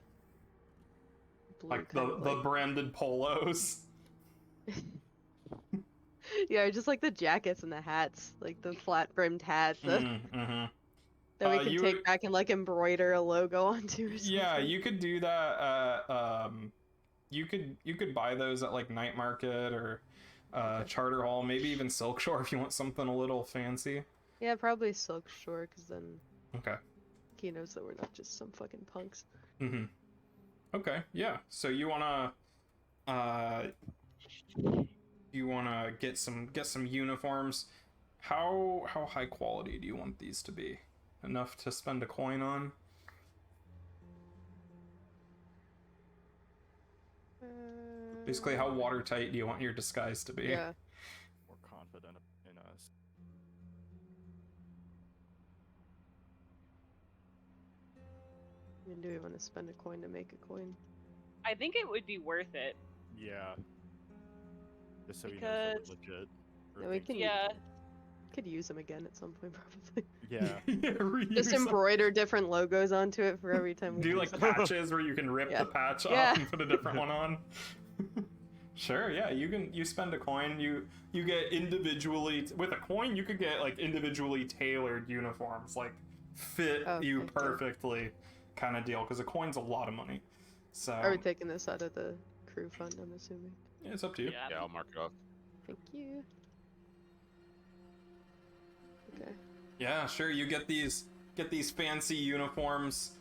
blue Like kind the of, branded polos. Yeah, just like the jackets and the hats, like the flat brimmed hat Mm-hmm. that we can you- take back and like embroider a logo onto or something. Yeah, you could do that. You could buy those at like Night Market or Charter Hall, maybe even Silk Shore if you want something a little fancy. Yeah, probably Silk Shore, because then Okay. he knows that we're not just some fucking punks. Mm-hmm. Okay, yeah. So you wanna get some uniforms. How high quality do you want these to be? Enough to spend a coin on? Basically, how watertight do you want your disguise to be? Yeah. More confident in us. I mean, do we want to spend a coin to make a coin? I think it would be worth it. Yeah. Just so he knows that Because- we're legit. or Yeah, we things- can Yeah. could use them again at some point, probably. Yeah. Yeah, reuse Just them. embroider different logos onto it for every time we Do use like it. patches where you can rip Yeah. the patch Yeah. off and put a different one on. Sure, yeah, you spend a coin, you get individually with a coin you could get like individually tailored uniforms, like fit Oh, you okay, yeah. perfectly kind of deal, because a coin's a lot of money. So Are we taking this out of the crew fund, I'm assuming? yeah, it's up to you. Yeah. Yeah, I'll mark it off. Thank you. Okay. Yeah, sure. You get these fancy uniforms.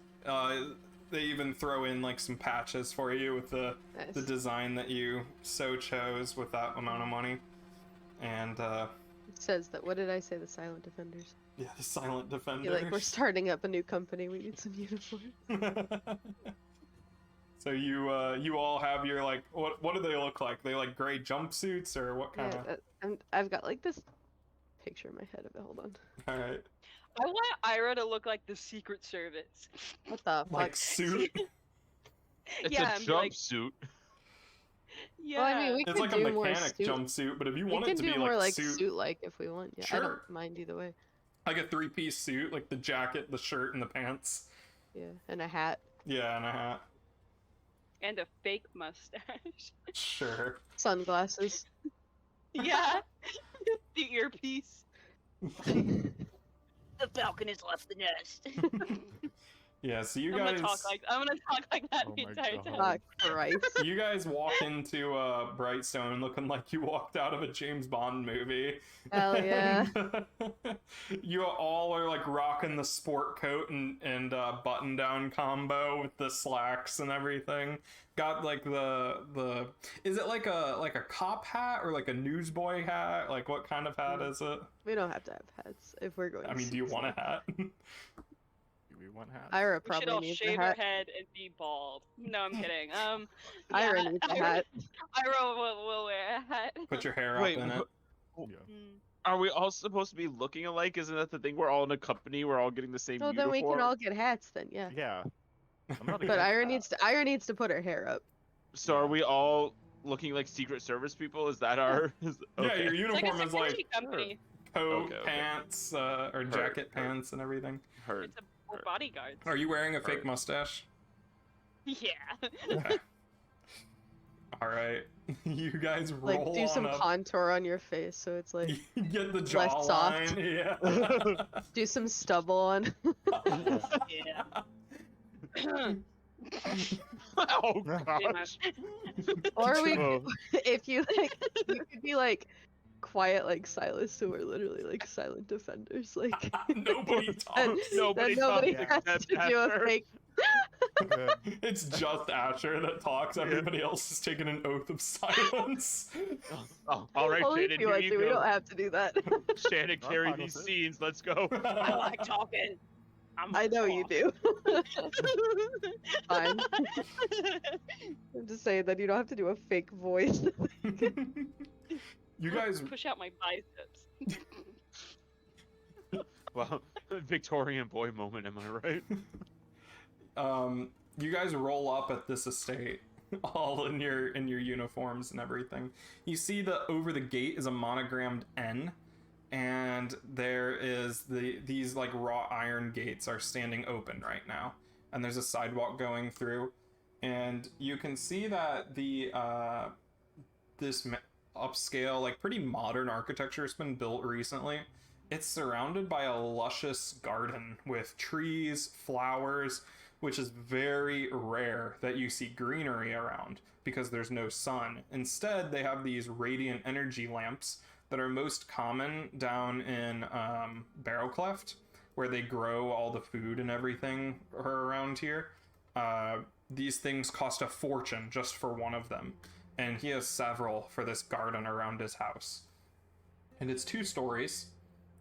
They even throw in like some patches for you with the Nice. design that you so chose with that amount of money. And It says that, what did I say, the Silent Defenders? yeah, the Silent Defenders. You're like, we're starting up a new company, we need some uniforms. So you all have your like what do they look like? They like gray jumpsuits or what kind of? Yeah, I've got like this picture in my head of it, hold on. All right, I want Ira to look like the Secret Service. What the fuck? like suit. It's Yeah, a and be like- jumpsuit. Yeah. Well, I mean, we It's could like a do more mechanic suit. jumpsuit, but if you We want can it to do be more like suit, suit-like if we want. Yeah, I Sure. don't mind either way. like a 3-piece suit, like the jacket, the shirt, and the pants. Yeah, and a hat. Yeah, and a hat. And a fake mustache. Sure. Sunglasses. Yeah. The earpiece. The falcon has left the nest. Yeah, so you I'm guys gonna talk like that Oh the my entire God. time. Ah, Christ. you guys walk into Brightstone looking like you walked out of a James Bond movie. Hell yeah. And you all are like rocking the sport coat and button down combo with the slacks and everything. Got like the is it like a cop hat or like a newsboy hat? Like what kind of hat is it? We don't have to have hats if we're going I mean, do you want a hat? Do we want hats? Ira We should probably all needs a shave our hat. head and be bald. No, I'm kidding. Ira yeah, needs a hat. Ira will wear a hat. Put your hair Wait, up in it. Yeah. Mm. Are we all supposed to be looking alike? Isn't that the thing? We're all in a company. We're all getting the same So uniform. then we can all get hats then, yeah. Yeah. I'm not But against Ira needs to put her hair up. So are we all looking like Secret Service people? Is that our? Yeah, your It's like uniform a is like security company. coat, Okay. pants, or jacket pants and everything. Heard. It's a we're bodyguards. Are you wearing a fake Alright. mustache? Yeah. Okay. All right, you guys roll Like, do on some up. contour on your face so it's like, You get the left soft. jawline. Yeah. do some stubble on. Yeah. Oh Pretty gosh. much. Or we, Oh. if you like, you could be like quiet like Silas, so we're literally like silent defenders. Like, Nobody and talks. Nobody then nobody talks. has That's to do a Asher. fake. Good. It's just Asher that talks. Everybody else is taking an oath of silence. Oh, all right, Only Shannon, if you here want you to. We go. don't have to do that. Shannon, I'm carry fine these with it. scenes. Let's go. I like talking. I know you do. Fine. I'm just saying that you don't have to do a fake voice. You guys, Push out my biceps. Well, Victorian boy moment, am I right? you guys roll up at this estate, all in your uniforms and everything. You see that over the gate is a monogrammed N, and there is these like wrought iron gates are standing open right now, and there's a sidewalk going through, and you can see that upscale, like pretty modern architecture. It's been built recently. It's surrounded by a luscious garden with trees, flowers, which is very rare that you see greenery around because there's no sun. Instead, they have these radiant energy lamps that are most common down in Barrowcleft, where they grow all the food and everything around here. These things cost a fortune just for one of them, and he has several for this garden around his house. And it's 2 stories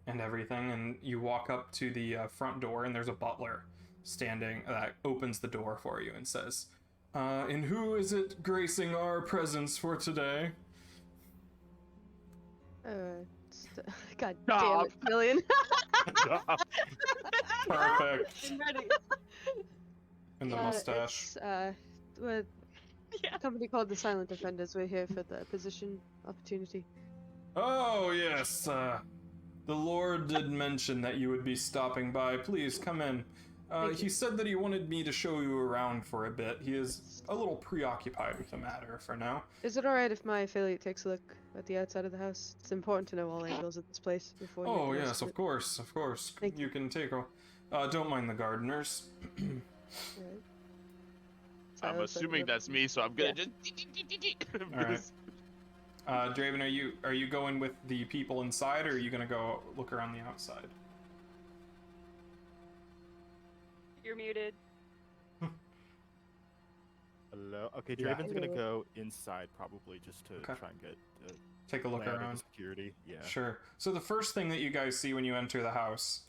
and everything, and you walk up to the front door, and there's a butler standing that opens the door for you and says, and who is it gracing our presence for today? God damn it, Jillian. Perfect. I'm ready. And the mustache. We're Yeah. a company called the Silent Defenders. We're here for the position opportunity. Oh, yes. The Lord did mention that you would be stopping by. Please, come in. Thank He you. said that he wanted me to show you around for a bit. He is a little preoccupied with the matter for now. Is it alright if my affiliate takes a look at the outside of the house? It's important to know all angles of this place before you Oh, make the yes, most of it. course, of course. Thank You can take a... don't mind the gardeners. Right. I'm Silas, assuming over. that's me, so I'm gonna Yeah. just. Alright. Draven, are you going with the people inside, or are you gonna go look around the outside? You're muted. Hello. Okay, Yeah. Draven's gonna Hello. go inside probably just to Okay. try and get Take a look layout of the around. security. Yeah. Sure. So the first thing that you guys see when you enter the house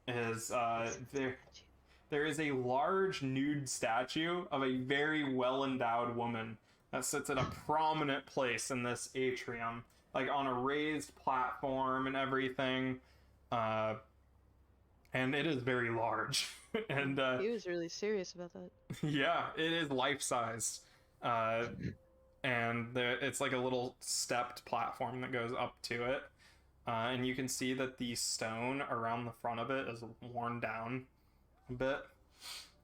is there is a large nude statue of a very well-endowed woman that sits at a prominent place in this atrium, like on a raised platform and everything. And it is very large. And He was really serious about that. yeah, it is life-sized. And it's like a little stepped platform that goes up to it. And you can see that the stone around the front of it is worn down a bit.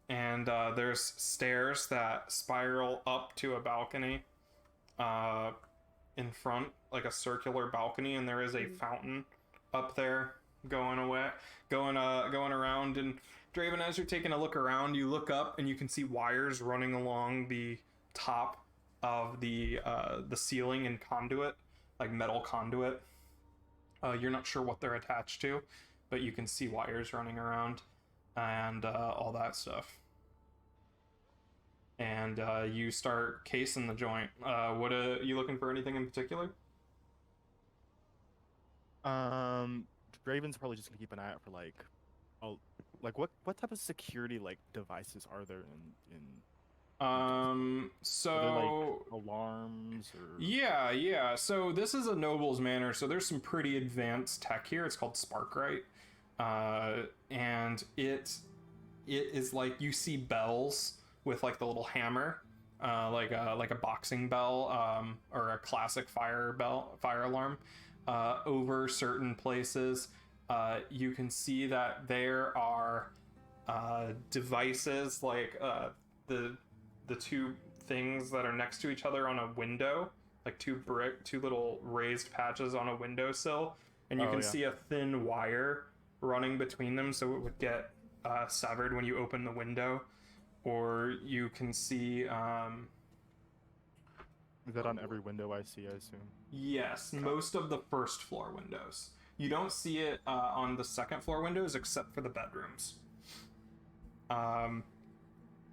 And there's stairs that spiral up to a balcony in front, like a circular balcony, and there is a fountain up there going around. And Draven, as you're taking a look around, you look up and you can see wires running along the top of the ceiling and conduit, like metal conduit. You're not sure what they're attached to, but you can see wires running around and all that stuff. And you start casing the joint. What are you looking for? Anything in particular? Draven's probably just gonna keep an eye out for like what type of security like devices are there in are there, So like alarms or yeah. So this is a noble's manor, so there's some pretty advanced tech here. It's called Sparkrite, and it is like you see bells with like the little hammer, like a boxing bell, or a classic fire alarm, over certain places. You can see that there are devices like the 2 things that are next to each other on a window, like 2 little raised patches on a windowsill, and you can see a thin wire running between them, so it would get severed when you open the window. Or you can see is that on every window I see, I assume? yes, most of the first floor windows. You don't see it on the second floor windows except for the bedrooms.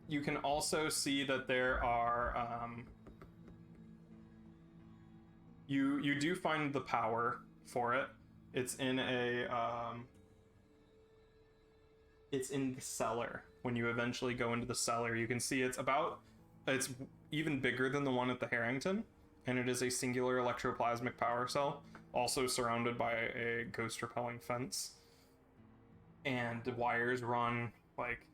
You can also see that there are you do find the power for it. It's in it's in the cellar. When you eventually go into the cellar, you can see it's even bigger than the one at the Harrington, and it is a singular electroplasmic power cell, also surrounded by a ghost repelling fence. And the wires run like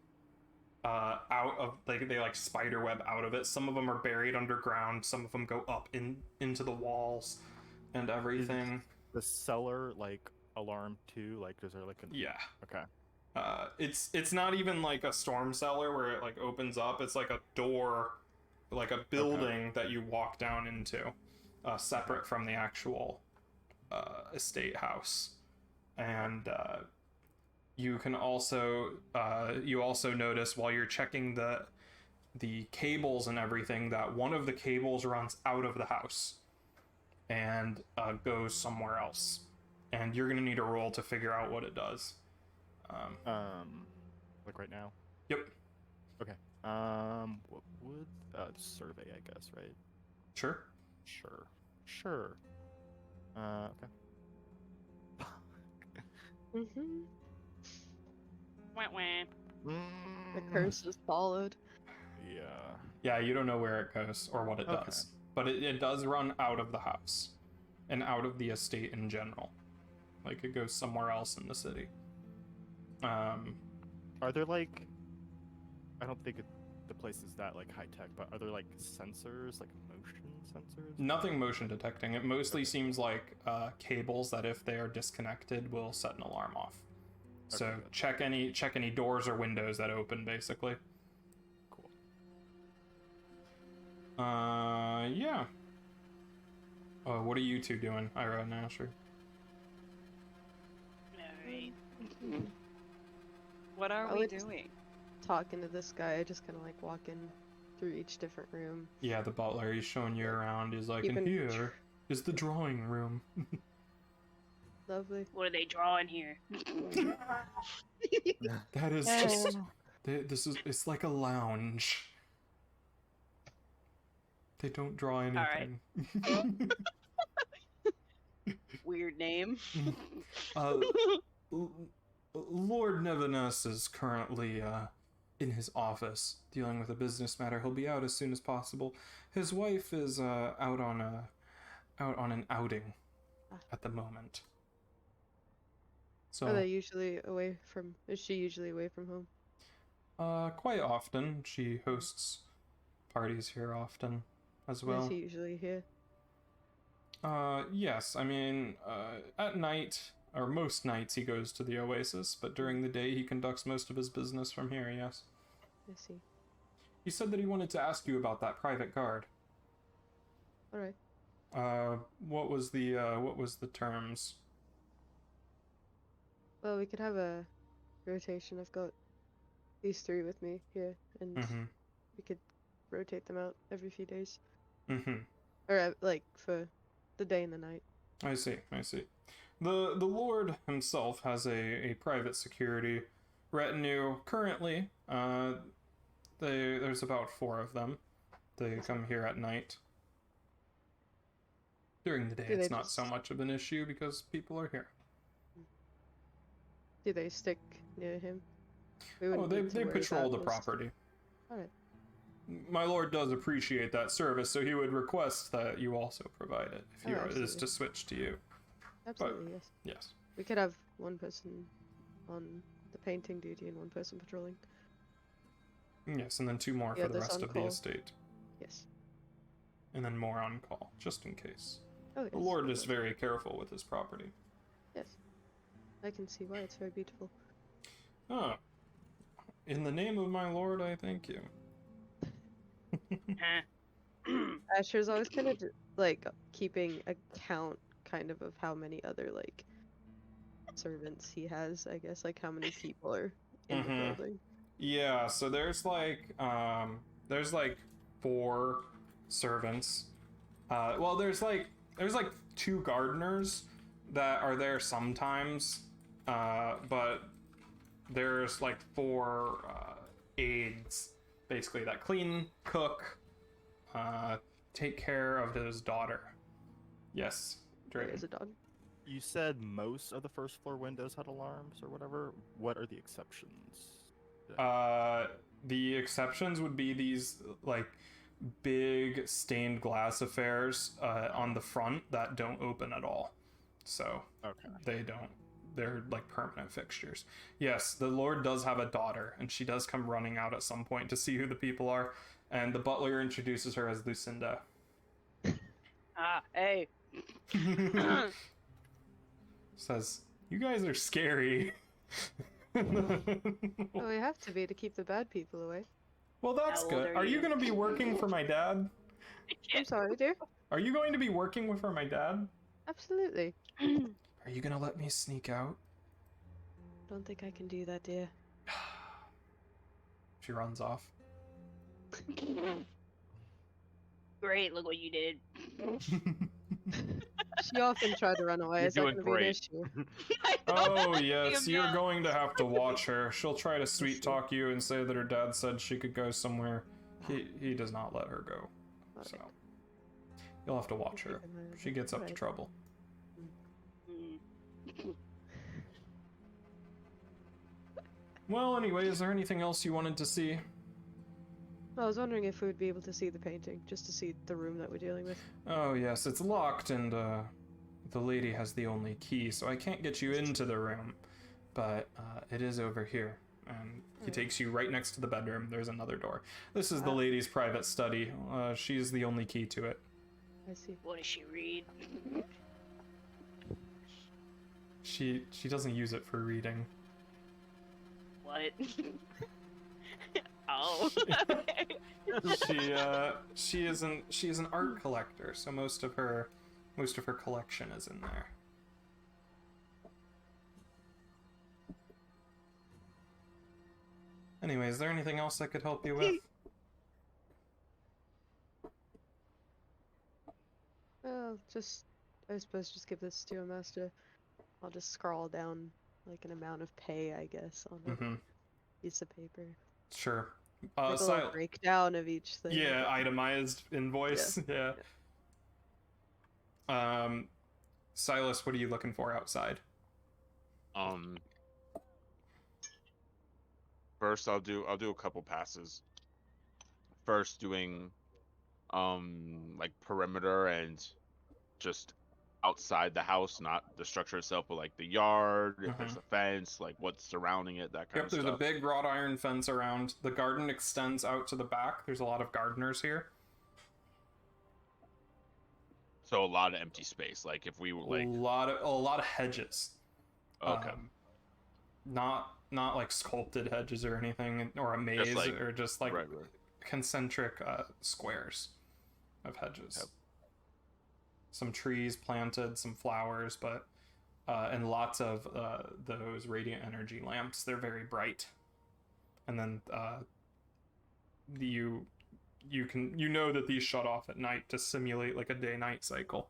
out of they like spider web out of it. Some of them are buried underground, some of them go up into the walls and everything. The cellar like alarm too? Like is there like an Yeah. Okay. It's not even like a storm cellar where it like opens up. It's like a door, like a building that you walk down into. separate from the actual estate house. And you can also you also notice while you're checking the cables and everything that one of the cables runs out of the house and goes somewhere else, and you're gonna need a roll to figure out what it does. Like right now. Yep. Okay. What would survey? I guess, right? Sure. Sure. Okay. Mm-hmm. Wah, wah. The curse is followed. Yeah. Yeah, you don't know where it goes or what it Okay. does, but it does run out of the house and out of the estate in general. Like it goes somewhere else in the city. Are there like? I don't think the place is that like high tech, but are there like sensors, like motion sensors? Nothing motion detecting. It mostly seems like cables that, if they are disconnected, will set an alarm off. So Okay, good. check any doors or windows that open, basically. Cool. Yeah. What are you two doing, Ira and Asher? Alright. What are I we would just- doing? Talking to this guy, just kind of like walking through each different room. Yeah, the butler, he's showing you around. He's like, and Keeping here is the drawing room. Lovely. What are they drawing here? That is just... It's like a lounge. They don't draw right. anything. Weird name. Lord Nevinus is currently in his office dealing with a business matter. He'll be out as soon as possible. His wife is out on an outing at the moment. So Are they usually away from? Is she usually away from home? quite often she hosts parties here often as well. Is he usually here? Yes, I mean, at night, or most nights, he goes to the Oasis, but during the day he conducts most of his business from here, yes. I see. He said that he wanted to ask you about that private guard. Alright. What was the terms? Well, we could have a rotation. I've got these three with me here, and Mm-hmm. we could rotate them out every few days. Mm-hmm. Or, like, for the day and the night. I see. The Lord himself has a private security retinue currently. There's about 4 of them. They come here at night. During the day, Do they it's not so just- much of an issue because people are here. Do they stick near him? We Oh, wouldn't they need to worry patrol about the most- property. Alright. My lord does appreciate that service, so he would request that you also provide it if Oh, he is absolutely. to switch to you. Absolutely, yes. Yes. We could have one person on the painting duty and one person patrolling. Yes, and then 2 more Yeah, for the there's rest on of the call. estate. Yes. And then more on call, just in case. Oh, yes. The lord of is course. very careful with his property. Yes. I can see why it's very beautiful. Ah. In the name of my lord, I thank you. Asher's always kind of like keeping a count, kind of how many other like servants he has. I guess like how many people are in the Mhm. building. Yeah, so there's like 4 servants. Well, there's like 2 gardeners that are there sometimes, but there's like 4 aides basically that clean, cook, take care of his daughter. Yes, Dragon. There's a dog. You said most of the first floor windows had alarms or whatever. What are the exceptions? The exceptions would be these like big stained glass affairs on the front that don't open at all. So Okay. they don't. They're like permanent fixtures. Yes, the Lord does have a daughter, and she does come running out at some point to see who the people are. And the butler introduces her as Lucinda. Hey. Says, "You guys are scary." Oh, we have to be to keep the bad people away. Well, that's How old good. are Are you you? gonna be working for my dad? I'm sorry, dear. Are you going to be working with my dad? Absolutely. Are you gonna let me sneak out? Don't think I can do that, dear. She runs off. Great, look what you did. She often tried to run away. You're Is that doing going to be an great. issue? I don't Oh have yes, to, you're yeah. going to have to watch her. She'll try to sweet see. talk you and say that her dad said she could go somewhere. He does not let her go. So Alright. you'll have to watch her. Keep in mind. She gets up to Alright. trouble. Mm. Well, anyway, is there anything else you wanted to see? I was wondering if we would be able to see the painting, just to see the room that we're dealing with. Oh yes, it's locked and the lady has the only key, so I can't get you into the room. But it is over here. And he takes you right next to the bedroom. There's another door. This is the lady's private study. She's the only key to it. I see. What does she read? She doesn't use it for reading. What? Oh. She is an art collector, so most of her collection is in there. Anyway, is there anything else I could help you with? Well, I suppose just give this to a master. I'll just scrawl down like an amount of pay, I guess, on a Mm-hmm. piece of paper. Sure. Like a little breakdown of each thing. Yeah, itemized invoice. Yeah. Silas, what are you looking for outside? First I'll do a couple passes. First doing like perimeter and just outside the house, not the structure itself, but like the yard, if there's a fence, like what's surrounding it, that kind of stuff. There's a big wrought iron fence around. The garden extends out to the back. There's a lot of gardeners here. So a lot of empty space. Like if we were like a lot of hedges. okay. Not like sculpted hedges or anything, or a maze, or just like right. concentric squares of hedges. Yep. Some trees planted, some flowers, but and lots of those radiant energy lamps. They're very bright. And then you know that these shut off at night to simulate like a day-night cycle,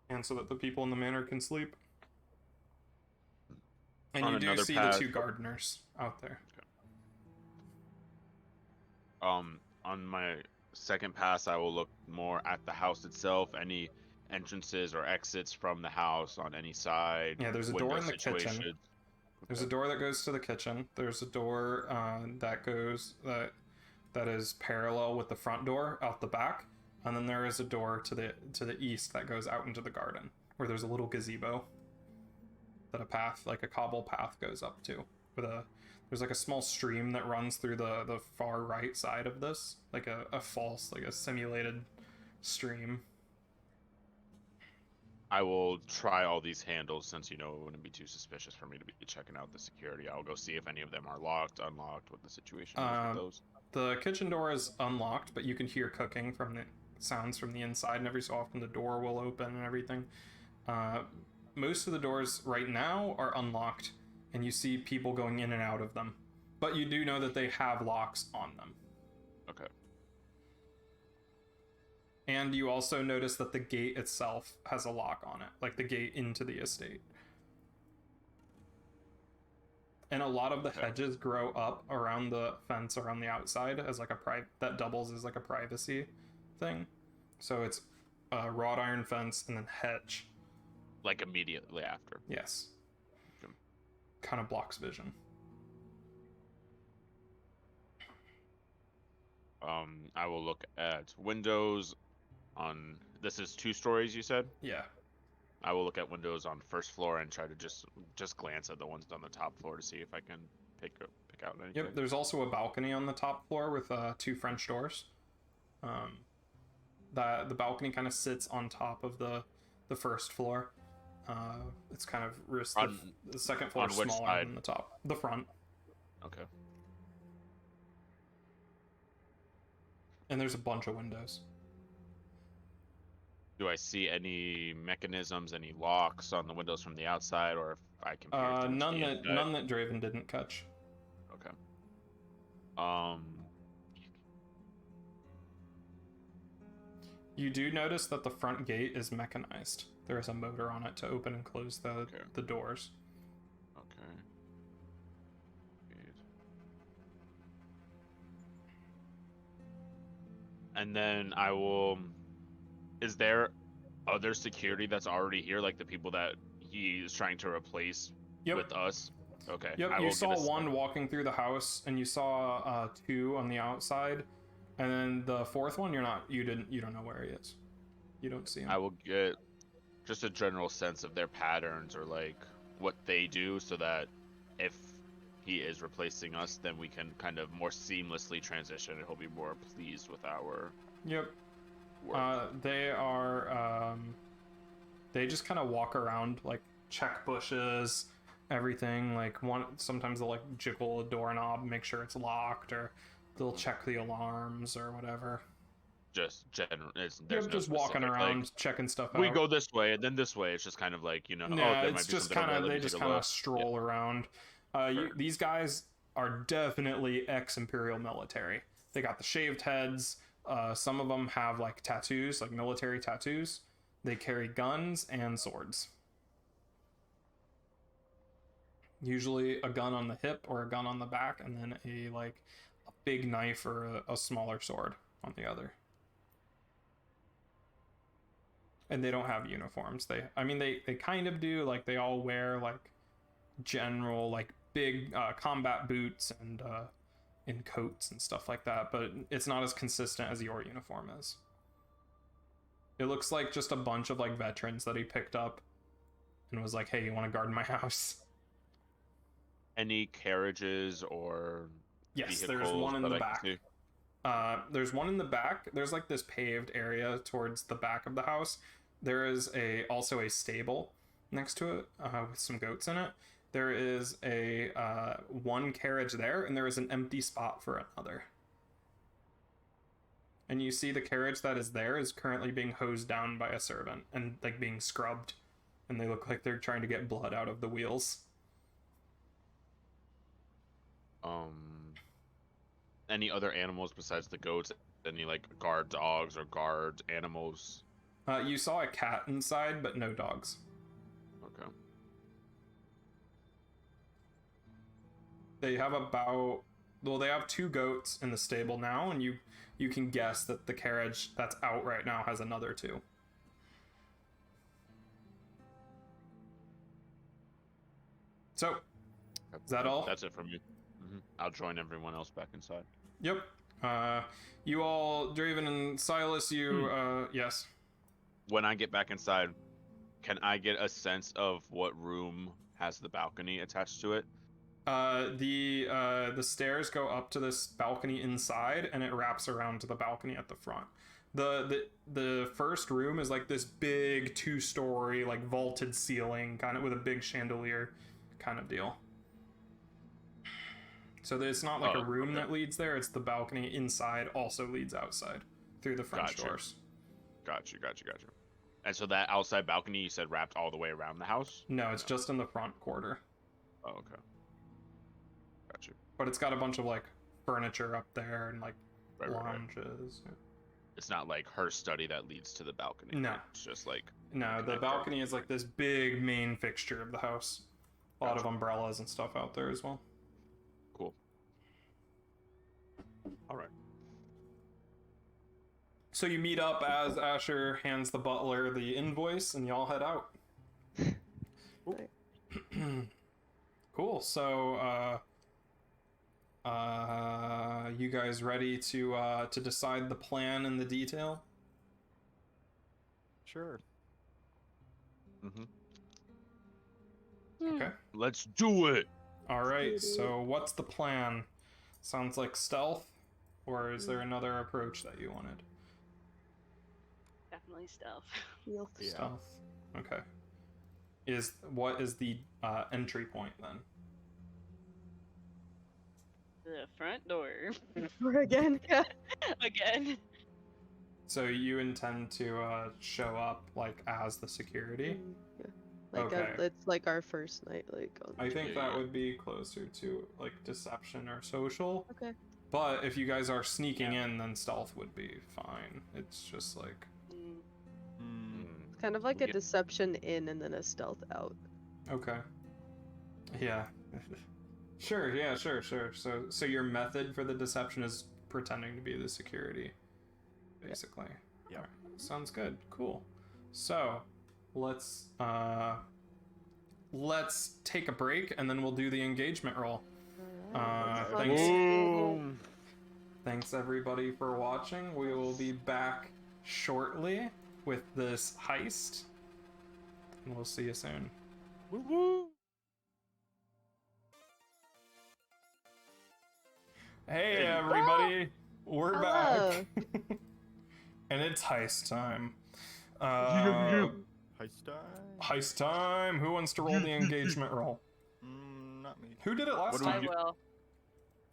and so that the people in the manor can sleep. And On you do another see path- the two gardeners out there. On my second pass, I will look more at the house itself, any entrances or exits from the house on any side. Yeah, there's a door window in the kitchen. situations. There's a door that goes to the kitchen. There's a door that is parallel with the front door out the back, and then there is a door to the east that goes out into the garden, where there's a little gazebo that a path, like a cobble path, goes up to. There's like a small stream that runs through the far right side of this, like a false, like a simulated stream. I will try all these handles since it wouldn't be too suspicious for me to be checking out the security. I'll go see if any of them are locked, unlocked, what the situation is with those. The kitchen door is unlocked, but you can hear cooking from the sounds from the inside, and every so often the door will open and everything. Most of the doors right now are unlocked, and you see people going in and out of them. But you do know that they have locks on them. Okay. And you also notice that the gate itself has a lock on it, like the gate into the estate. And a lot of the hedges grow up around the fence around the outside as like that doubles as like a privacy thing. So it's a wrought iron fence and then hedge. Like immediately after. Yes. Okay. Kind of blocks vision. I will look at windows on. This is 2 stories, you said? Yeah. I will look at windows on first floor and try to just glance at the ones on the top floor to see if I can pick out anything. Yep. There's also a balcony on the top floor with 2 French doors. The balcony kind of sits on top of the first floor. It's kind of the second floor is which smaller side? than the top. The front. Okay. And there's a bunch of windows. Do I see any mechanisms, any locks on the windows from the outside, or if I can peer through to None the that inside? none that Draven didn't catch. Okay. You do notice that the front gate is mechanized. There is a motor on it to open and close the doors. Okay. And then I will. Is there other security that's already here, like the people that he is trying to replace with us? Okay. Yep. I You will saw get a one walking through the house, and you saw two on the outside, and then the fourth one you don't know where he is. You don't see him. I will get just a general sense of their patterns or like what they do, so that if he is replacing us, then we can kind of more seamlessly transition, and he'll be more pleased with our Yep. work. They are they just kind of walk around, like check bushes, everything. Like sometimes they'll like jiggle a doorknob, make sure it's locked, or they'll check the alarms or whatever. Just general. There's Yep, no just walking specific, around, like, checking stuff out. we go this way and then this way. It's just kind of like, Yeah, oh, there might it's be just something over kind there. of Let me they take just a kind of look. stroll around. Sure. These guys are definitely ex-Imperial military. They got the shaved heads. Some of them have like tattoos, like military tattoos. They carry guns and swords. Usually a gun on the hip or a gun on the back, and then a big knife or a smaller sword on the other. And they don't have uniforms. They kind of do. Like they all wear like general like big combat boots and in coats and stuff like that, but it's not as consistent as your uniform is. It looks like just a bunch of like veterans that he picked up and was like, hey, you want to guard my house? Any carriages or Yes, vehicles there's one in that the I can back. see? There's one in the back. There's like this paved area towards the back of the house. There is also a stable next to it with some goats in it. There is a one carriage there, and there is an empty spot for another. And you see the carriage that is there is currently being hosed down by a servant and like being scrubbed, and they look like they're trying to get blood out of the wheels. Any other animals besides the goats? Any like guard dogs or guard animals? You saw a cat inside, but no dogs. Okay. They have they have two goats in the stable now, and you can guess that the carriage that's out right now has another two. So, is that all? That's it from me. I'll join everyone else back inside. Yep. You all, Draven and Silas, yes. When I get back inside, can I get a sense of what room has the balcony attached to it? The stairs go up to this balcony inside, and it wraps around to the balcony at the front. The first room is like this big 2-story, like vaulted ceiling, kind of with a big chandelier kind of deal. So it's not like a room that leads there, it's the balcony inside also leads outside through the French doors. Gotcha. And so that outside balcony you said wrapped all the way around the house? No, it's just in the front quarter. Oh, okay. Gotcha. But it's got a bunch of like furniture up there and like lounges. Right. It's not like her study that leads to the balcony. No. It's just like... No, the balcony is like this big main fixture of the house. A lot of umbrellas and stuff out there as well. Cool. All right. So you meet up as Asher hands the butler the invoice, and y'all head out. Cool. So, you guys ready to decide the plan and the detail? Sure. Okay. Let's do it. All right. So, what's the plan? Sounds like stealth, or is there another approach that you wanted? Definitely stealth. Yeah. Stealth. Okay. What is the entry point then? The front door. Or again. Yeah. Again. So you intend to show up like as the security? Yeah. Like Okay. it's like our first night, like on I think Yeah, that yeah. would be closer to like deception or social. Okay. But if you guys are sneaking Yeah. in, then stealth would be fine. It's just like Mm. Mm. It's kind of like We a get- deception in and then a stealth out. okay. Yeah. Sure, yeah, sure. So your method for the deception is pretending to be the security, basically. Yeah. Alright, sounds good. Cool. So, let's take a break and then we'll do the engagement roll. Thanks. Boom. Thanks everybody for watching. We will be back shortly with this heist. And we'll see you soon. Woo woo. Hey Hey. everybody, we're Hello. back. And it's heist time. Heist time? Heist time. Who wants to roll the engagement roll? Not me. Who did it last What do we I time? do? will.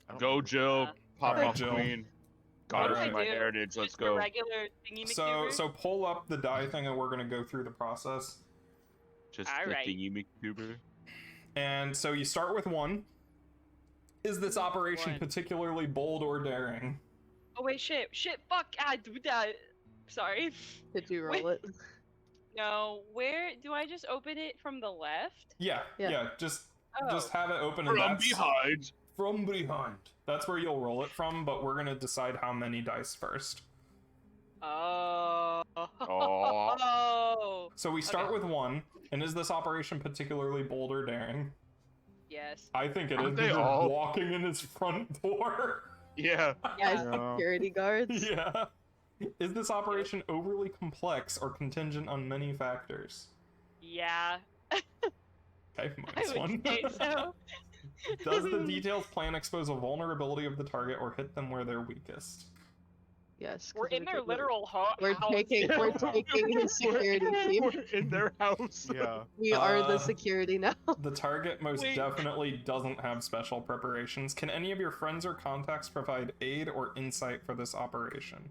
I don't Go, remember. Jill. Pop Alright, off, Jill. queen. Goddess Alright. of my Do heritage. Let's just a go. regular thingy So pull up the die thing and we're gonna go through the process. Just Alright. the thingy McDuber. And so you start with 1. Is this operation One. particularly bold or daring? Oh wait, shit, fuck, do that. Sorry. Did you Wait. roll it? No, where do I just open it from the left? Yeah, Yeah. just Oh. have it open and From that's behind. from behind. That's where you'll roll it from, but we're gonna decide how many dice first. Oh. Aw. Oh. So we start Okay. with 1, and is this operation particularly bold or daring? Yes. I think it Aren't is. they Because you're all? walking in his front door. Yeah. Yeah, Yeah. security guards. Yeah. Is this operation overly complex or contingent on many factors? Yeah. Okay, I minus would 1. say so. Does the details plan expose a vulnerability of the target or hit them where they're weakest? Yes. 'cause We're in their literal We're house. taking we're taking his security team. We're in their house. Yeah. We are the Uh, security now. The target most Wait. definitely doesn't have special preparations. Can any of your friends or contacts provide aid or insight for this operation?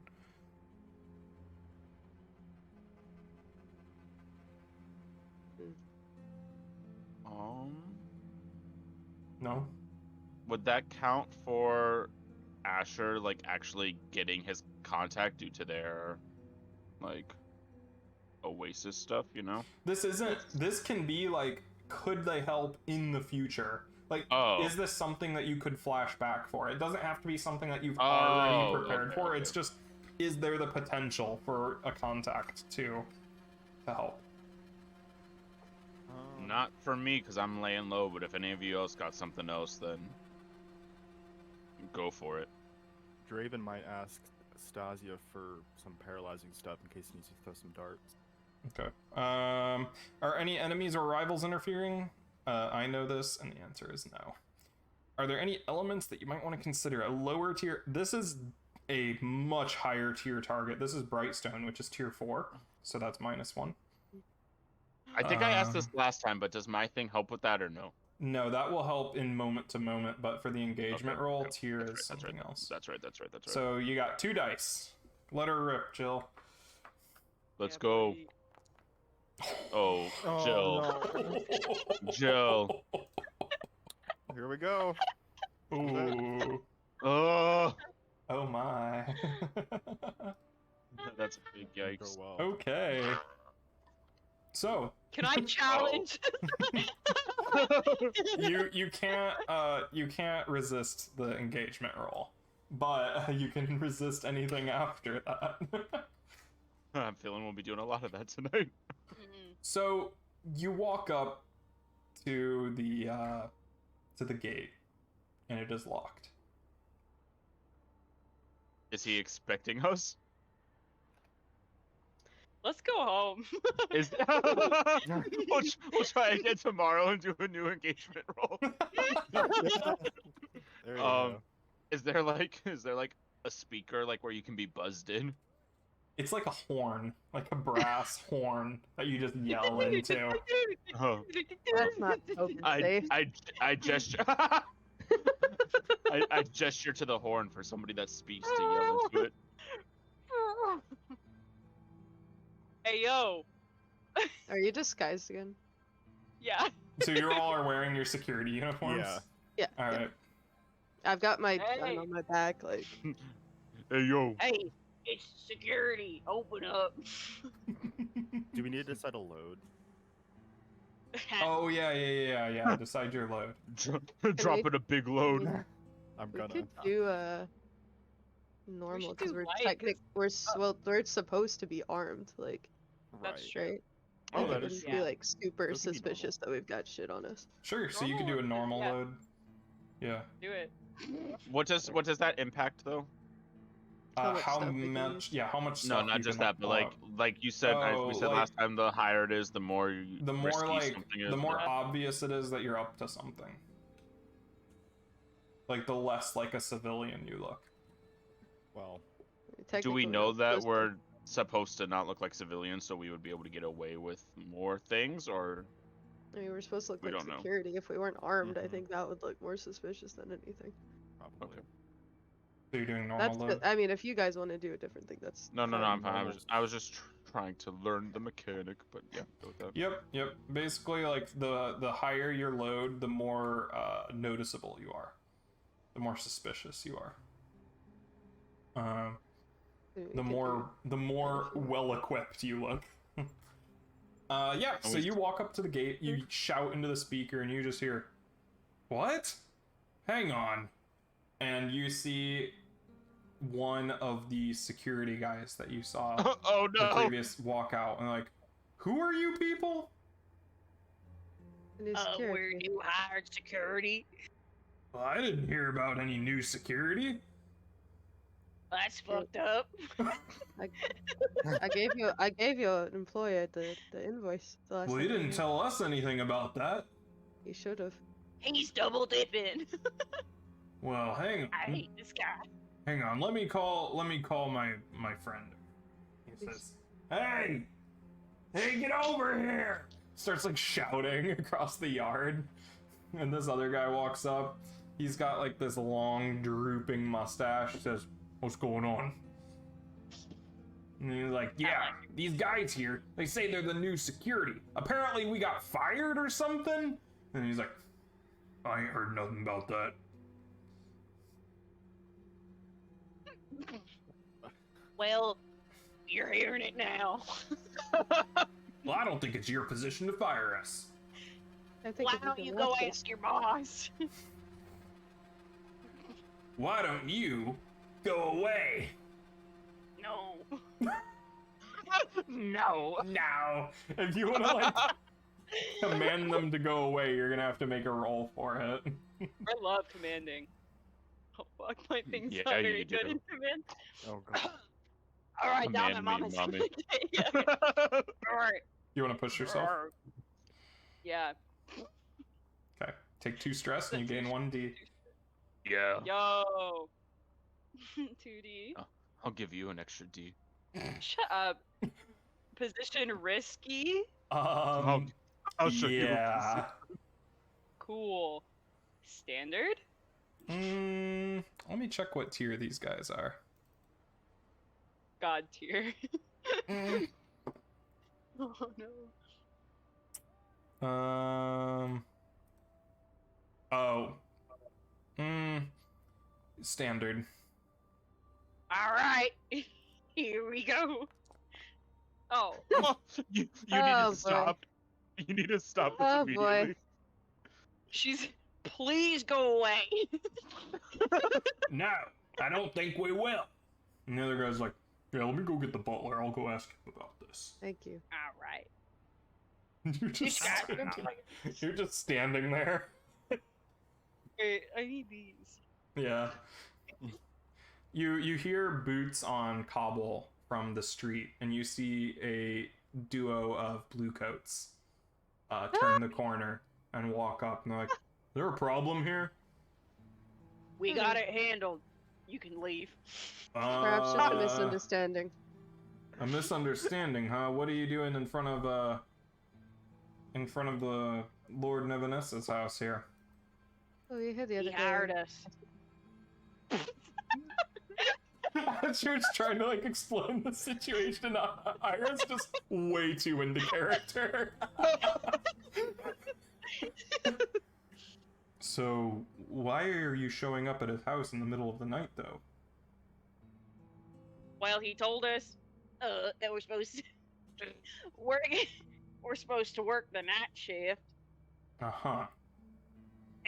No? Would that count for Asher, like, actually getting his contact due to their, like, Oasis stuff, you know? This can be like, could they help in the future? Like, Oh. is this something that you could flash back for? It doesn't have to be something that you've Oh, already prepared okay, for. okay. It's just, is there the potential for a contact to help? Not for me, because I'm laying low, but if any of you else got something else, then go for it. Draven might ask Stasia for some paralyzing stuff in case he needs to throw some darts. Okay. Are any enemies or rivals interfering? I know this, and the answer is no. Are there any elements that you might want to consider? A lower tier... This is a much higher tier target. This is Brightstone, which is tier 4, so that's -1. I think I asked this last time, but does my thing help with that or no? No, that will help in moment to moment, but for the engagement Okay, roll, okay, tier that's is right, something else. That's right. So you got 2 dice. Let her rip, Jill. Let's Yeah, go. buddy. Oh, Jill. no. Jill. Here we go. Ooh. Oh, Oh my. that's a big Go yikes. well. Okay. So, Can I challenge? you can't resist the engagement roll, but you can resist anything after that. I'm feeling we'll be doing a lot of that tonight. Mm, So you walk up to the gate, and it is locked. Is he expecting us? Let's go home. Is we'll try again tomorrow and do a new engagement roll. There you go. Is there like a speaker like where you can be buzzed in? It's like a horn, like a brass horn that you just yell into. Oh. That's not open safe. I gesture. I gesture to the horn for somebody that speaks to yell into it. Hey yo. Are you disguised again? Yeah. So you all are wearing your security uniforms? Yeah. Yeah. All yeah. right. I've got my Hey. gun on my back, like. Hey yo. Hey, it's security. Open up. Do we need to decide a load? Oh yeah. Decide your load. Dropping a big load. I'm We gonna. could do normal should because do we're light, 'cause- we're supposed to be armed, like, That's Right. true. right? Oh, Like, that it is wouldn't true. be Yeah. like super Those could be suspicious that we've got shit on us. Sure. So you can do a normal Yeah. load. Yeah. Do it. What does that impact though? How much How stuff we can much? use. Yeah. How much No, stuff? not you just can that, but pull out. like you said, Oh, we said like- last time, the higher it is, the more The more risky like something is. the more yeah. obvious it is that you're up to something. Like the less like a civilian you look. Well, Do we Technically, know we're that supposed to- we're supposed to not look like civilians, so we would be able to get away with more things, or I mean, we're supposed to look we like don't know. security. If we weren't armed, I Mhm. think that would look more suspicious than anything. probably. Okay. So you're doing normal That's load. I mean, if you guys want to do a different thing, that's No, fine. I'm fine. Normal. I was just trying to learn the mechanic, but yeah, go with that. Yep. Basically, like the higher your load, the more noticeable you are, the more suspicious you are. We The could more anything. well equipped you look. Yeah. So you walk up to the gate, you shout into the speaker, and you just hear, "What? Hang on!" And you see one of the security guys that you saw Oh the no! previous walk out, and like, "Who are you people?" do new We're security. new hired security. Well, I didn't hear about any new security. That's fucked up. I gave you an employer the invoice the last Well, time you I was didn't here. tell us anything about that. You should have. He's double dipping. Well, hang I on. hate this guy. Hang on. Let me call my friend. He says, "Hey! Hey, get over here!" Starts like shouting across the yard. And this other guy walks up. He's got like this long drooping mustache. Says, "What's going on?" And he's like, "Yeah, these guys here, they say they're the new security. Apparently we got fired or something." And he's like, "I ain't heard nothing about that." Well, you're hearing it now. Well, I don't think it's your position to fire us. I think Why if we don't can you go watch it- ask your boss? Why don't you go away? No. No. Now, if you want to like command them to go away, you're gonna have to make a roll for it. I love commanding. Oh fuck, my thing's Yeah, not you very do. good in command. Oh god. All right, down Command my me, mama's. mommy. Yeah. All right. You want to push yourself? Yeah. Okay. Take 2 stress and you gain 1d. Yeah. Yo. 2D. I'll give you an extra D. Shut up. Position risky. Um. I'll show you. Yeah. Cool. Standard. Let me check what tier these guys are. God tier. Mm, Oh no. Oh. Standard. All right. Here we go. Oh. Oh, you need Oh, to boy. stop. You need to stop this Oh, boy. immediately. She's. Please go away. No, I don't think we will. And the other guy's like, "Yeah, let me go get the butler. I'll go ask him about this." Thank you. All right. You're just This guy- standing, you're just standing there. Wait, I need these. Yeah. You hear boots on cobble from the street, and you see a duo of blue coats turn the corner and walk up, and they're like, "Is there a problem here?" We got it handled. You can leave. Perhaps just a misunderstanding. A misunderstanding, huh? What are you doing in front of the Lord Nevanessa's house here? Oh, you had the other He day. hired us. She was trying to like explain the situation. Ira's just way too into character. So, why are you showing up at his house in the middle of the night, though? Well, he told us that we're supposed to work. We're supposed to work the night shift, Uh-huh.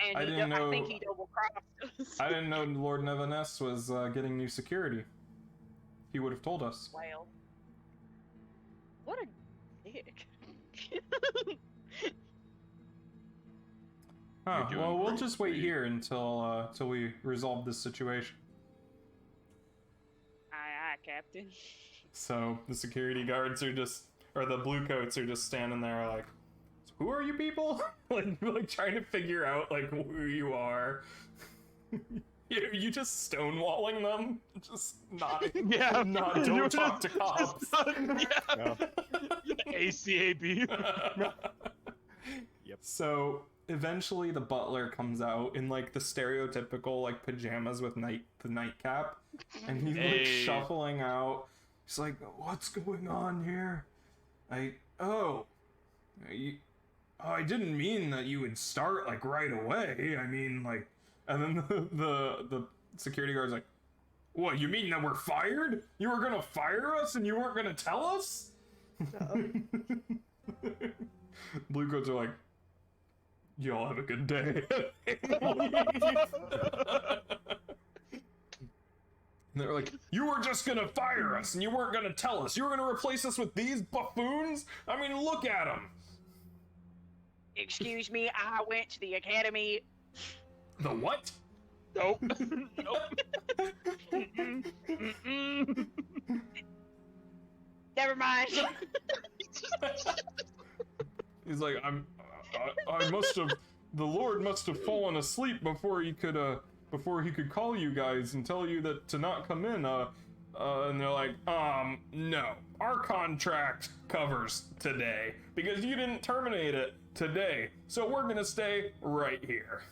and I didn't I know- think he double crossed us. I didn't know Lord Nevaness was getting new security. He would have told us. Well, what a dick. Huh, You're doing well, we'll great, just wait sweetie. here until we resolve this situation. Aye, Captain. So, the security guards are just, or the bluecoats are just standing there like, who are you people? like trying to figure out, like, who you are. You just stonewalling them? Just not, Yeah. don't talk to cops. Yeah. ACAB. Yep. So eventually the butler comes out in like the stereotypical like pajamas with the nightcap, and he's like Hey. shuffling out. He's like, "What's going on here? I didn't mean that you would start like right away. I mean like," and then the security guard's like, "What? You mean that we're fired? You were gonna fire us and you weren't gonna tell us?" Bluecoats are like, "Y'all have a good day." And they're like, "You were just gonna fire us and you weren't gonna tell us. You were gonna replace us with these buffoons? I mean, look at them." Excuse me, I went to the academy. The what? Nope. Nope. Mm-mm. Never mind. He's like, I must have, the Lord must have fallen asleep before he could call you guys and tell you that to not come in. And they're like, no, our contract covers today because you didn't terminate it today, so we're gonna stay right here.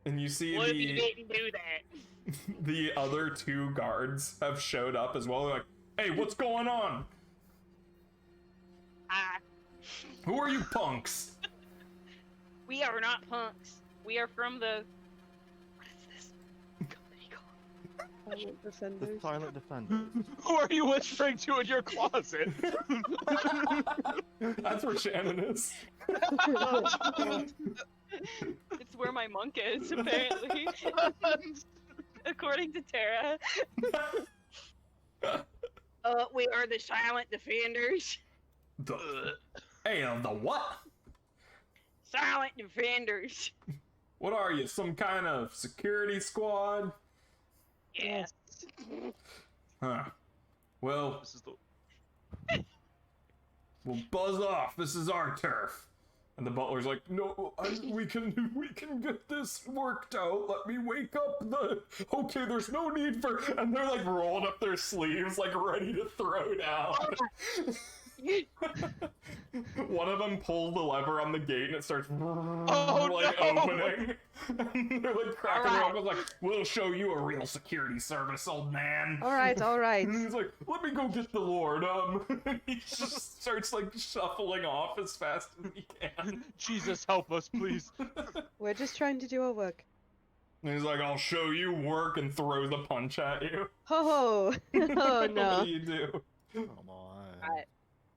And you see What if you didn't do that? the other two guards have showed up as well. They're like, "Hey, what's going on? Who are you punks?" We are not punks. We are from the. What is this company called? Silent The Defenders. Silent Defenders. Who are you whispering to in your closet? That's where Shannon is. It's where my monk is, apparently. According to Tara. We are the Silent Defenders. Hey, the what? Silent Defenders. What are you, some kind of security squad? Yes. Huh. Well, This is the we'll buzz off. This is our turf. And the butler's like, "No, we can get this worked out. Let me wake up the. Okay, there's no need for." And they're like rolling up their sleeves, like ready to throw down. One of them pulls the lever on the gate and it starts like no! opening. And they're like cracking Alright. up. I was like, "We'll show you a real security service, old man." All right. And he's like, "Let me go get the Lord." He just starts like shuffling off as fast as he can. Jesus, help us, please. We're just trying to do our work. And he's like, "I'll show you work," and throws a punch at you. Oh, oh What no. do you do? Come on.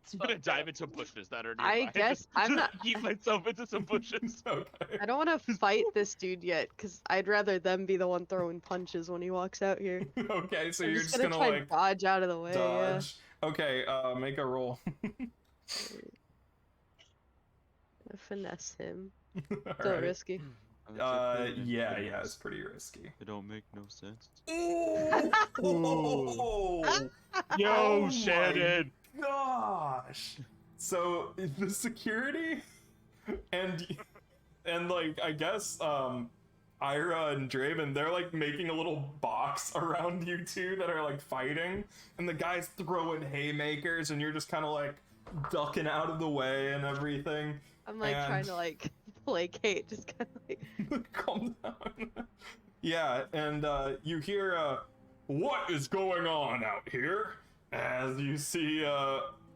It's I'm gonna fucked dive up. into bushes that are I nearby. guess I'm not- Keep myself into some bushes. Okay. I don't want to fight this dude yet, because I'd rather them be the one throwing punches when he walks out here. Okay, so I'm you're just just gonna gonna try like and dodge out of the way. dodge. Okay, make a roll. Yeah. Finesse him. So Alright. risky. Yeah, it's pretty risky. It don't make no sense. Oh, Yo, Oh my Shannon. gosh! So the security and like I guess Ira and Draven, they're like making a little box around you two that are like fighting, and the guy's throwing haymakers, and you're just kind of like ducking out of the way and everything. I'm like trying And- to like placate, just kind of like. Calm down. Yeah, and you hear, what is going on out here? As you see,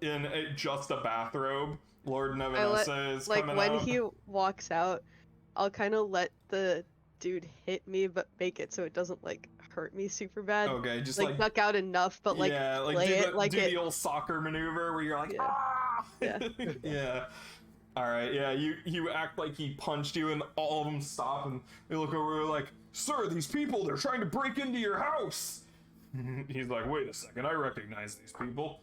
in just a bathrobe, Lord Nevanessa is Like coming when out. he walks out, I'll kind of let the dude hit me, but make it so it doesn't like hurt me super bad. Okay, just Like duck out enough, but like yeah, like play do, it the, like do it. the old soccer maneuver where you're like, Yeah. ah! Yeah. Yeah. All right, yeah, you act like he punched you, and all of them stop, and they look over, and like, sir, these people, they're trying to break into your house. He's like, wait a second, I recognize these people.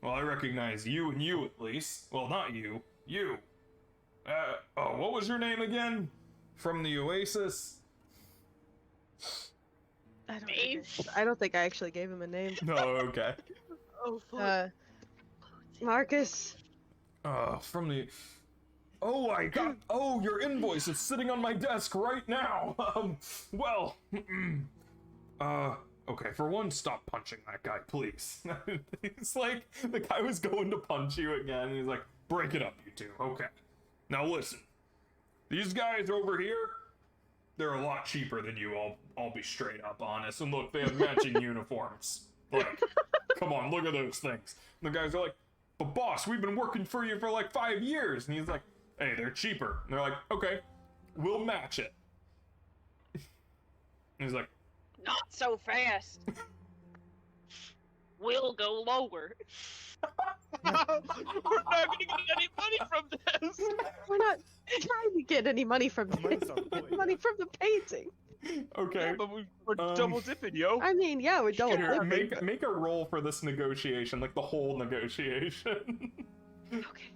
Well, I recognize you and you at least. Well, not you. You. Oh, what was your name again? From the Oasis? I don't think I actually gave him a name. No, okay. Oh, fuck. Marcus. From the... Oh, I got... Oh, your invoice is sitting on my desk right now. Well... Okay, for one, stop punching that guy, please. It's like, the guy was going to punch you again, and he's like, break it up, you two. Okay. Now listen. These guys over here, they're a lot cheaper than you, I'll be straight up honest. And look, they have matching uniforms. Like, come on, look at those things. And the guys are like, but boss, we've been working for you for like 5 years. And he's like, hey, they're cheaper. And they're like, okay, we'll match it. And he's like, Not so fast. We'll go lower. We're not gonna get any money from this. We're not trying to get any money from The money's this. on the way, Money from the painting. okay. Yeah, but we're double dipping, yo. I mean, yeah, we're double Here, dipping. make a roll for this negotiation, like the whole negotiation. Okay.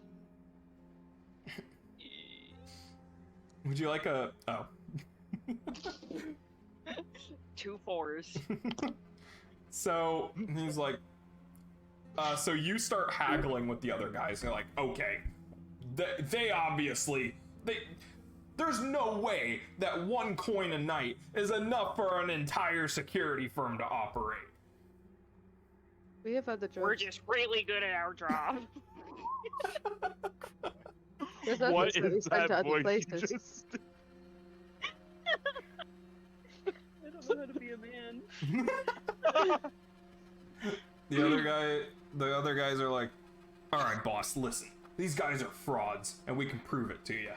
Would you like a... Oh. 2 4s. So, he's like... so you start haggling with the other guys, and you're like, okay. They obviously... There's no way that 1 coin a night is enough for an entire security firm to operate. We have other jobs. We're just really good at our job. There's other What things that we is spend to that other voice you places. just... I don't know how to be a man. The other guys are like, all right, boss, listen. These guys are frauds, and we can prove it to you.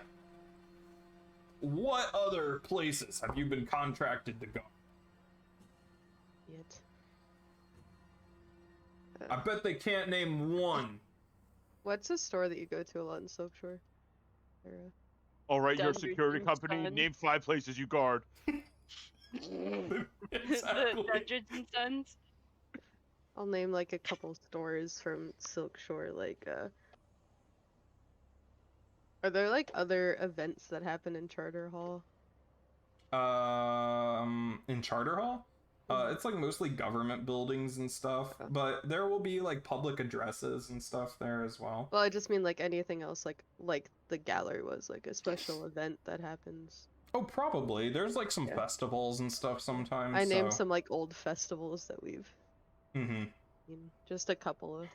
What other places have you been contracted to go? Yet. I bet they can't name one. What's a store that you go to a lot in Silkshore? Or, All right, you're a Dungeons security and company. Sons. Name 5 places you guard. The Exactly. Dungeons and Sons. I'll name like a couple stores from Silkshore, like are there like other events that happen in Charter Hall? In Charter Hall? It's like mostly government buildings and stuff, Okay. but there will be like public addresses and stuff there as well. Well, I just mean like anything else, like the gallery was like a special event that happens. Oh, probably. There's like some Yeah. festivals and stuff sometimes. I named so... some like old festivals that we've Mm-hmm. seen, just a couple of.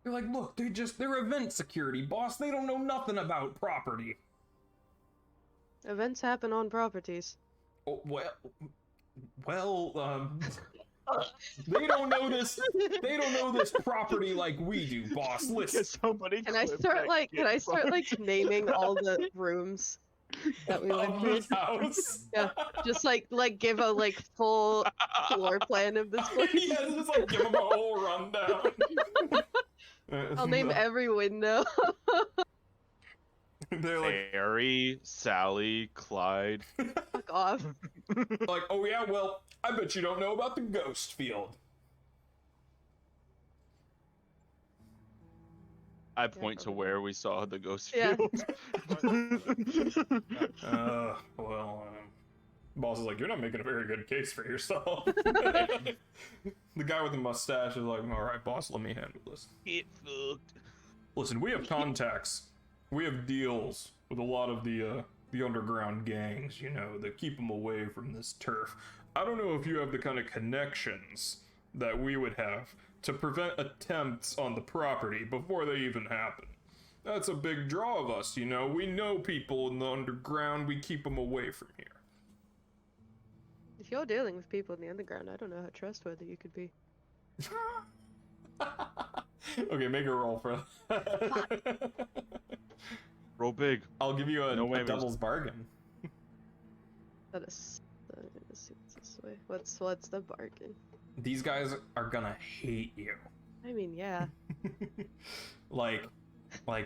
You're like, look, they're event security, boss. They don't know nothing about property. Events happen on properties. Oh, they don't know this. They don't know this property like we do, boss. Listen. Somebody Can I clip start that like kid can I start from- like naming all the rooms that we went Of through? this house. Yeah, just like give a like full floor plan of this place. Yeah, just like give them a whole rundown. I'll name every window. They're like, Harry, Sally, Clyde. Fuck off. oh yeah, well, I bet you don't know about the ghost field. I point to where we saw the ghost Yeah. field. Boss is like, you're not making a very good case for yourself. The guy with the mustache is like, all right, boss, let me handle this. Get fucked. Listen, we have contacts. We have deals with a lot of the underground gangs, you know, that keep them away from this turf. I don't know if you have the kind of connections that we would have to prevent attempts on the property before they even happen. that's a big draw of us, you know. We know people in the underground. We keep them away from here. If you're dealing with people in the underground, I don't know how trustworthy you could be. Okay, make a roll for Roll big. I'll give you a devil's bargain. That is. Let's see what's this way. What's the bargain? These guys are gonna hate you. I mean, yeah. like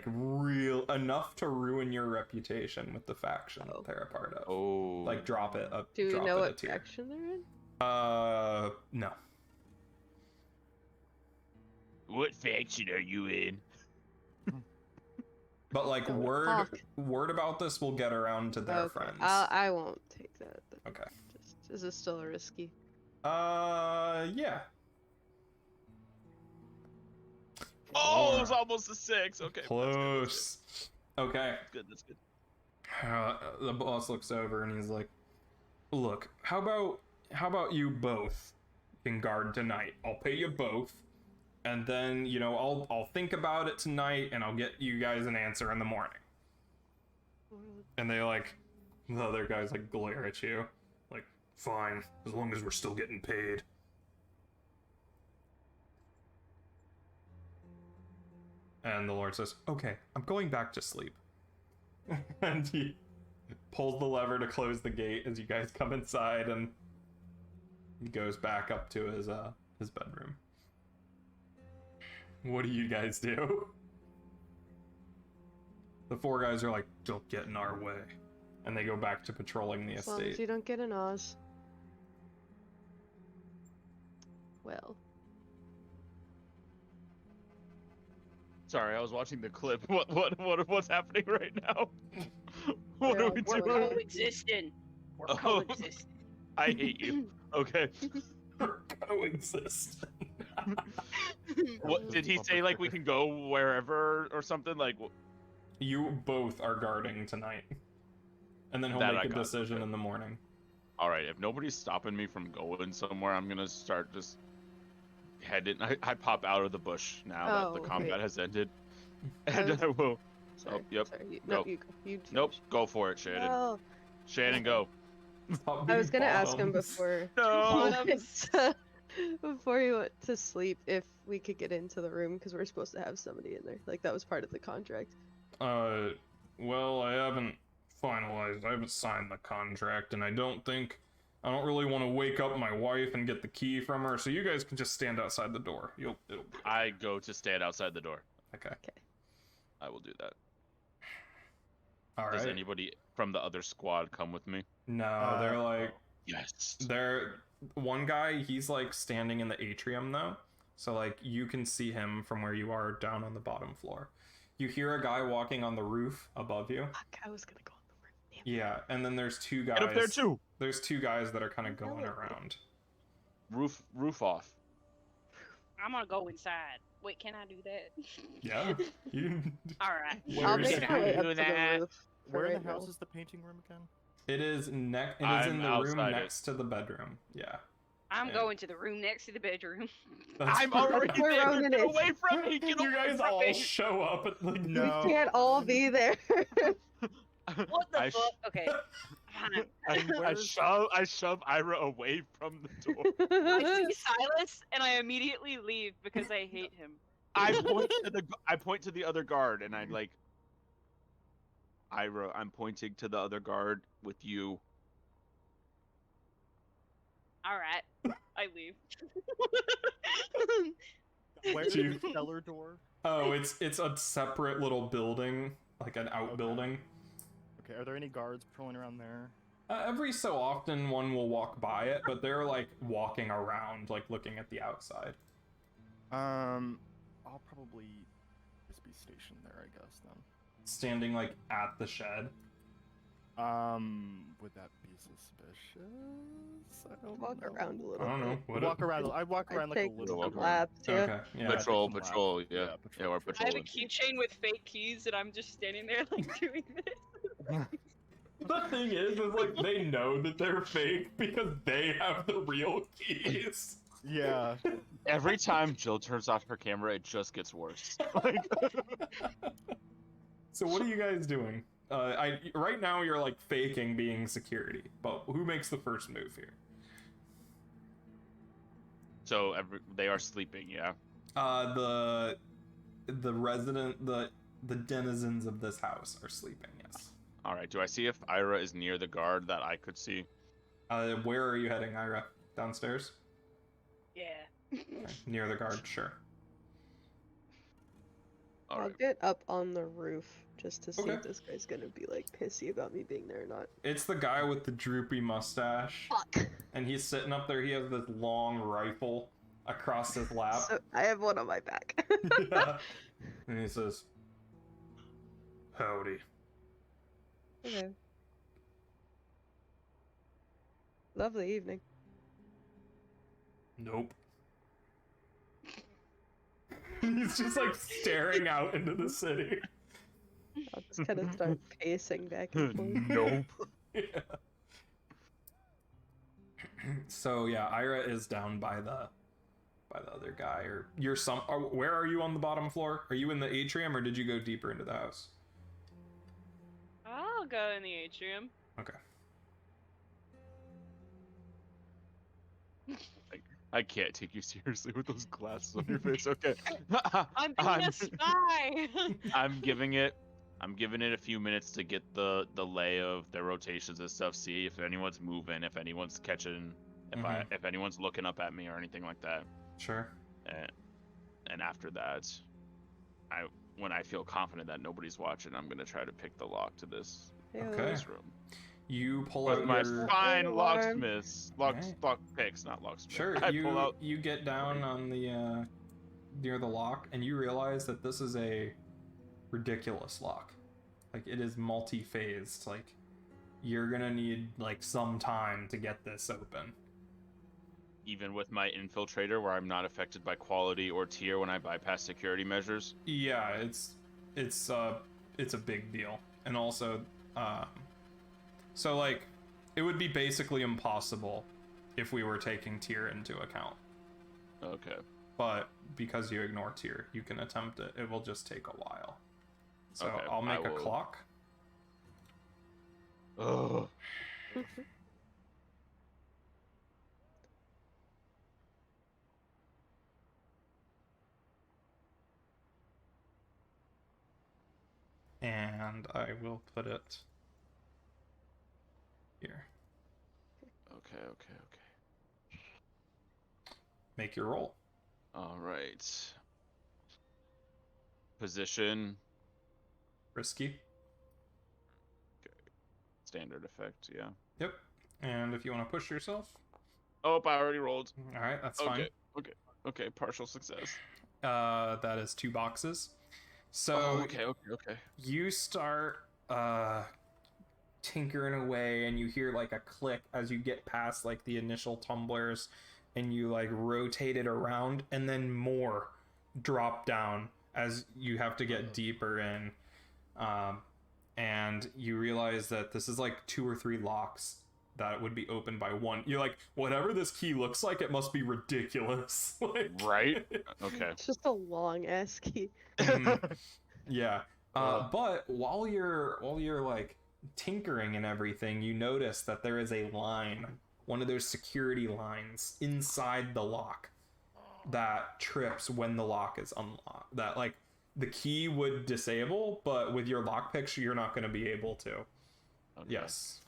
real enough to ruin your reputation with the faction that they're a part of. Oh. Like drop it up. Do we drop know it a what tier. faction they're in? No. What faction are you in? But like Don't word about this will get around to their Okay, friends. I won't take that. Okay. Is this still a risky? Yeah. Oh, it was almost a 6. Okay. Close. Okay. That's good. That's good. The boss looks over and he's like, "Look, how about you both can guard tonight? I'll pay you both, and then I'll think about it tonight, and I'll get you guys an answer in the morning." And they the other guys glare at you, like, "Fine, as long as we're still getting paid." And the Lord says, "Okay, I'm going back to sleep." And he pulls the lever to close the gate as you guys come inside, and he goes back up to his bedroom. What do you guys do? The 4 guys are like, "Don't get in our way," and they go back to patrolling the As long as estate. you don't get an Oz. Well. Sorry, I was watching the clip. What's happening right now? What are we We're doing? coexisting. We're Oh. coexisting. I hate you. Okay. Coexist. What did he say? Like we can go wherever or something? Like You both are guarding tonight, and then he'll That I make a got, decision okay. in the morning. all right, if nobody's stopping me from going somewhere, I'm gonna start just heading. I pop out of the bush now that the Oh, combat wait. has ended, and I will. Sorry. yep, Sorry. go. No, you go. You Nope, finish. go for it, Shannon. No. Shannon, go. Stop I was being gonna ask him bottoms. before. No. Before he went to sleep, if we could get into the room because we're supposed to have somebody in there. Like that was part of the contract. Well, I haven't finalized. I haven't signed the contract, and I don't really want to wake up my wife and get the key from her. So you guys can just stand outside the door. It'll be I go to stand outside the door. okay. I will do that. All Does right. anybody from the other squad come with me? No, they're like Yes. one guy. He's standing in the atrium though, so you can see him from where you are down on the bottom floor. You hear a guy walking on the roof above you. Fuck, I was gonna go on the roof. Damn. Yeah, and then there's 2 guys. Get up there too. There's 2 guys that are kind of No. going around. Roof off. I'm gonna go inside. Wait, can I do that? Yeah. You, All right. Where I'll is make it? my way up Do to the that. roof. for Where in right the house now. is the painting room again? it is in the I'm room outside next to the bedroom. Yeah. I'm Yeah. going to the room next to the bedroom. That's I'm pretty- already where there. Ronan Get is. away from me. Get You away guys from all me. show up at No. We can't all be there. What the I fuck? Okay. Fine. I shove Ira away from the door. I see Silas and I immediately leave because I hate him. I point to the other guard and I Ira, I'm pointing to the other guard with you. All right. I leave. Where's Chief. the cellar door? Oh, it's a separate little building, like an outbuilding. Okay, are there any guards patrolling around there? Every so often, one will walk by it, but they're walking around, looking at the outside. I'll probably just be stationed there, I guess then. Standing at the shed. Would that be suspicious? I don't Walk know. around a little I don't know. bit. What Walk around. I walk around I'd like a take little walk some bit. around. laps, yeah. Okay. Yeah. Patrol, some patrol, laps. yeah. Yeah, Yeah, patrol, we're patrol. I have a patrolling. keychain with fake keys and I'm just standing there doing this. The thing is they know that they're fake because they have the real keys. Yeah. Every time Jill turns off her camera, it just gets worse. So what are you guys doing? Right now you're like faking being security, but who makes the first move here? So they are sleeping, yeah. The denizens of this house are sleeping. Yes. All right. Do I see if Ira is near the guard that I could see? Where are you heading, Ira? Downstairs? Yeah. Okay. Near the guard, sure. All I'll right. get up on the roof just to see Okay. if this guy's gonna be like pissy about me being there or not. It's the guy with the droopy mustache, Fuck. and he's sitting up there. He has this long rifle across his lap. So I have one on my back. Yeah. And he says, "Howdy." Okay. Lovely evening. Nope. He's just like staring out into the city. I'll just kind of start pacing back and forth. Nope. Yeah. So yeah, Ira is down by the other guy, or you're where are you on the bottom floor? Are you in the atrium, or did you go deeper into the house? I'll go in the atrium. Okay. I can't take you seriously with those glasses on your face. Okay. I'm being a spy. I'm giving it a few minutes to get the lay of their rotations and stuff. See if anyone's moving, if anyone's catching, if anyone's looking up at me or anything like that. Sure. And after that, when I feel confident that nobody's watching, I'm gonna try to pick the lock to this Okay. room. You pull With out my your... fine Alarm. lock picks, not locksmith. Sure. I pull out. You get down on the near the lock, and you realize that this is a ridiculous lock. Like, it is multi-phased. Like, you're gonna need like some time to get this open. Even with my infiltrator, where I'm not affected by quality or tier when I bypass security measures. Yeah, it's a big deal, and also, so like, it would be basically impossible if we were taking tier into account. Okay. But because you ignore tier, you can attempt it. It will just take a while. So Okay, I'll make I a will- clock. Ugh. And I will put it here. Okay. Make your roll. All right. Position, Risky. standard effect, yeah. Yep. And if you want to push yourself, Oh, I already rolled. all right, that's fine. Okay, partial success. That is 2 boxes. So Okay. you start tinkering away, and you hear like a click as you get past like the initial tumblers, and you like rotate it around, and then more drop down as you have to get deeper in, and you realize that this is like 2 or 3 locks that would be opened by one. You're like, whatever this key looks like, it must be ridiculous. Like, Right? Okay. It's just a long ass key. yeah. But while you're like tinkering and everything, you notice that there is a line, one of those security lines inside the lock that trips when the lock is unlocked. That like the key would disable, but with your lockpicks, you're not going to be able to. Okay. Yes.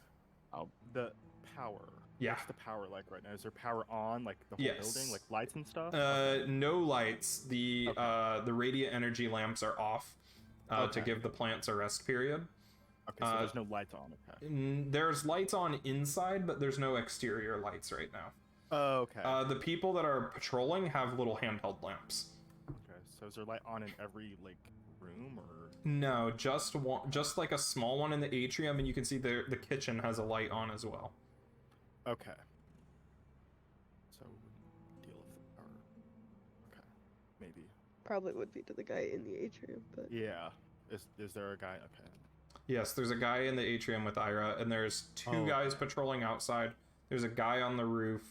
The power. Yeah. What's the power like right now? Is there power on, like the whole Yes. building, like lights and stuff? No lights. The radiant energy lamps are off to Okay. give the plants a rest period. Okay, so there's no lights on. Okay. There's lights on inside, but there's no exterior lights right now. Oh, okay. The people that are patrolling have little handheld lamps. Okay. So is there light on in every like room or? No, just one, just like a small one in the atrium, and you can see the kitchen has a light on as well. Okay. So deal with the power. Okay. Maybe. Probably would be to the guy in the atrium, but Yeah. Is there a guy? Okay. Yes, there's a guy in the atrium with Ira, and there's 2 guys patrolling outside. There's a guy on the roof,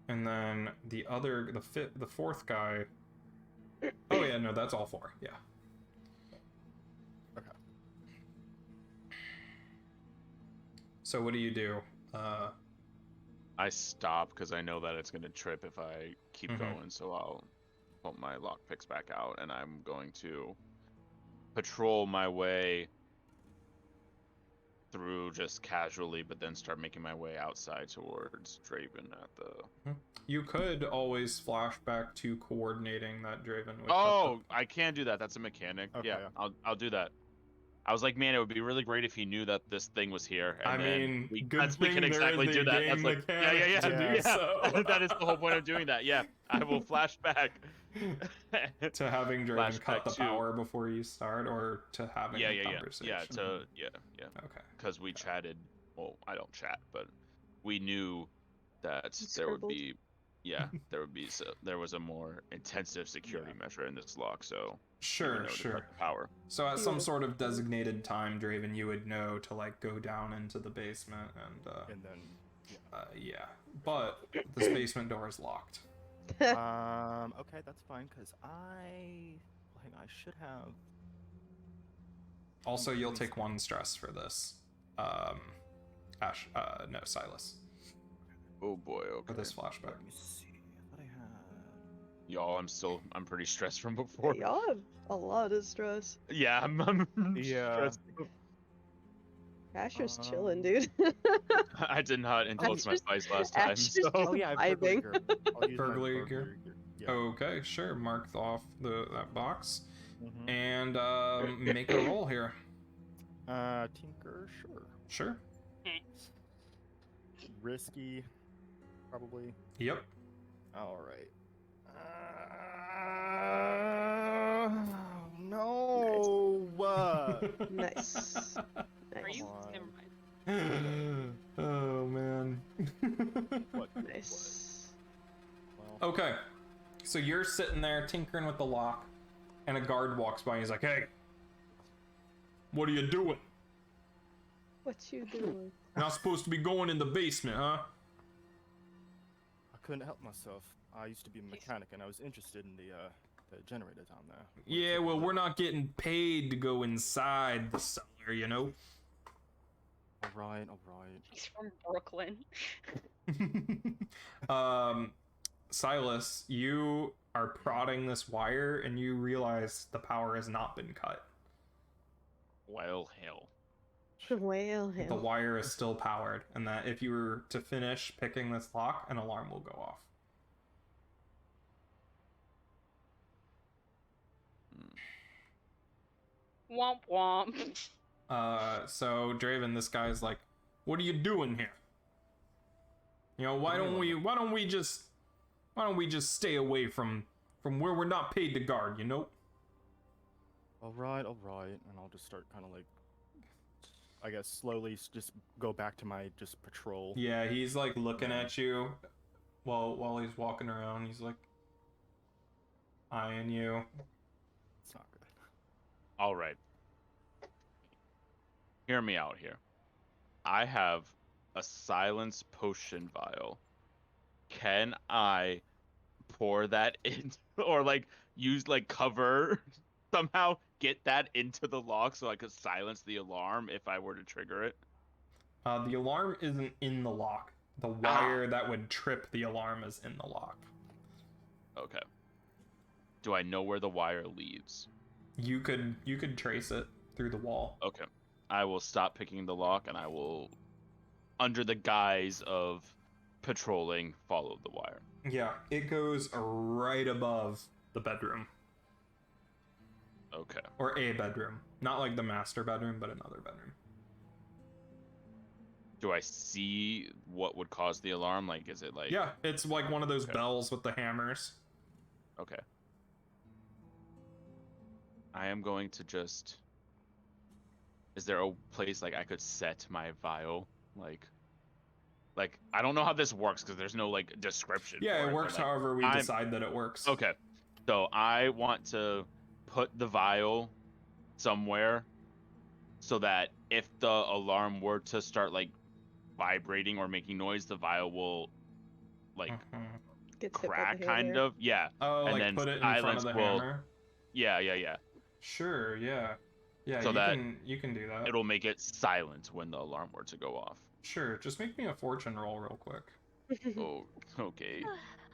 and then the 4th guy. Oh yeah, no, that's all 4. Yeah. So what do you do? I stop because I know that it's gonna trip if I keep Mhm. going. So I'll pull my lockpicks back out, and I'm going to patrol my way through just casually, but then start making my way outside towards Draven at the. You could always flash back to coordinating that Draven would. Oh, I can do that. That's a mechanic. Okay, Yeah, yeah. I'll do that. I was like, man, it would be really great if he knew that this thing was here. And I then mean, we, good we thing can there exactly is do a that. game That's like, yeah, mechanic to do so. That is the whole point of doing that. Yeah, I will flash back to having Draven Flash cut back the to- power before you start, or to having yeah, the yeah, yeah, conversation. yeah. Okay. Because we chatted. Well, I don't chat, but we knew that there Scribbled. would be, there was a more intensive security measure in this lock. So we Sure, know to sure. cut the power. So at some sort of Beautiful. designated time, Draven, you would know to like go down into the basement and And then, yeah. But this basement door is locked. okay, that's fine, because hang on, I should have. Also, you'll take 1 stress for this. No, Silas, Oh boy, for okay. this flashback. Let me see. I thought I had. Y'all, I'm pretty stressed from before. Y'all have a lot of stress. Yeah, I'm Yeah. stressed. Asher's chilling, dude. I did not indulge my Asher's- spice last time, Asher's so Oh yeah, I have burglary Vibing. gear. I'll use my Burglary gear? Yeah. Okay, sure. Mark off that box Mhm. and make a roll here. Tinker, sure. Sure. Risky, probably. Yep. All right. No. Nice. Are Nice. you? Come on. Never mind. Oh man. What? Nice. Well, Okay, so you're sitting there tinkering with the lock, and a guard walks by and he's like, "Hey, what are you doing? What you doing? You're not supposed to be going in the basement, huh?" I couldn't help myself. I used to be a mechanic, and I was interested in the generator down there. Yeah, well, we're not getting paid to go inside the cellar, you know? All right, all right. He's from Brooklyn. Silas, you are prodding this wire and you realize the power has not been cut. well, hell. Well, The hell. wire is still powered, and that if you were to finish picking this lock, an alarm will go off. Womp womp. So Draven, this guy's like, "What are you doing here? You know, why don't we just stay away from where we're not paid to guard, you know?" All right, and I'll just start kind of like, I guess, slowly just go back to my just patrol. Yeah, he's like looking at you while he's walking around. He's like eyeing you. It's not good. All right. Hear me out here. I have a silence potion vial. Can I pour that in, or like use like cover somehow get that into the lock so I could silence the alarm if I were to trigger it? The alarm isn't in the lock. The wire that would trip the alarm is in the lock. Okay. Do I know where the wire leads? You could trace it through the wall. Okay. I will stop picking the lock and I will, under the guise of patrolling, follow the wire. Yeah, it goes right above the bedroom. Okay. Or a bedroom. Not like the master bedroom, but another bedroom. Do I see what would cause the alarm? Like, is it like... Yeah, it's like one of those Okay. bells with the hammers. Okay. I am going to just... Is there a place like I could set my vial? Like I don't know how this works because there's no like description. Yeah, for it works but, like, however we I'm- decide that it works. Okay. So I want to put the vial somewhere so that if the alarm were to start like vibrating or making noise, the vial will like Mhm. Gets hit by crack the kind hammer. of. Yeah. Oh, And like then put it in front of silence the will- hammer? Yeah. Sure, yeah. Yeah, So that you can do that. it'll make it silent when the alarm were to go off. Sure, just make me a fortune roll real quick. Oh, okay.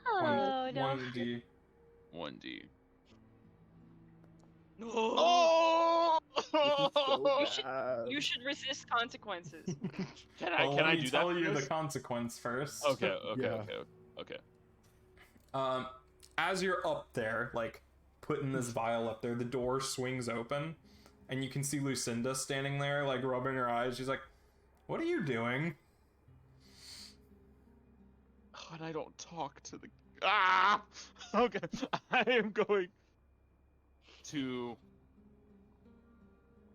Oh no. 1d. 1D. Oh! Oh! You should- You should resist consequences. Can I Well, can let I me do tell that? you the Chris? consequence first. Okay, okay, Yeah. okay, okay. As you're up there, like putting this vial up there, the door swings open, and you can see Lucinda standing there, like rubbing her eyes. She's like, "What are you doing?" Oh, and I don't talk to the. Ah! Okay, I am going to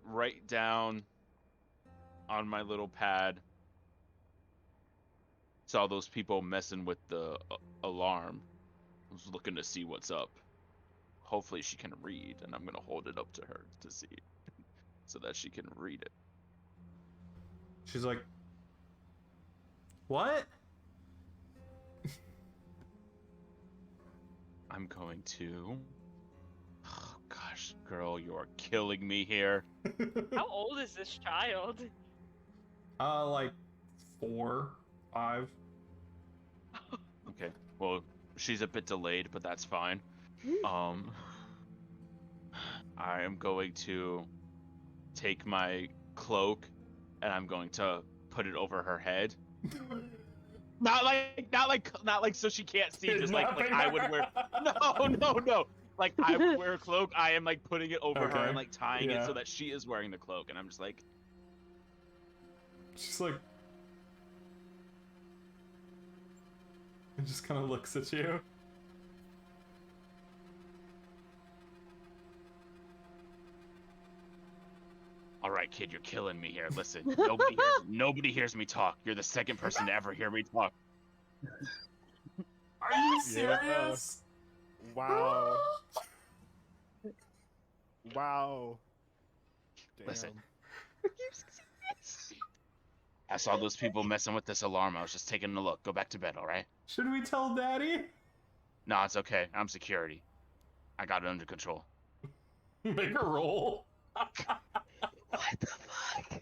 write down on my little pad. Saw those people messing with the alarm. I was looking to see what's up. Hopefully she can read, and I'm gonna hold it up to her to see, so that she can read it. She's like, "What?" I'm going to. Oh gosh, girl, you're killing me here. How old is this child? Like 4, 5. Okay, well, she's a bit delayed, but that's fine. I am going to take my cloak and I'm going to put it over her head. Not like so she can't see, just like I would wear. No. Like I would wear a cloak. I am like putting it over her Okay, and like tying yeah. it so that she is wearing the cloak, and I'm just like, She's like, and just kind of looks at you. all right, kid, you're killing me here. Listen, nobody hears me talk. You're the second person to ever hear me talk. Are you serious? Wow. Wow. Damn. Listen. I saw those people messing with this alarm. I was just taking a look. Go back to bed, all right? Should we tell Daddy? No, it's okay. I'm security. I got it under control. Make a roll. What the fuck?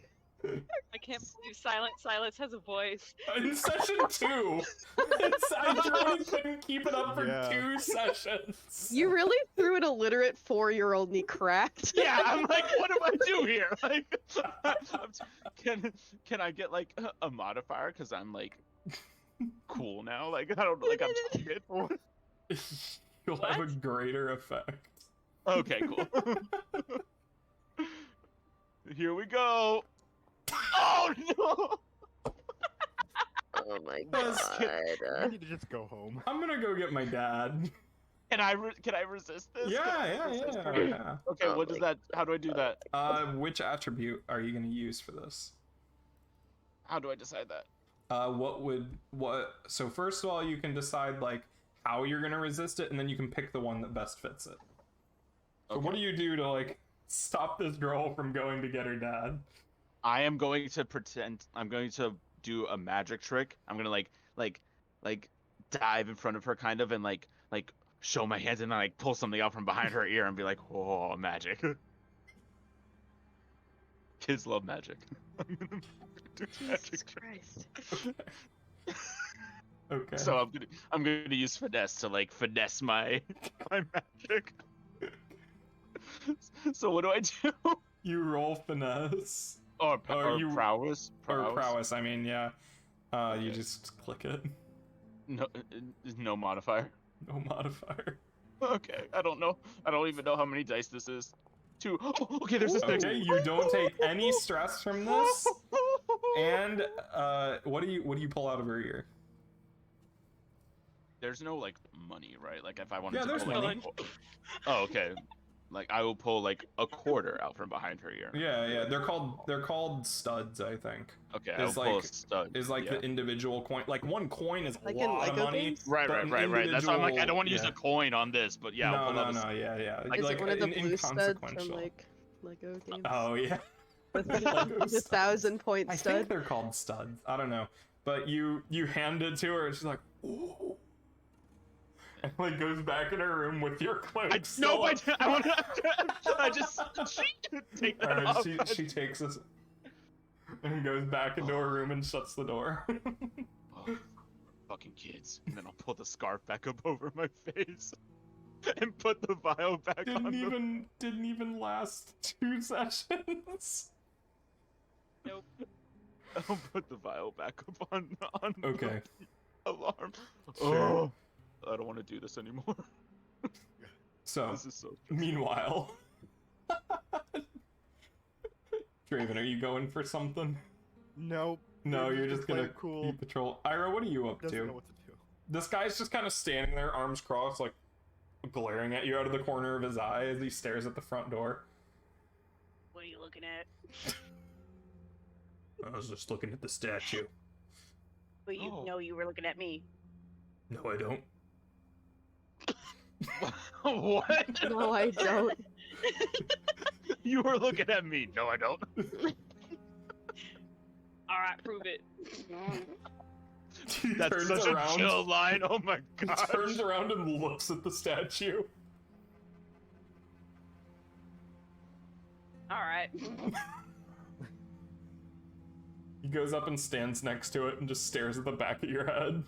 I can't believe Silence has a voice. In session 2, I really couldn't keep it up for Yeah. 2 sessions. You really threw an illiterate 4-year-old me cracked. Yeah, I'm like, what do I do here? Like, can I get like a modifier? Cause I'm like cool now. Like I don't like I'm kid. You'll have a What? greater effect. Okay, cool. Here we go. Oh no! Oh my Yes, god. You need to just go home. I'm gonna go get my dad. Can I resist this? Yeah, Can I yeah, resist yeah, her? yeah. Okay, Oh what does my that? How do I do that? Which attribute are you gonna use for this? How do I decide that? So first of all, you can decide like how you're gonna resist it, and then you can pick the one that best fits it. So what do you do to like stop this girl from going to get her dad? I am going to pretend. I'm going to do a magic trick. I'm gonna like dive in front of her, kind of, and like show my hands and then like pull something out from behind her ear and be like, "Oh, magic!" Kids love magic. Do magic Jesus trick. Christ. Okay. So I'm gonna use finesse to like finesse my magic. So what do I do? You roll finesse. Or you- prowess. Or prowess, I mean, yeah. You Okay. just click it. No modifier. No modifier. Okay, I don't know. I don't even know how many dice this is. 2. Oh, okay, there's a 6. Okay, you don't take any stress from this. And what do you pull out of her ear? There's no like money, right? Like if I wanted Yeah, to there's pull, money. Oh, okay. Like I will pull like a quarter out from behind her ear. Yeah, they're called studs, I think. Okay, Is I'll pull a like- stud. Is like yeah. the individual coin. Like one coin is a Like in lot of Lego money. games? Right. but an That's why I'm like I don't want to individual- use a coin on this, but yeah, I'll pull out a no, yeah. Is like it one of the blue studs from inconsequential. like Lego games? Oh yeah. The Lego 1,000-point I stud? think they're called studs. I don't know. But you hand it to her and she's like, ooh. And like goes back in her room with your cloak. I still no, up. I want to. I just take that Alright, off. she takes us and goes back into her room and shuts the door. Oh, fucking kids. And then I'll pull the scarf back up over my face and put the vial back on. Didn't even last 2 sessions. Nope. I'll put the vial back up on Okay. the alarm. Sure. Oh, I don't want to do this anymore. So, This is so stressful. meanwhile, Draven, are you going for something? Nope. No, you're just play gonna it cool. keep patrol. Ira, what are you up Doesn't to? know what to do. This guy's just kind of standing there, arms crossed, like glaring at you out of the corner of his eye as he stares at the front door. What are you looking at? I was just looking at the statue. But you Oh. know you were looking at me. No, I don't. What? No, I don't. You were looking at me. No, I don't. All right, prove it. He That's turns such around, a chill line. Oh my He god. turns around and looks at the statue. All right. He goes up and stands next to it and just stares at the back of your head.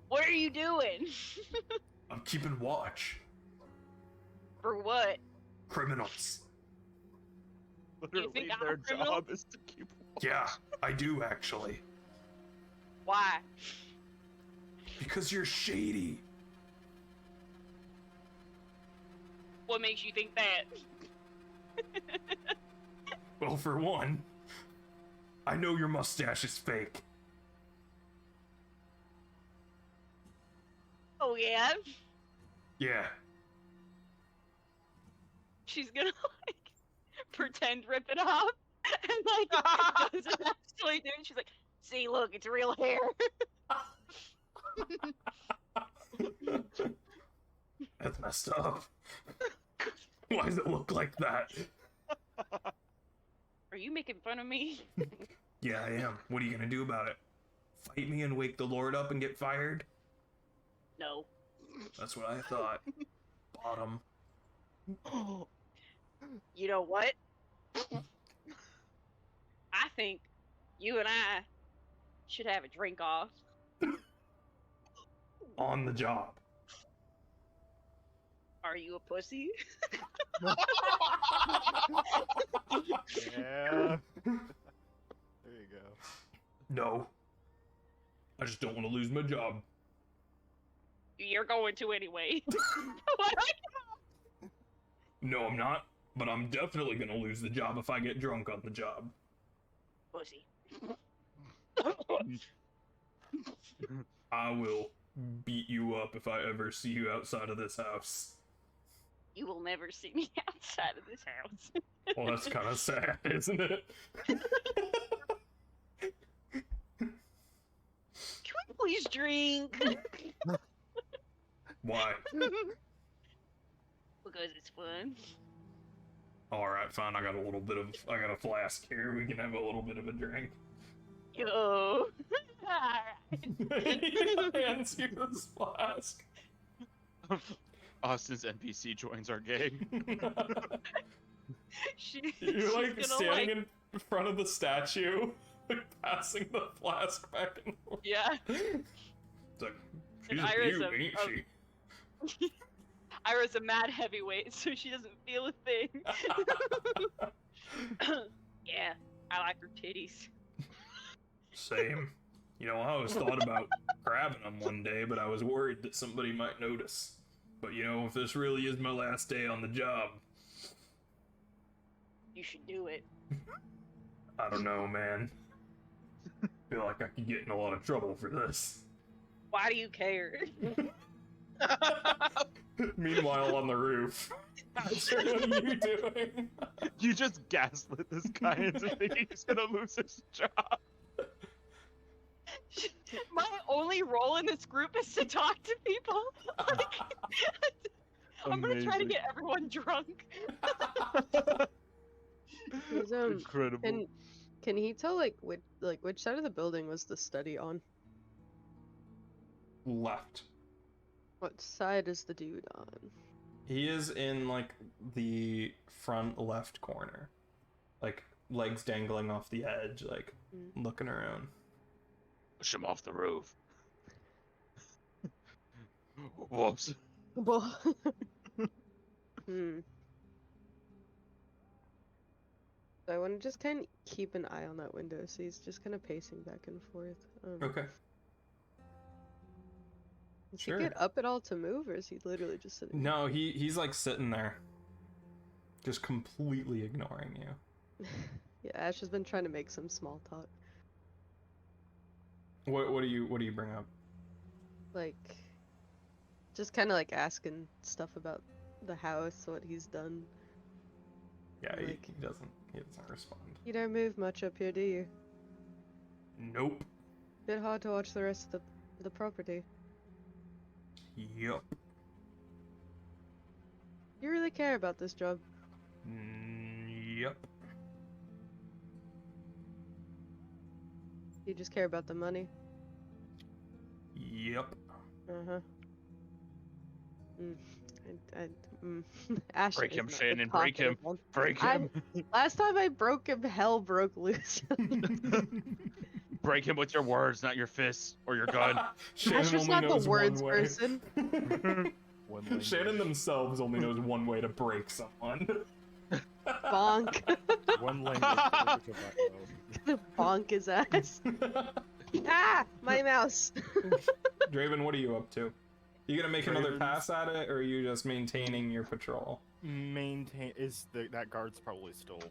What are you doing? I'm keeping watch. For what? Criminals. Literally, think I'm a their criminal? job is to keep watch. Yeah, I do actually. Why? Because you're shady. What makes you think that? Well, for one, I know your mustache is fake. Oh yeah. Yeah. She's gonna like pretend rip it off and like doesn't actually do it. She's like, see, look, it's real hair. That's messed up. Why does it look like that? Are you making fun of me? Yeah, I am. What are you gonna do about it? Fight me and wake the Lord up and get fired? No. That's what I thought. Bottom. You know what? I think you and I should have a drink off. On the job. Are you a pussy? Yeah. There you go. No. I just don't want to lose my job. You're going to anyway. No, I'm not. But I'm definitely gonna lose the job if I get drunk on the job. Pussy. I will beat you up if I ever see you outside of this house. You will never see me outside of this house. Well, that's kind of sad, isn't it? Can we please drink? Why? Because it's fun. Alright, fine, I got a flask here, we can have a little bit of a drink. Yo. Alright. He hands you this flask. Austin's NPC joins our gang. You're like gonna, standing in front of the statue, like, passing the flask back and forth. Yeah. It's like, she's And a Ira's beaut, a- ain't a- she? Ira's a mad heavyweight, so she doesn't feel a thing. Yeah, I like her titties. Same. You know, I always thought about grabbing them one day, but I was worried that somebody might notice. But you know, if this really is my last day on the job, You should do it. I don't know, man. Feel like I could get in a lot of trouble for this. Why do you care? Meanwhile, on the roof, what are you doing? You just gaslit this guy into thinking he's gonna lose his job. My only role in this group is to talk to people. Like, I'm gonna try to Amazing. get everyone drunk. Is, Incredible. Can he tell which side of the building was the study on? left. What side is the dude on? He is in like the front left corner, like legs dangling off the edge, like looking around. Push him off the roof. Whoops. Well, hmm. So I want to just kind of keep an eye on that window, so he's just kind of pacing back and forth. Okay. Does Sure. he get up at all to move, or is he literally just sitting? No, he's like sitting there, just completely ignoring you. Yeah, Ash has been trying to make some small talk. What do you bring up? Like, just kind of like asking stuff about the house, what he's done. Yeah, Like- he doesn't respond. You don't move much up here, do you? Nope. Bit hard to watch the rest of the property. Yup. You really care about this job? Yup. You just care about the money? Yup. Uh-huh. Ash Break is him, not the Shannon, break him. talkative one. Break him. Last time I broke him, hell broke loose. Break him with your words, not your fists or your gun. Shannon Ash is only not the knows one words way. person. One language. Shannon themselves only knows one way to break someone. Bonk. One language. language of I know. Bonk his ass. Ah! My mouse! Draven, what are you up to? You gonna make another Draven's- pass at it, or are you just maintaining your patrol? Maintain that guard's probably still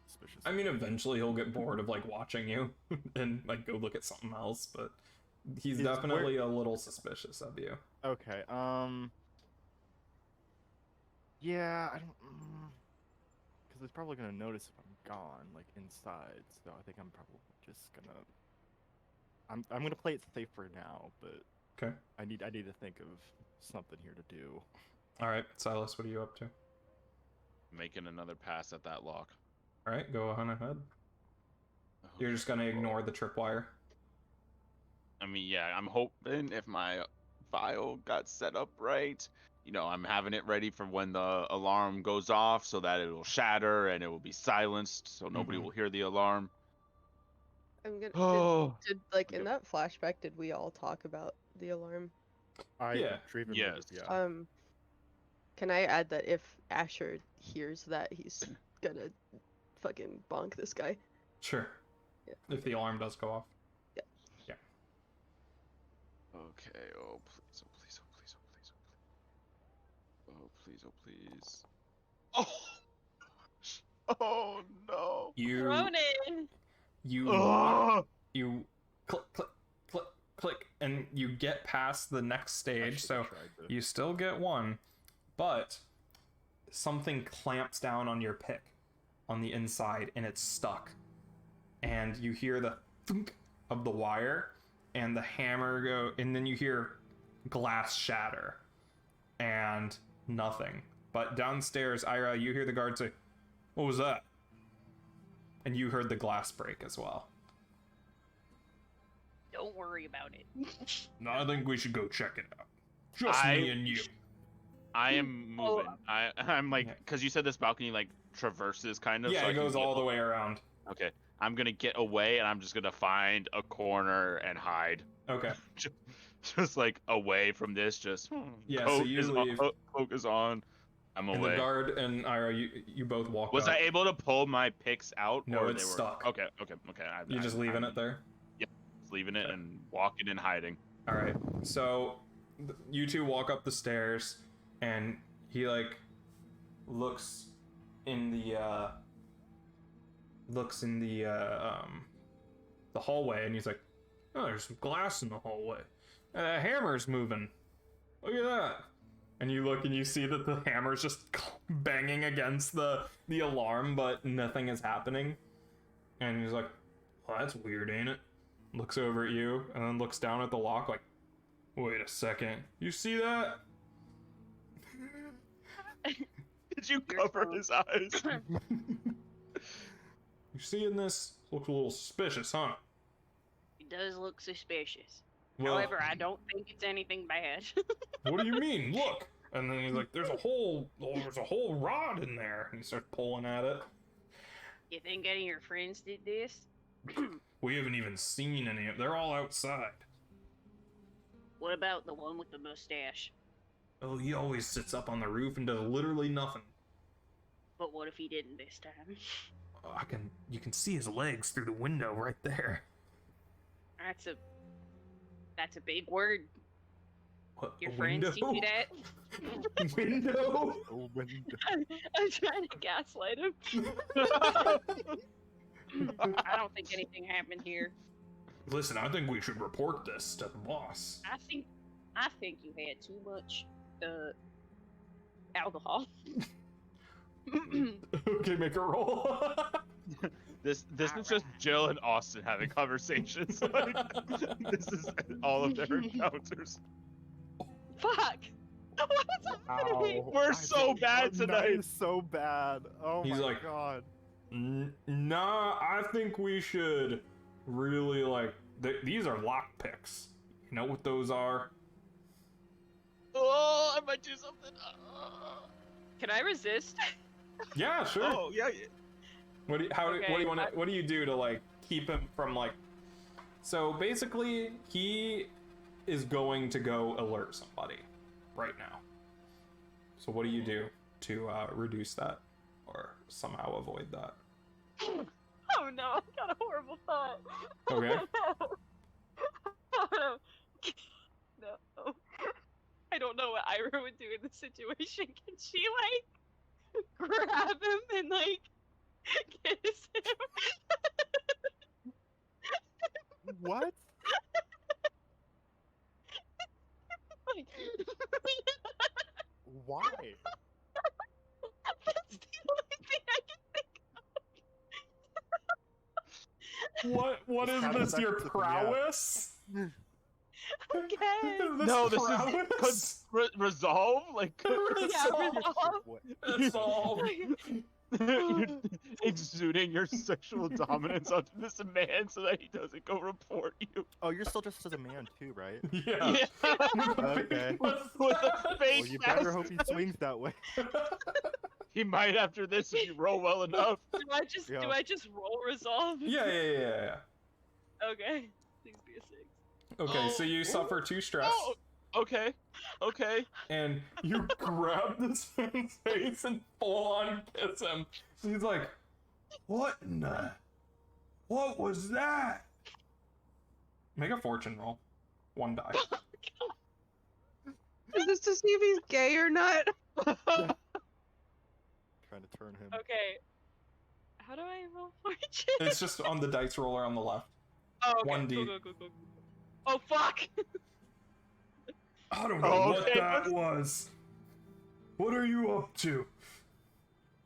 suspicious. I mean, eventually he'll get bored of like watching you and like go look at something else, but he's Is definitely a little suspicious of you. Okay. Yeah, I don't. Because he's probably gonna notice if I'm gone, like inside. So I think I'm probably just gonna. I'm gonna play it safe for now, but Okay. I need to think of something here to do. All right, Silas, what are you up to? Making another pass at that lock. All right, go on ahead. You're just gonna ignore the tripwire. I mean, yeah, I'm hoping if my file got set up right, you know, I'm having it ready for when the alarm goes off so that it will shatter and it will be silenced so nobody Mhm. will hear the alarm. I'm gonna. Oh, Did like in Okay. that flashback? Did we all talk about the alarm? Yeah. Draven Yes. Yeah. Can I add that if Asher hears that, he's gonna fucking bonk this guy? Sure. Yeah. If the alarm does go off. okay. Oh, please. Oh, please. Oh, please. Oh, please. Oh, please. Oh. Oh, no. You Ronan! you Oh. you click click click click, and you get past the next I stage. should've So tried to- you still get one, but something clamps down on your pick on the inside and it's stuck. And you hear the thunk of the wire and the hammer go, and then you hear glass shatter and nothing. But downstairs, Ira, you hear the guard say, "What was that?" And you heard the glass break as well. Don't worry about it. No, I think we should go check it out. Just I- me and you. I am Oh. moving. I'm like, Yeah. because you said this balcony like traverses kind of. Yeah, so I it can goes get all the way around. Okay, I'm gonna get away and I'm just gonna find a corner and hide. Okay. Just like away from this. Just Yeah, so coat you is leave. on, coat is on. I'm And the away. guard and Ira, you both walk Was up. I able to pull my picks out? No, or it's they were... stuck. Okay. You're just leaving it there? Leaving it Okay. and walking and hiding. All right. So you two walk up the stairs, and he like looks in the hallway, and he's like, "Oh, there's some glass in the hallway. Hammer's moving. Look at that." And you look and you see that the hammer's just banging against the alarm, but nothing is happening. And he's like, "Well, that's weird, ain't it?" Looks over at you and then looks down at the lock like, "Wait a second. You see that?" Did you cover phone. his eyes? You seeing this? Looks a little suspicious, huh? It does look suspicious. Well, However, I don't think it's anything bad. what do you mean? Look. And then he's like, there's a whole rod in there. And he starts pulling at it. You think any of your friends did this? We haven't even seen any of they're all outside. What about the one with the mustache? Oh, he always sits up on the roof and does literally nothing. But what if he didn't this time? Oh, you can see his legs through the window right there. That's a big word. What, Your a friends window? do that? Window? Oh, window. I'm trying to gaslight him. I don't think anything happened here. Listen, I think we should report this to the boss. I think you had too much alcohol. Okay, make a roll. This is just Jill and Austin having conversations. Like, this is all of their encounters. Fuck! What's happening? We're so bad That tonight. is so bad. Oh He's my like, god. Nah, I think we should really like. These are lockpicks. You know what those are? Oh, I might do something. Can I resist? Yeah, sure. Oh, yeah. What do Okay, you want? What do you do to like keep him from like? So basically, he is going to go alert somebody right now. So what do you do to reduce that or somehow avoid that? Oh no, I got a horrible thought. Okay. Oh, no. I don't know what Ira would do in this situation. Can she like grab him and like kiss him? What? Like, Why? that's the only thing I can think What is How does this? that Your trip me out? prowess? of. Okay. No, this prowess? is resolve. Like Yeah, resolve. What? Resolve. you're exuding your sexual dominance onto this man so that he doesn't go report you. Oh, you're still just as a man too, right? Yeah. Okay. With a fake Well, you better mask. hope he swings that way. He might after this if you roll well enough. Do I just roll resolve? Yeah. Okay. Please be a 6. Okay, so Oh, you ooh. suffer 2 stress, Oh, okay. and you grab this man's face and full on kiss him. He's like, "What in the? What was that?" Make a fortune roll. 1 die. Is this to see if he's gay or not? Trying to turn him. Okay. How do I roll fortune? It's just on the dice roller on the left. Oh, okay. 1D. Cool. Oh, fuck! I don't know Oh, what okay, that was. What are you up to?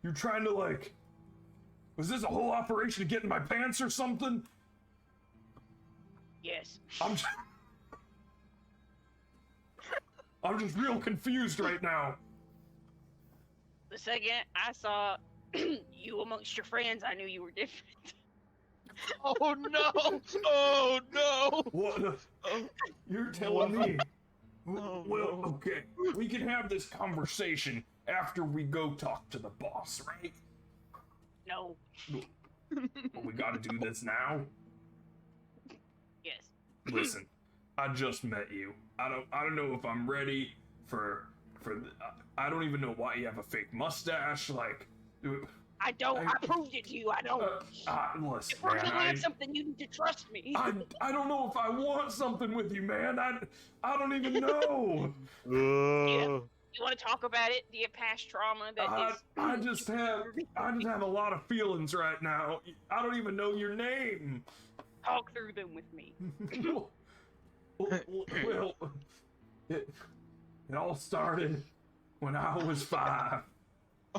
You trying to like? Was this a whole operation to get in my pants or something? Yes. I'm just real confused right now. The second I saw you amongst your friends, I knew you were different. Oh no! Oh no! What? Oh, You're telling me? Oh, Well, no. okay. We can have this conversation after we go talk to the boss, right? No. But we gotta do this now. Yes. Listen, I just met you. I don't know if I'm ready for I don't even know why you have a fake mustache. Like, I don't. I proved it to you. I don't. listen, If we're man, gonna have something, you need to trust me. I don't know if I want something with you, man. I don't even know. You want to talk about it? Do you have past trauma that is? I just have a lot of feelings right now. I don't even know your name. Talk through them with me. Well, it all started when I was 5.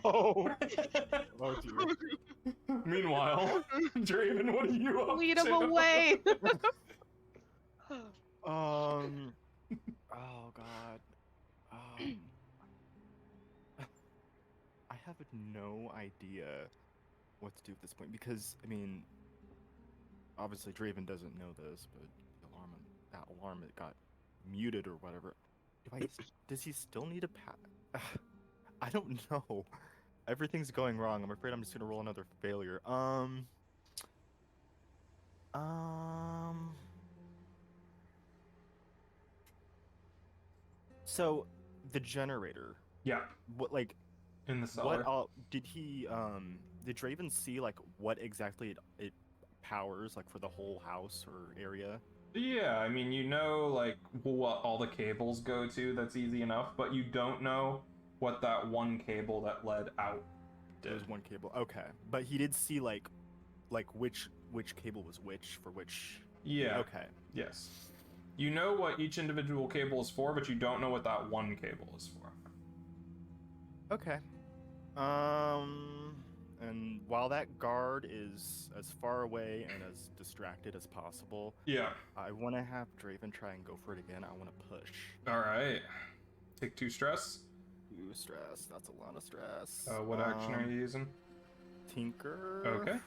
Oh. Oh dear. Meanwhile, Draven, what are you up Lead to? him away. Oh god. I have no idea what to do at this point because I mean, obviously Draven doesn't know this, but the alarm that alarm that got muted or whatever. Does he still need a I don't know. Everything's going wrong. I'm afraid I'm just gonna roll another failure. So the generator. Yeah, What like in the cellar. what did he did Draven see like what exactly it powers like for the whole house or area? Yeah, I mean, you know, like, what all the cables go to, that's easy enough, but you don't know what that one cable that led out did. There's one cable. Okay. But he did see like which cable was which for which. Yeah. Okay. Yes. You know what each individual cable is for, but you don't know what that one cable is for. Okay. And while that guard is as far away and as distracted as possible, Yeah. I want to have Draven try and go for it again. I want to push. Alright. Take 2 stress. 2 stress. That's a lot of stress. What action are you using? Tinker. Okay.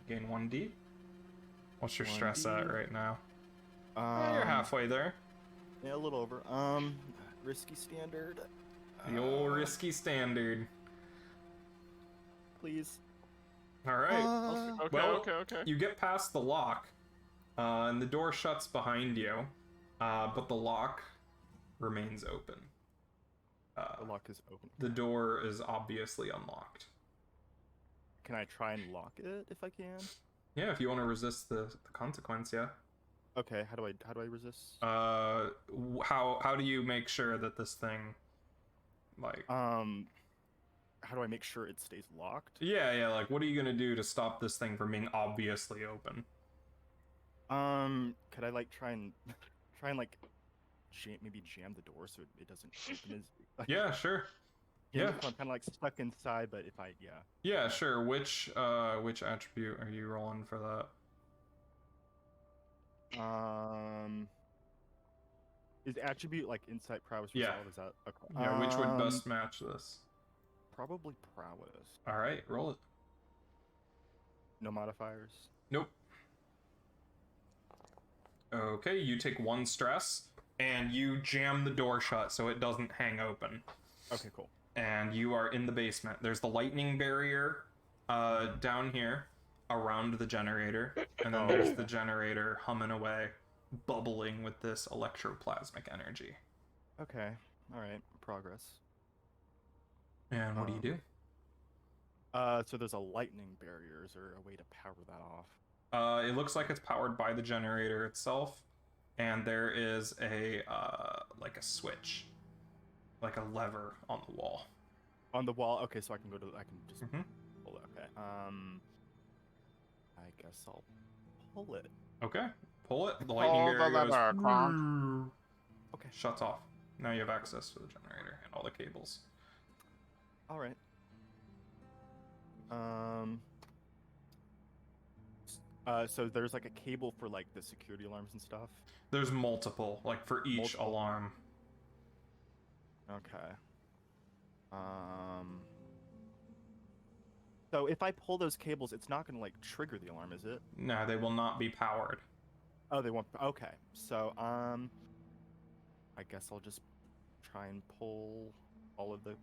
Gain 1d. What's your stress 1d. at right now? You're halfway there. Yeah, a little over. Risky standard. The old risky standard. Please. Alright. Okay, Well, okay. You get past the lock, and the door shuts behind you, but the lock remains open. The lock is open. The door is obviously unlocked. Can I try and lock it if I can? Yeah, if you want to resist the consequence, yeah. Okay, how do I resist? How do you make sure that this thing, like... How do I make sure it stays locked? Yeah, like, what are you gonna do to stop this thing from being obviously open? Could I, like, try and like, maybe jam the door so it doesn't open as... Like, Yeah, sure. yeah. Yeah. So I'm kind of, like, stuck inside, but if I, yeah. Yeah, sure. Which attribute are you rolling for that? Is attribute, like, insight, prowess, Yeah. resolve? Is that... Okay. Yeah, which would best match this? Probably prowess. Alright, roll it. No modifiers? Nope. Okay, you take 1 stress, and you jam the door shut so it doesn't hang open. Okay, cool. And you are in the basement. There's the lightning barrier down here around the generator, and then there's the generator humming away, bubbling with this electroplasmic energy. Okay, alright, progress. And what do you do? So there's a lightning barrier. Is there a way to power that off? It looks like it's powered by the generator itself, and there is a like a switch, like a lever on the wall. On the wall. Okay, so I can just Mhm. pull it. Okay. I guess I'll pull it. Okay, pull it. The lightning barrier goes. Okay. Shuts off. Now you have access to the generator and all the cables. All right. So there's like a cable for like the security alarms and stuff. There's multiple, like for each Multiple. alarm. Okay. So if I pull those cables, it's not gonna like trigger the alarm, is it? No, they will not be powered. Oh, they won't. Okay. So I guess I'll just try and pull all of the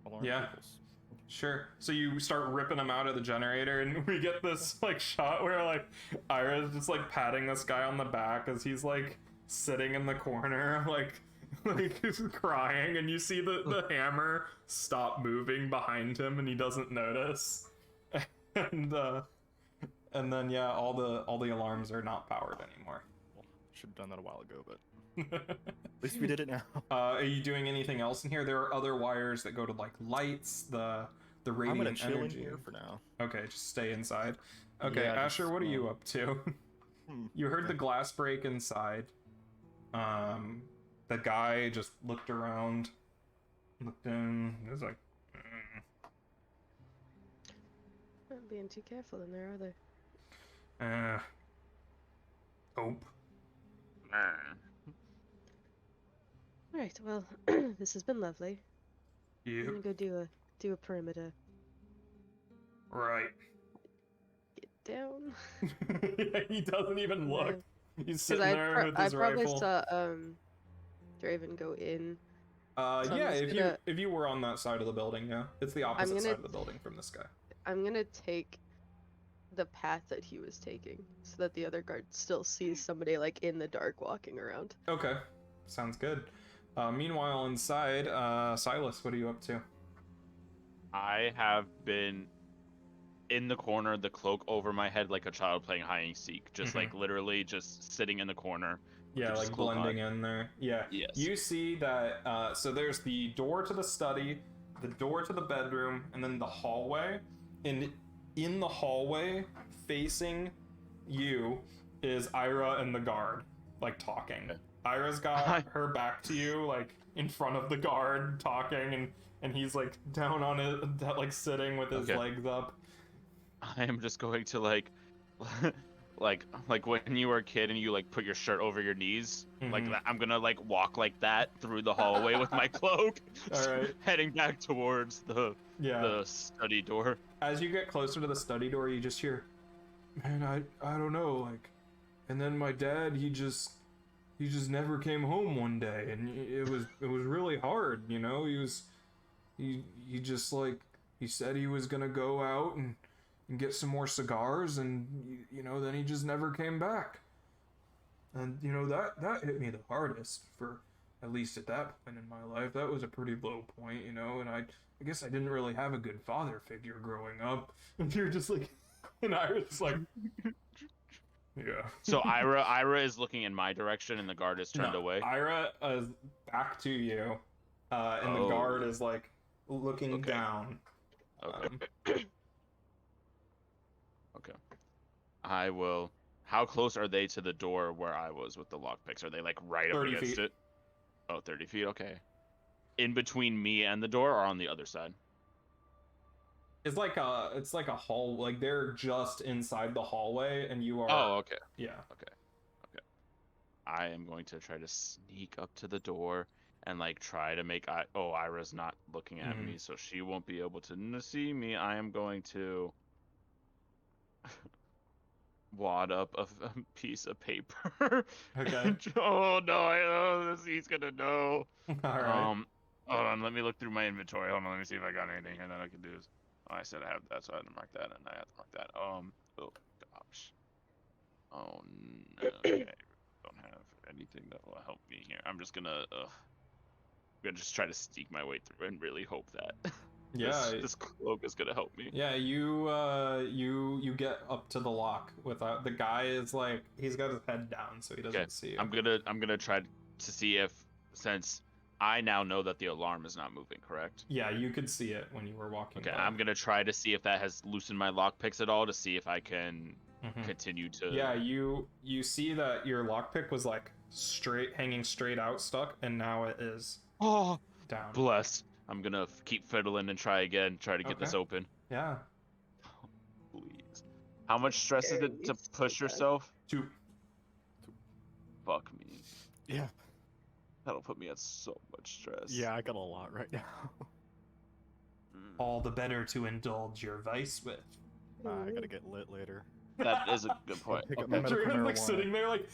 alarm Yeah. cables. Sure. So you start ripping them out of the generator, and we get this like shot where like Ira's just like patting this guy on the back as he's like sitting in the corner, like he's crying, and you see the hammer stop moving behind him, and he doesn't notice. And then yeah, all the alarms are not powered anymore. Well, should have done that a while ago, but at least we did it now. Are you doing anything else in here? There are other wires that go to like lights, the I'm radiant gonna chill in energy. here for now. Okay, just stay inside. Okay, Yeah, Asher, just, what are you up to? You heard the okay. glass break inside. The guy just looked around, looked in. He was like, Not being too careful in there, are they? Hope. Right, well, this has been lovely. I'm You gonna go do a perimeter. right? Get down. He doesn't even look. He's Because sitting there with I his probably rifle. saw Draven go in. So I'm Yeah, just if gonna- you were on that side of the building, yeah, it's the opposite gonna side of the building from this guy. I'm gonna take the path that he was taking, so that the other guard still sees somebody like in the dark walking around. Okay, sounds good. Meanwhile, inside, Silas, what are you up to? I have been in the corner, the cloak over my head like a child playing hide and seek, just like literally just sitting in the corner. Yeah, just like cloak on. blending in there. Yeah. Yes. You see that, so there's the door to the study, the door to the bedroom, and then the hallway. And in the hallway, facing you, is Ira and the guard, like, talking. Ira's got her back to you, like, in front of the guard, talking, and he's, like, down on it, like, sitting with his legs up. I am just going to, like when you were a kid and you like put your shirt over your knees, like that, I'm gonna like walk like that through the hallway with my cloak, Alright. heading back towards the study door. As you get closer to the study door, you just hear, man, I don't know, like, and then my dad, he just never came home one day, and it was really hard, you know. He just, like, he said he was gonna go out and get some more cigars, and you know, then he just never came back. And you know, that hit me the hardest, for at least at that point in my life. That was a pretty low point, you know, and I guess I didn't really have a good father figure growing up. And you're just like, and Ira's like, yeah. So Ira is looking in my direction and the guard is turned away. Ira is back to you, and the guard is like looking down. Okay. Okay. I will. How close are they to the door where I was with the lockpicks? Are they like right up 30 against feet. it? Oh, 30 feet. Okay. In between me and the door, or on the other side? It's like a hall. Like, they're just inside the hallway, and you are. Oh, okay. Yeah. Okay. I am going to try to sneak up to the door and like try to make. Ira's not looking at me, so she won't be able to see me. I am going to wad up a piece of paper. Okay. Oh no! He's gonna know. All right. Hold on. Let me look through my inventory. Hold on. Let me see if I got anything here that I can do. Oh, I said I have that, so I had to mark that, and I have to mark that. Oh gosh. Oh no. Okay. Don't have anything that will help me here. I'm just gonna just try to sneak my way through and really hope that this cloak is gonna help me. Yeah, you get up to the lock without. The guy is like, he's got his head down, so he doesn't see you. I'm gonna try to see if, since I now know that the alarm is not moving, correct? Yeah, you could see it when you were walking. Okay, by. I'm gonna try to see if that has loosened my lockpicks at all, to see if I can continue to. Yeah, you see that your lockpick was like hanging straight out, stuck, and now it is down. Bless. I'm gonna keep fiddling and try to get this open. Yeah. Please. How much stress is it to push yourself? 2. Fuck me. Yeah. That'll put me at so much stress. Yeah, I got a lot right now. All the better to indulge your vice with. I gotta get lit later. That is a good point. Pick up my medical You're like marijuana. sitting there, like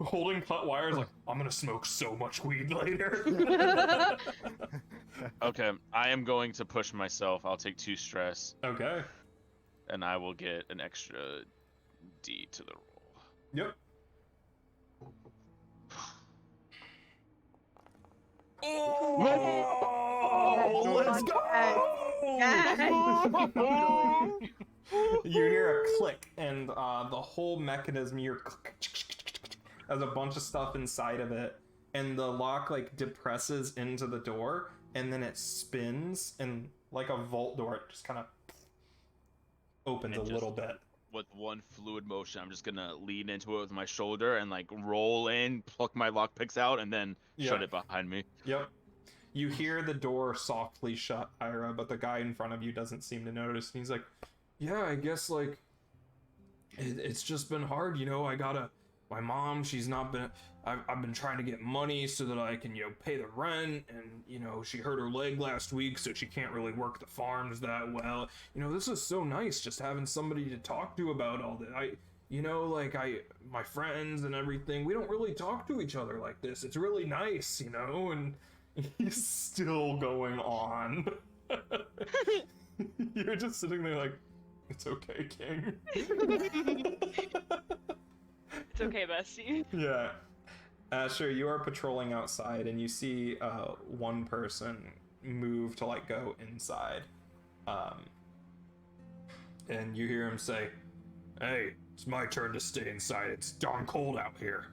holding cut wires, like, I'm gonna smoke so much weed later. Okay, I am going to push myself. I'll take 2 stress. Okay. And I will get an extra D to the roll. Yep. Oh, let's go! You hear a click, and the whole mechanism, has a bunch of stuff inside of it, and the lock like depresses into the door, and then it spins, and like a vault door, it just kind of opens a little bit. With one fluid motion, I'm just gonna lean into it with my shoulder and like roll in, pluck my lockpicks out, and then shut it behind me. Yep. You hear the door softly shut, Ira, but the guy in front of you doesn't seem to notice. And he's like, yeah, I guess, like, it's just been hard, you know. My mom, she's not been, I've been trying to get money so that I can, you know, pay the rent, and, you know, she hurt her leg last week, so she can't really work the farms that well. You know, this is so nice, just having somebody to talk to about all that. like my friends and everything, we don't really talk to each other like this. It's really nice, and he's still going on. You're just sitting there like, it's okay, King. It's okay, Bessie. Yeah. Asher, you are patrolling outside and you see one person move to like go inside. And you hear him say, "Hey, it's my turn to stay inside. It's darn cold out here."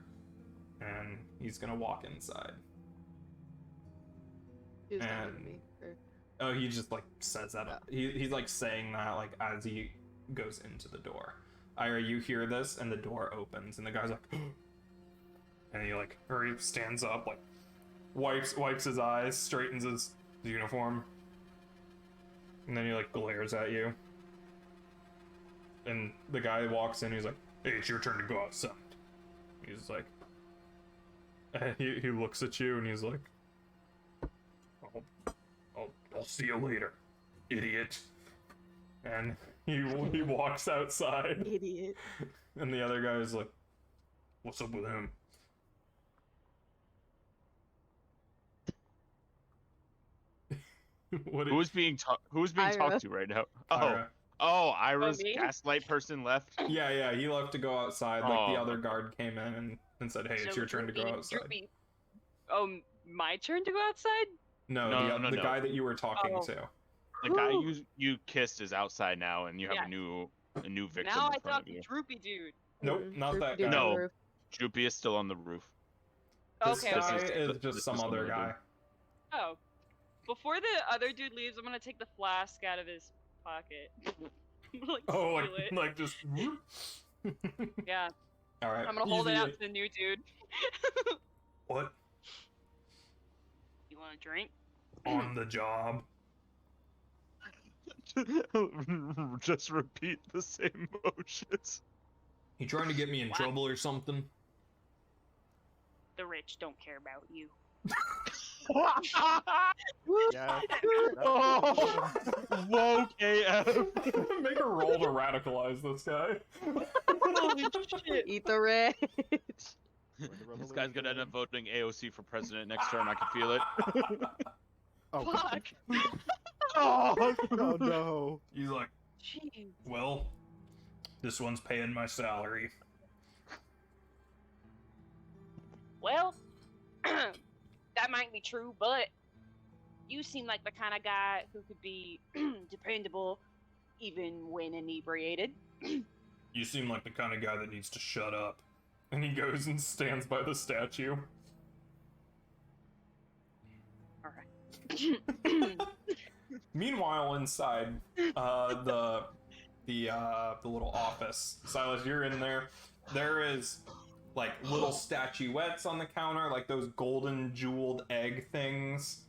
And he's gonna walk inside. Who's that And- with me? Or... Oh, he just like says that. He's like saying that like as he goes into the door. Ira, you hear this, and the door opens, and the guy's like, and he like stands up, like wipes his eyes, straightens his uniform, and then he like glares at you. And the guy walks in. He's like, "Hey, it's your turn to go outside." He's like, and he looks at you, and he's like, I'll see you later, idiot." And he walks outside, Idiot. and the other guy's like, "What's up with him?" Who's being Ira. talked to right now? Ira. Ira's me? gaslight person left. Yeah, he left to go outside. Like the Oh, other okay. guard came in and said, "Hey, it's So your turn to go Droopy- outside." Droopy- Oh, my turn to go outside? No, No, the no. guy that you were talking Oh. to. The guy Who? you kissed is outside now, and you have Yeah. a new victim Now in I front thought of the you. droopy dude. Nope, not that Dude guy. on the No. roof. Droopy is still on the roof. This Okay, guy okay. is This just is some some other other guy. dude. Oh. Before the other dude leaves, I'm gonna take the flask out of his pocket. Like, Oh, steal it. like just. Yeah, All right. I'm gonna hold it easy. out to the new dude. What? You want a drink? On the job. Just repeat the same motions. You trying to get me in What? trouble or something? The rich don't care about you. Yeah. Oh, whoa, KF. Make a roll to radicalize this guy. Holy shit. Eat the rich. This guy's gonna end up voting AOC for president next term. I can feel it. Oh, Fuck. Oh, oh no. He's like, Jeez. "Well, this one's paying my salary." Well, that might be true, but you seem like the kind of guy who could be dependable even when inebriated. You seem like the kind of guy that needs to shut up. And he goes and stands by the statue. Alright. Meanwhile, inside the little office, Silas, you're in there. There is like little statuettes on the counter, like those golden jeweled egg things.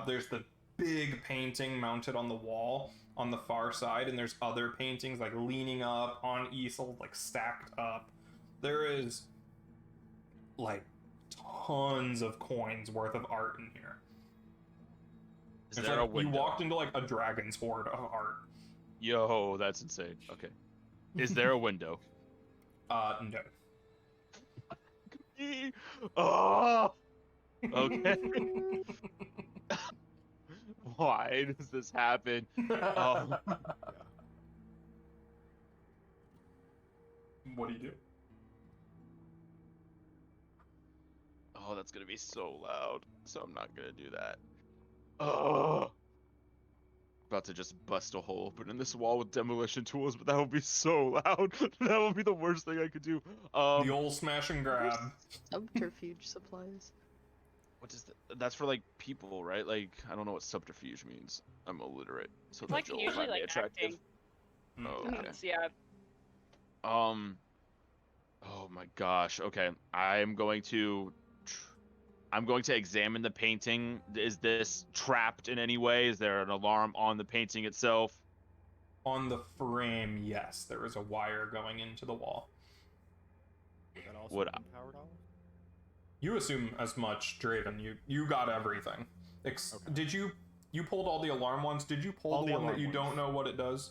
There's the big painting mounted on the wall on the far side, and there's other paintings like leaning up on easel, like stacked up. There is like tons of coins worth of art in here. Is It's there like a window? you walked into like a dragon's hoard of art. Yo, that's insane. Okay. Is there a window? No. Oh. Okay. Why does this happen? Oh. What do you do? Oh, that's gonna be so loud. So I'm not gonna do that. Oh. About to just bust a hole open in this wall with demolition tools, but that would be so loud. That would be the worst thing I could do. The old smash and grab. Subterfuge supplies. What is that? That's for like people, right? Like I don't know what subterfuge means. I'm illiterate, so It's like that you'll usually find me like attractive. acting. Oh, Mm. okay. Yeah. Oh my gosh. Okay, I'm going to examine the painting. Is this trapped in any way? Is there an alarm on the painting itself? On the frame, yes, there is a wire going into the wall. Is that also Would powered off? You assume as much, Draven. You got everything. Okay. Did you pulled all the alarm ones? Did you pull All the the one that alarm you ones. don't know what it does?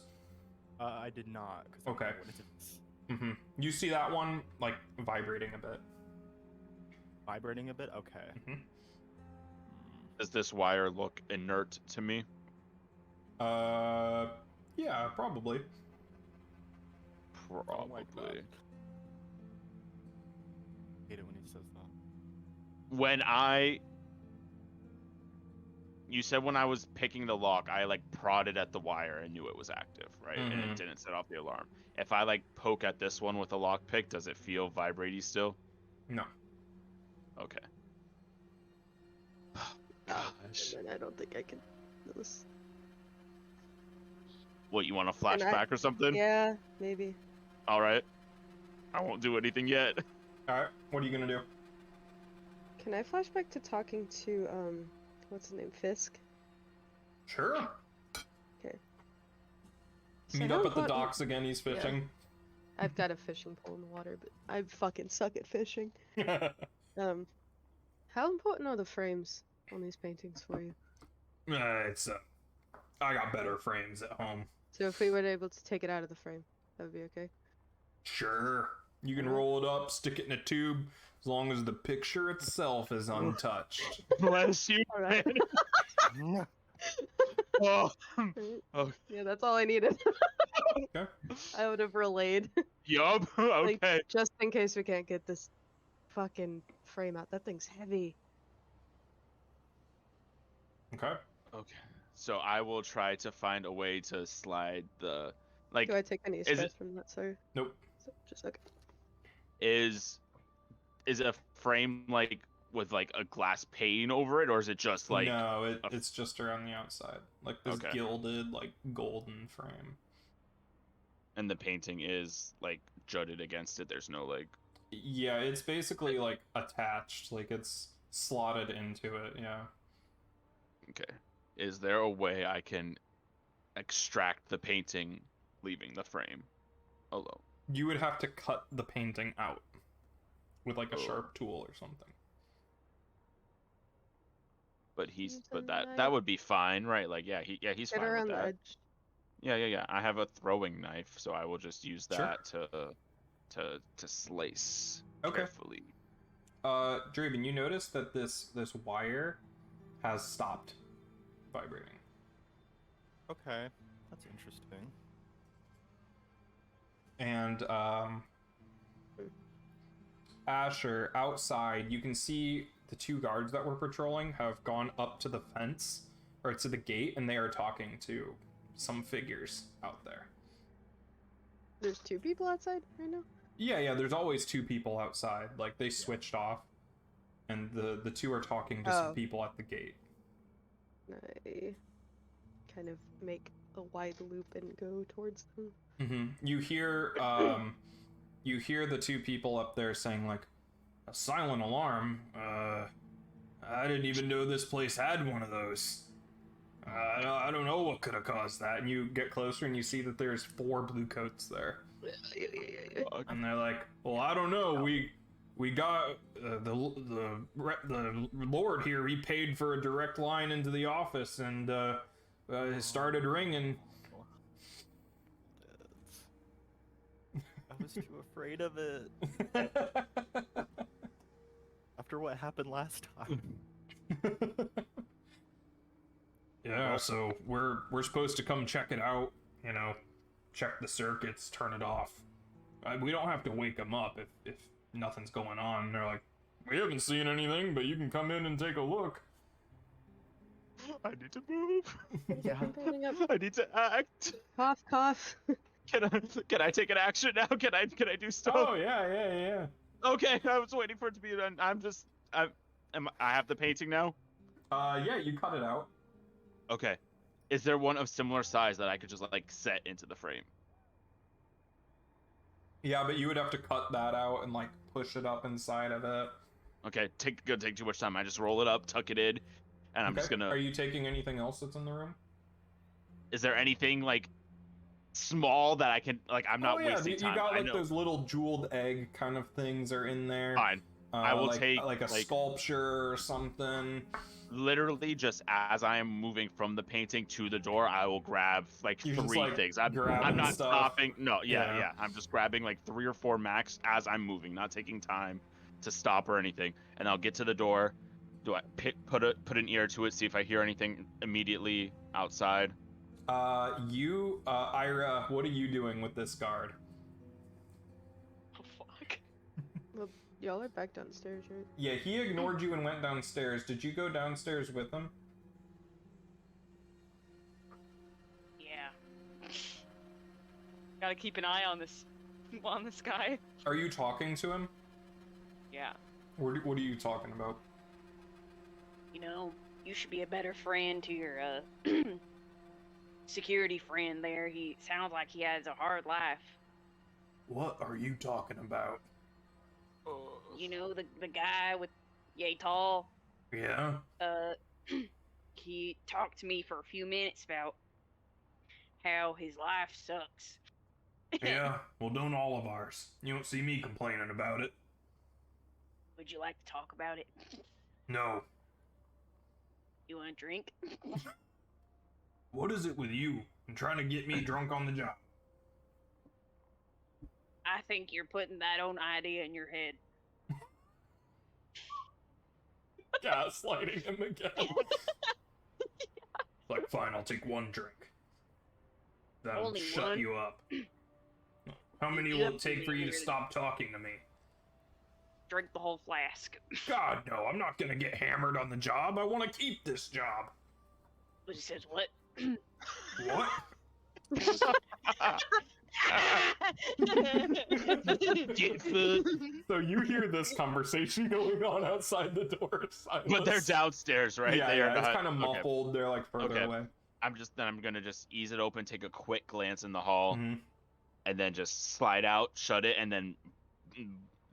I did not. 'Cause I don't Okay. know what it is. Mm-hmm. You see that one like vibrating a bit. Vibrating a bit? Okay. Mhm. Does this wire look inert to me? Yeah, probably. Oh my Probably. God. Hate it when he says that. When you said when I was picking the lock, I like prodded at the wire and knew it was active, right? And Mhm. it didn't set off the alarm. If I like poke at this one with a lock pick, does it feel vibraty still? No. Okay. Oh, Gosh. and then I don't think I can do this. What, you want a And flashback or something? Yeah, maybe. All right. I won't do anything yet. All right. What are you gonna do? Can I flash back to talking to what's his name, Fisk? Sure. So Meet how up at the important- docks again. He's fishing. I've got a fishing pole in the water, but I fucking suck at fishing. How important are the frames on these paintings for you? It's I got better frames at home. So if we were able to take it out of the frame, that would be okay. Sure. You can Alright. roll it up, stick it in a tube, as long as the picture itself is untouched. Bless you. All right. Oh. Alright. Oh. Yeah, that's all I needed. Okay. I would have relayed, Yup. Okay. just in case we can't get this fucking frame out. That thing's heavy. Okay. Okay. So I will try to find a way to slide the like Do I take any is stress it- from that, sir? Nope. So, just okay. is a frame like with like a glass pane over it, or is it just like no, a- it's just around the outside, like this Okay. gilded, like golden frame. and the painting is like jutted against it? There's no like Yeah, it's basically like attached, like it's slotted into it. Yeah. okay. Is there a way I can extract the painting leaving the frame alone? You would have to cut the painting out with like a Oh. sharp tool or something. But Use a that knife. would be fine, right? Like he's Get fine with around the that. edge. Yeah. I have a throwing knife, so I will just use Sure. that to slice Okay. carefully. Draven, you notice that this wire has stopped vibrating. Okay, that's interesting. And Asher, outside, you can see the two guards that were patrolling have gone up to the fence or to the gate, and they are talking to some figures out there. There's two people outside right now? Yeah, there's always two people outside. Like they switched off, and the two are talking to some Oh. people at the gate. I kind of make a wide loop and go towards them. You hear the two people up there saying like, a silent alarm. I didn't even know this place had one of those. I don't know what could have caused that. And you get closer and you see that there's 4 blue coats there. And they're like, well, I don't know. We got the Lord here. He paid for a direct line into the office, and it started ringing. I was too afraid of it after what happened last time. Yeah, so we're supposed to come check it out. You know, check the circuits, turn it off. We don't have to wake them up if nothing's going on. They're like, we haven't seen anything, but you can come in and take a look. I need to move. Yeah. Burning up. I need to act. Cough, cough. Can I take an action now? Can I do stuff? Oh yeah. Okay, I was waiting for it to be done. I have the painting now. Yeah, you cut it out. Okay. Is there one of similar size that I could just like set into the frame? Yeah, but you would have to cut that out and like push it up inside of it. Okay, take too much time. I just roll it up, tuck it in, and I'm just Okay. gonna. Are you taking anything else that's in the room? Is there anything like small that I can like? I'm not wasting you time. got I like know. those little jeweled egg kind of things are in there. Fine. I will like, take, like a like- sculpture or something. literally just as I am moving from the painting to the door, I will grab like You're just, 3 like, things. I'm grabbing not stuff. stopping. No, yeah, Yeah. yeah. I'm just grabbing like 3 or 4 max as I'm moving, not taking time to stop or anything. And I'll get to the door. Do I put an ear to it, see if I hear anything immediately outside? Ira, what are you doing with this guard? Oh fuck. Well, y'all are back downstairs, right? Yeah, he ignored you and went downstairs. Did you go downstairs with him? Yeah. Gotta keep an eye on this guy. Are you talking to him? Yeah. What are you talking about? You know, you should be a better friend to your security friend there. He sounds like he has a hard life. What are you talking about? You know, the guy with yay tall. Yeah? He talked to me for a few minutes about how his life sucks. Yeah, well, don't all of ours. You don't see me complaining about it. Would you like to talk about it? No. You want a drink? What is it with you and trying to get me drunk on the job? I think you're putting that own idea in your head. Gaslighting him again. Like, fine, I'll take 1 drink. That'll Only shut one? you up. How many You will have it to take be for you to here to- stop talking to me? Drink the whole flask. God, no, I'm not gonna get hammered on the job. I want to keep this job. But he says, what? What? Get food. So you hear this conversation going on outside the door. But they're downstairs, right? Yeah, They yeah, are it's not- kind of okay. muffled. They're like further Okay. away. I'm gonna just ease it open, take a quick glance in the hall, Mhm. and then just slide out, shut it, and then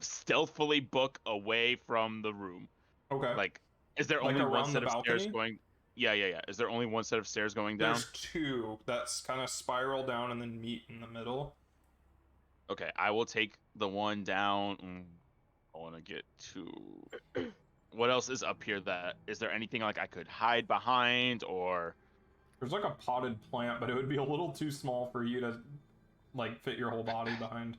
stealthily book away from the room. Okay. Like, is there Like only one around set the of stairs balcony? going? Yeah. Is there only one set of stairs going down? There's 2 that's kind of spiral down and then meet in the middle. Okay, I will take the one down. I want to get to. What else is up here? Is there anything like I could hide behind or? There's like a potted plant, but it would be a little too small for you to like fit your whole body behind.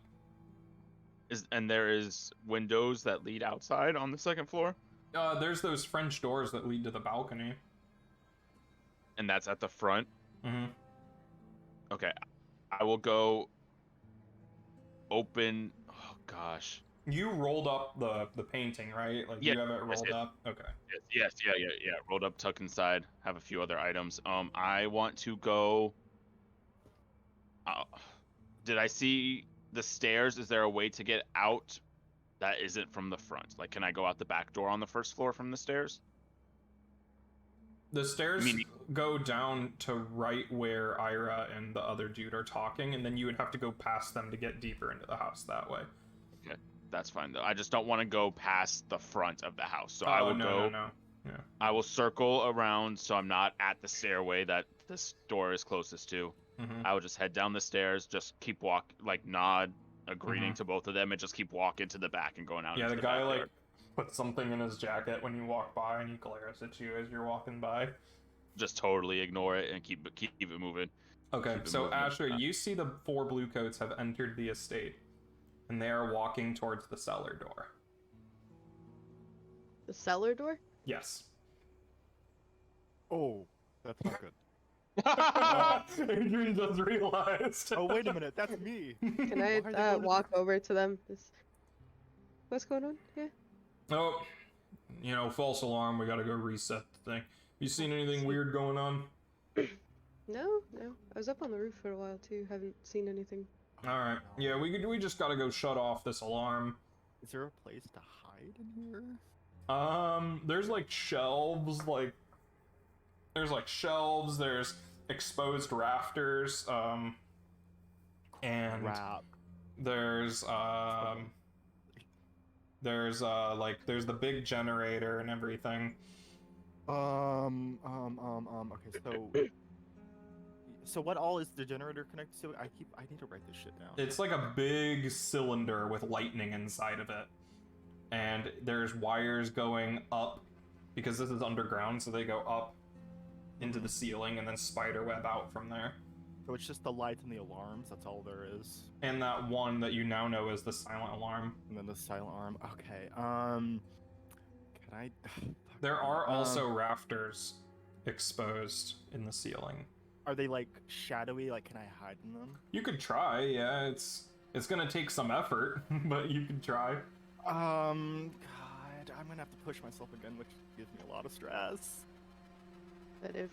And there is windows that lead outside on the 2nd floor, There's those French doors that lead to the balcony. and that's at the front. Mm-hmm. Okay, I will go open. Oh gosh. You rolled up the painting, right? Like Yeah, you have it rolled yes. up. Okay. Yes, yeah. Rolled up, tuck inside. Have a few other items. I want to go. Did I see the stairs? Is there a way to get out that isn't from the front? Like, can I go out the back door on the 1st floor from the stairs? The stairs Meaning- go down to right where Ira and the other dude are talking, and then you would have to go past them to get deeper into the house that way. That's fine though. I just don't want to go past the front of the house. So I will go. No. Yeah. I will circle around so I'm not at the stairway that this door is closest to. Mm-hmm. I will just head down the stairs, just keep nod a greeting Mhm. to both of them, and just keep walking to the back and going out. Yeah, into the the guy back like yard. puts something in his jacket when you walk by, and he glares at you as you're walking by. Just totally ignore it and keep it moving. Okay, Keep it so moving. Asher, you see the 4 blue coats have entered the estate, and they are walking towards the cellar door. The cellar door? Yes. Oh, that's not good. Adrian just realized. Oh, wait a minute, that's me. Can I Why are they going to walk over to them? What's going on? Yeah. Oh, false alarm. We gotta go reset the thing. You seen anything weird going on? No. I was up on the roof for a while too. Haven't seen anything. All right. Yeah, we just gotta go shut off this alarm. Is there a place to hide in here? There's like shelves, there's exposed rafters, and Crap. there's there's the big generator and everything. Okay, so what all is the generator connected to? I need to write this shit down. It's like a big cylinder with lightning inside of it. And there's wires going up because this is underground, so they go up into the ceiling and then spiderweb out from there. So it's just the lights and the alarms. That's all there is. And that one that you now know is the silent alarm. And then the silent alarm. Okay. Can I? There are also rafters exposed in the ceiling. Are they like shadowy? Like, can I hide in them? You could try, yeah. It's gonna take some effort, but you could try. God, I'm gonna have to push myself again, which gives me a lot of stress. But if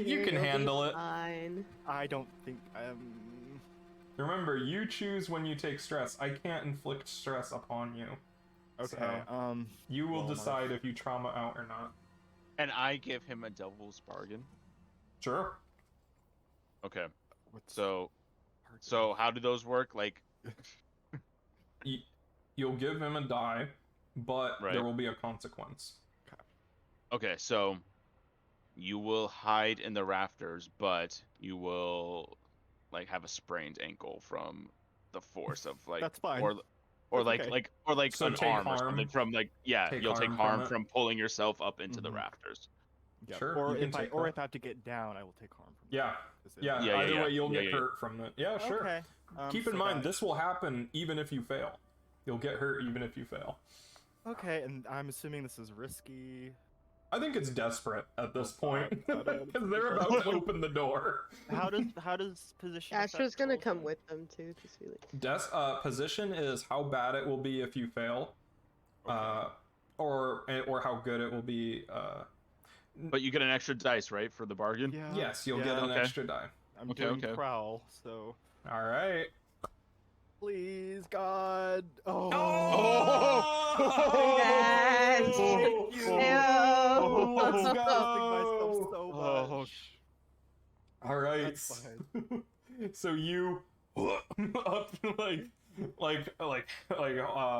You can handle it. Fine. I don't think Remember, you choose when you take stress. I can't inflict stress upon you. Okay. So, you will roll my- decide if you trauma out or not. And I give him a devil's bargain. Sure. Okay. What's So how do those work? Like, You'll give him a die, but Right. there will be a consequence. okay, so you will hide in the rafters, but you will like have a sprained ankle from the force of like That's fine. or That's okay. like So an take arm or harm. something from like Take you'll take harm harm from it. from pulling yourself up into the Mhm. rafters. Yeah. Sure, Or you can if I take that. if I have to get down, I will take harm from. Yeah. it. Yeah, Yeah, either yeah, way you'll yeah, get yeah. hurt from it. Yeah, sure. Okay. Keep in so mind, that- this will happen even if you fail. You'll get hurt even if you fail. Okay, and I'm assuming this is risky. I think it's desperate at this Oh, point God, I don't because they're about to open the door. How does position? affect Astra's gonna rolls come then? with them too to see like. Position is how bad it will be if you fail, Okay. or how good it will be. But you get an extra dice, right, for the bargain? Yeah. Yes, you'll yeah, get an okay. extra die. I'm Okay, doing okay. prowl, so All right. please, God. Oh. Yes! Oh! Ew. Let's I'm go! myself so much. All right. That's fine. So you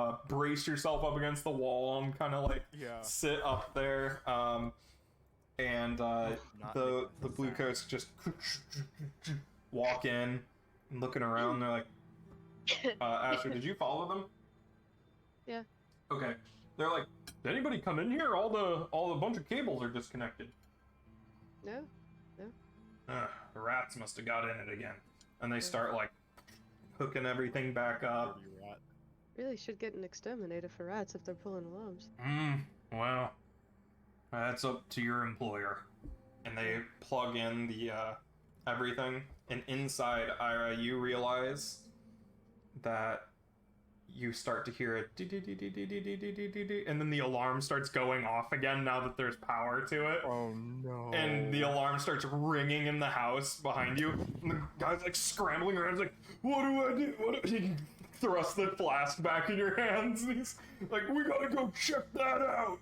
up brace yourself up against the wall and kind of like Yeah. sit up there. And Not the making blue sound. coats just walk in and looking around. They're like, Asher, did you follow them? Yeah. Okay. They're like, did anybody come in here? All the bunch of cables are disconnected. No. The rats must have got in it again. And they start like hooking everything back up. Dirty rat. Really should get an exterminator for rats if they're pulling alarms. Well, that's up to your employer. And they plug in the everything. And inside, Ira, you realize that you start to hear it, and then the alarm starts going off again now that there's power to it. Oh no. And the alarm starts ringing in the house behind you. And the guy's like scrambling around. He's like, what do I do? What do you thrust the flask back in your hands? And he's like, we gotta go check that out.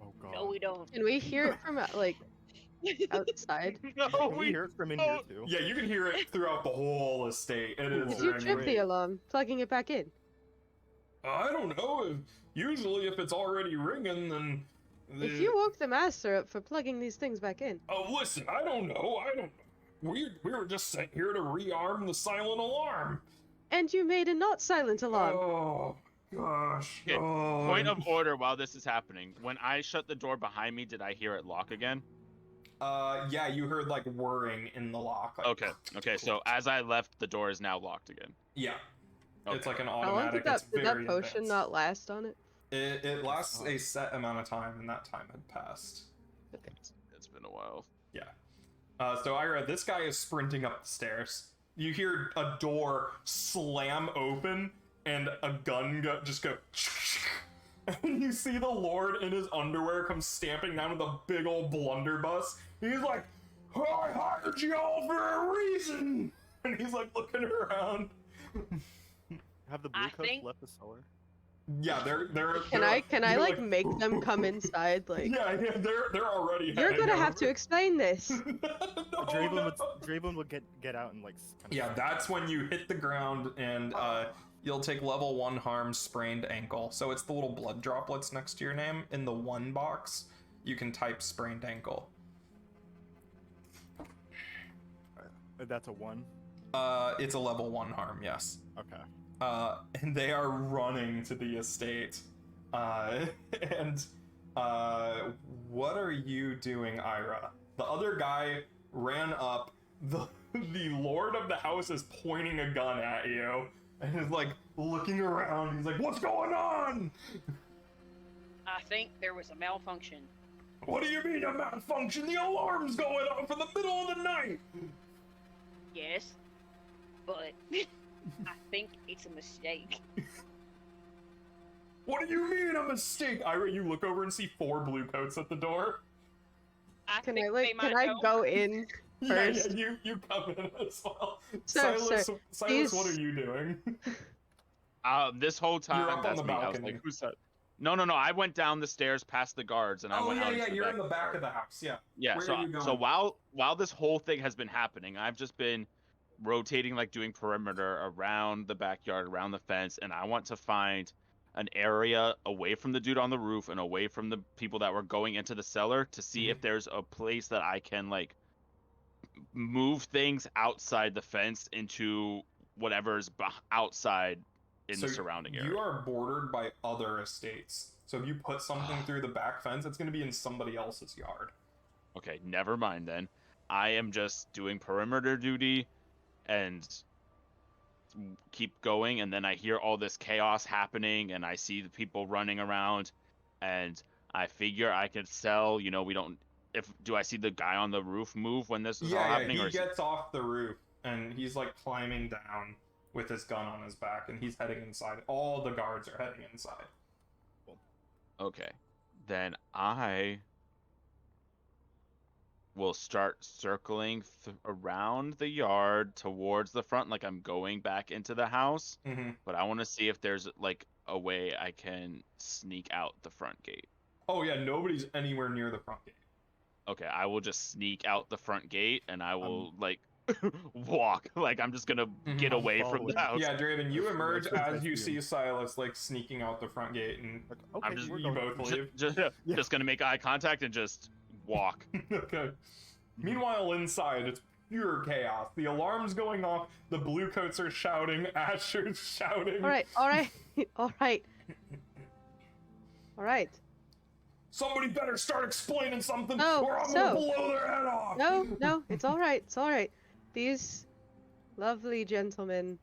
Oh god. No, we don't. Can we hear it from like outside? No, Can we hear it from in here too? Yeah, you can hear it throughout the whole estate. It is Did you ringing. trip the alarm, plugging it back in? I don't know. Usually, if it's already ringing, then. If you woke the master up for plugging these things back in. Oh, listen, I don't know. We were just sent here to rearm the silent alarm. And you made a not silent alarm. Oh, gosh. Okay, Oh, Point of order while this is happening. When I shut the door behind me, did I hear it lock again? Yeah, you heard like whirring in the lock. Like, Okay, so as I left, the door is now locked again. Yeah. Okay. It's like an How long automatic. did It's that very potion advanced. not last on it? It lasts a set amount of time, and that time had passed. Okay. It's been a while. Yeah. So Ira, this guy is sprinting up the stairs. You hear a door slam open, and a gun just go. And you see the Lord in his underwear come stamping down with a big old blunderbuss. He's like, I hired y'all for a reason! And he's like looking around. Have the blue I coats think- left the cellar? Yeah, they're Can I you're like make them come inside? Like Yeah, they're already you're heading gonna have to over. explain this. No, no. Draven would get out and like. Kind Yeah, that's when you hit the ground and you'll take level 1 harm sprained ankle. So it's the little blood droplets next to your name. In the 1 box, you can type sprained ankle. That's a 1. It's a level 1 harm, yes. Okay. And they are running to the estate. And What are you doing, Ira? The other guy ran up. The lord of the house is pointing a gun at you and is like looking around. He's like, "What's going on?" I think there was a malfunction. What do you mean a malfunction? The alarm's going off in the middle of the night. Yes, but I think it's a mistake. What do you mean a mistake? Ira, you look over and see 4 blue coats at the door. I Can think I they might can I know. go in? Yeah, First. you come in as well. Sir, Silas, these- what are you doing? This whole time, You're up on that's the me. I was balcony. like, who's that? No. I went down the stairs past the guards, and I Oh went yeah, out yeah, into the you're back in the of back the of the house. Yeah. Yeah, Where are you so going? while this whole thing has been happening, I've just been rotating, like doing perimeter around the backyard, around the fence, and I want to find an area away from the dude on the roof and away from the people that were going into the cellar to see if there's a place that I can like move things outside the fence into whatever's outside in the surrounding area. You are bordered by other estates. So if you put something through the back fence, it's going to be in somebody else's yard. Okay, never mind then. I am just doing perimeter duty and keep going, and then I hear all this chaos happening and I see the people running around, and I figure I could sell, you know, do I see the guy on the roof move when this is all happening? He gets off the roof and he's like climbing down with his gun on his back and he's heading inside. All the guards are heading inside. Okay, then I will start circling around the yard towards the front, like I'm going back into the house. Mm-hmm. But I want to see if there's like a way I can sneak out the front gate. Oh yeah, nobody's anywhere near the front gate. Okay, I will just sneak out the front gate and I will like walk. Like I'm just gonna get I'm away from the following. house. Yeah, Draven, you emerge That's what as I you see see Silas like sneaking out the front gate, and Like, okay, I'm just- we're you going. both leave. Just gonna make eye contact and just walk. Okay. Meanwhile, inside, it's pure chaos. The alarm's going off, the blue coats are shouting, Asher's shouting. Alright, alright, alright. Alright. Somebody better start explaining something, Oh, or I'm so- gonna blow their head off! No, it's alright, it's alright. These lovely gentlemen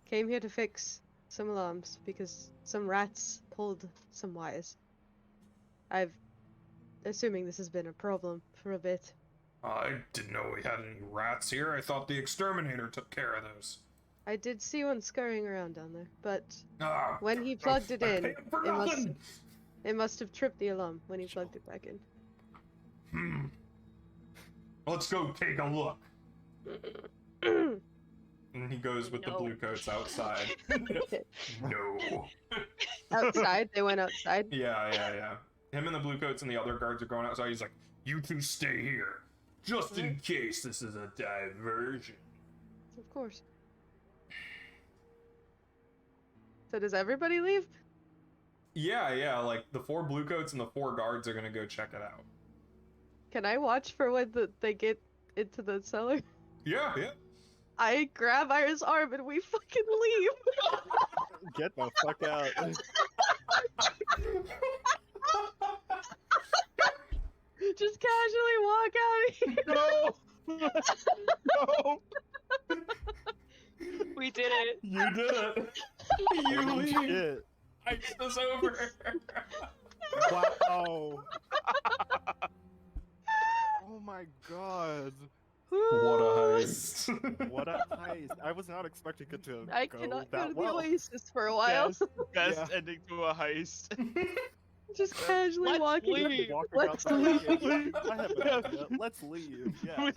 came here to fix some alarms because some rats pulled some wires. Assuming this has been a problem for a bit. I didn't know we had any rats here. I thought the exterminator took care of those. I did see one scurrying around down there, but Ah, when he plugged it I in, paid for it must nothing. it must have tripped the alarm when he plugged it back in. Let's go take a look. And he goes with the No. blue coats outside. No. Outside, they went outside. Yeah. Him and the blue coats and the other guards are going outside. He's like, "You two stay here, just in case this is a diversion." Of course. So does everybody leave? Yeah. Like the 4 blue coats and the 4 guards are gonna go check it out. Can I watch for when they get into the cellar? Yeah. I grab Ira's arm and we fucking leave. Get the fuck out. Just casually walk out of here. No. We did it. You did it. You Holy leave. shit. Heist is over. Wow. Oh my god. What a heist. What a heist. I was not expecting it to I go cannot go that to the well. Oasis for a while. Best Yeah. ending to a heist. Just casually Let's walking. leave. Walking Let's outside. leave. I have an idea. Let's leave. Yeah.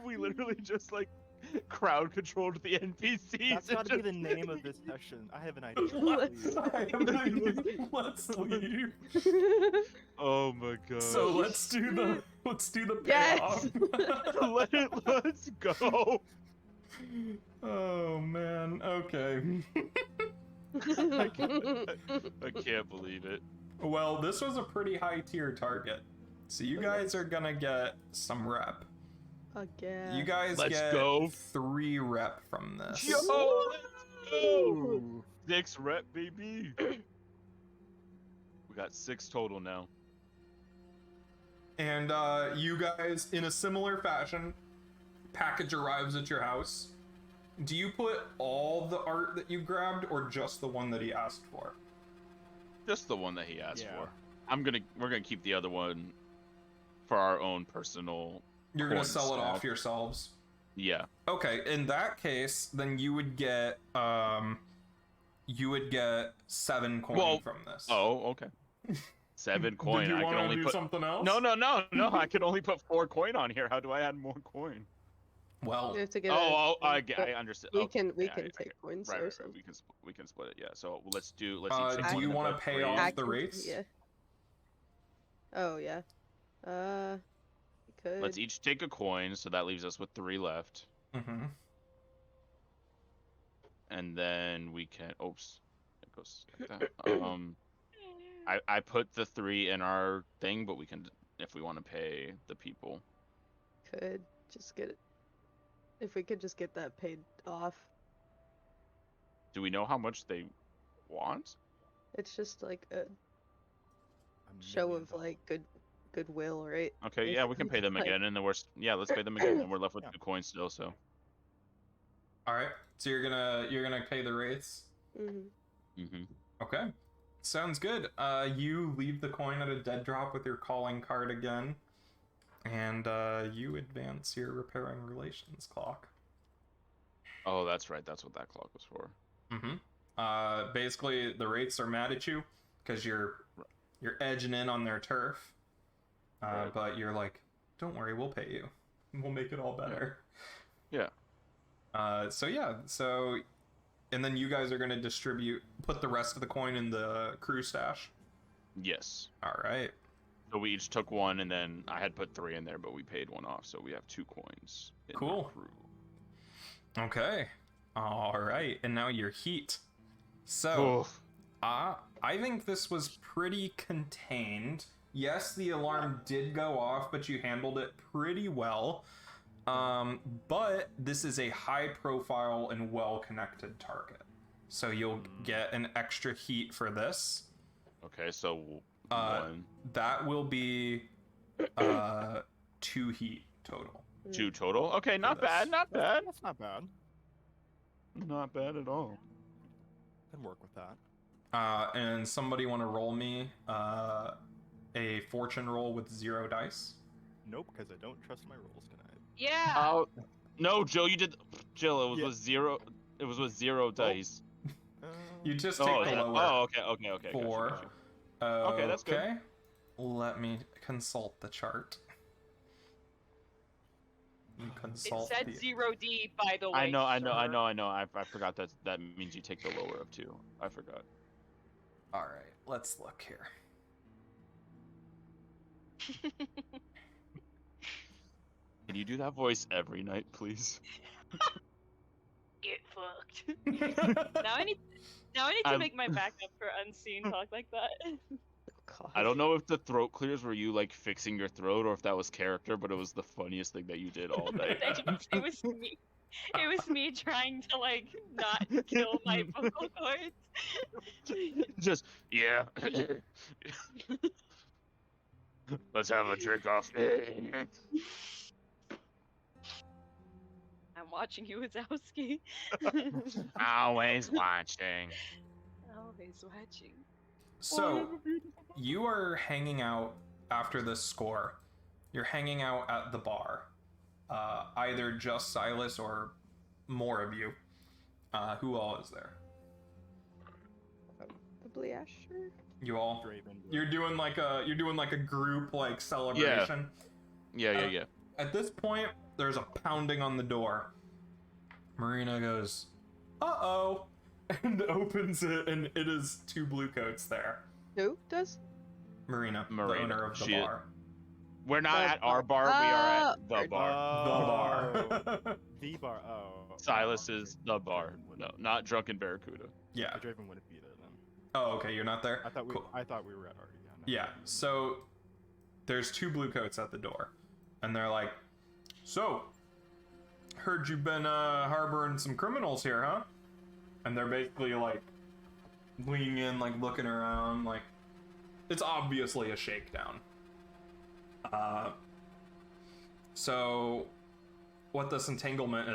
We literally just like crowd controlled the NPCs. That's and gotta be the just- name of this session. I have an idea. Let's Let's leave. Oh my god. So let's do the Yes. payoff. Let's go. Oh man. Okay. I can't believe it. Well, this was a pretty high tier target. So you guys are gonna get some rep. Again. You guys Let's get go. 3 rep from this. Yo, let's go. 6 rep, baby. We got 6 total now. And you guys, in a similar fashion, package arrives at your house. Do you put all the art that you grabbed, or just the one that he asked for? Just the one that he asked Yeah. for. We're gonna keep the other one for our own personal. You're gonna coin sell it off stash. yourselves. Yeah. Okay, in that case, then you would get 7 coin from this. Oh, okay. 7 coin. Did you I can want only to do put. something else? No. I can only put 4 coin on here. How do I add more coin? Well, We have to get. I understand. We Okay, can yeah, take coins Right. ourselves. We can split it. Yeah. So let's each. do take one you and want put to pay 3. off the rates? Yeah. Oh yeah. We could. Let's each take a coin, so that leaves us with 3 left, Mm-hmm. and then we can. Oops, it goes like that. I put the 3 in our thing, but we can, if we want to pay the people. Could just get it. If we could just get that paid off. Do we know how much they want? It's just like a $1 show million of like goodwill, right? Okay, yeah, we can pay them Like- again, and then let's pay them again, and we're left with Yeah. 2 coins still. So. All right. So you're gonna pay the rates. Mm-hmm. Okay. Sounds good. You leave the coin at a dead drop with your calling card again, and you advance your repairing relations clock. Oh, that's right. That's what that clock was for. Mm-hmm. Basically, the rates are mad at you because you're edging in on their turf. Right. But you're like, don't worry, we'll pay you. We'll make it all better. Yeah. So, and then you guys are gonna put the rest of the coin in the crew stash. Yes. All right. So we each took 1, and then I had put 3 in there, but we paid 1 off, so we have 2 coins. In Cool. The crew. Okay. All right. And now your heat. So, Oof. I think this was pretty contained. Yes, the alarm did go off, but you handled it pretty well. But this is a high-profile and well-connected target, so you'll get an extra heat for this. Okay, so 1, That will be 2 heat total. 2 total. Okay, not this. bad. Not bad. That's not bad. Not bad at all. Can work with that. And somebody want to roll me a fortune roll with 0 dice? Nope, because I don't trust my rolls tonight. Yeah. Oh, no, Jill, you did. Jill, it was Yeah. with 0. It was with 0 dice. You just take Oh, the yeah. lower. Oh, okay. Gotcha, 4. gotcha. Okay, that's good. Okay. Let me consult the chart. You It consult said the... 0D, by the way. I know. sir. I forgot that means you take the lower of 2. I forgot. All right, let's look here. Can you do that voice every night, please? Get fucked. Now I need to I'm- make my backup for unseen talk like that. God. I don't know if the throat clears were you like fixing your throat or if that was character, but it was the funniest thing that you did all day. It was me. It was me trying to like not kill my vocal cords. Just yeah. Let's have a drink off. I'm watching you, Wazowski. Always watching. Always watching. So, you are hanging out after this score. You're hanging out at the bar. Either just Silas or more of you. Who all is there? Probably Asher. You all? Draven. You're doing like a group like celebration. Yeah. At this point, there's a pounding on the door. Marina goes, "Uh-oh," and opens it, and it is 2 blue coats there. Who does? Marina, the Marina, owner of the she- bar. We're not The at our bar. bar, we are at Oh, the bar. The bar. The bar. Oh. Silas is the bar. No, not Drunken Barracuda. Yeah. Draven wouldn't be there then. Oh, okay, you're not there? I thought we. Cool. I thought we were at already. No. Yeah, so there's 2 blue coats at the door, and they're like, "So, heard you've been harboring some criminals here, huh?" And they're basically like leaning in, like looking around, like it's obviously a shakedown. So, what this entanglement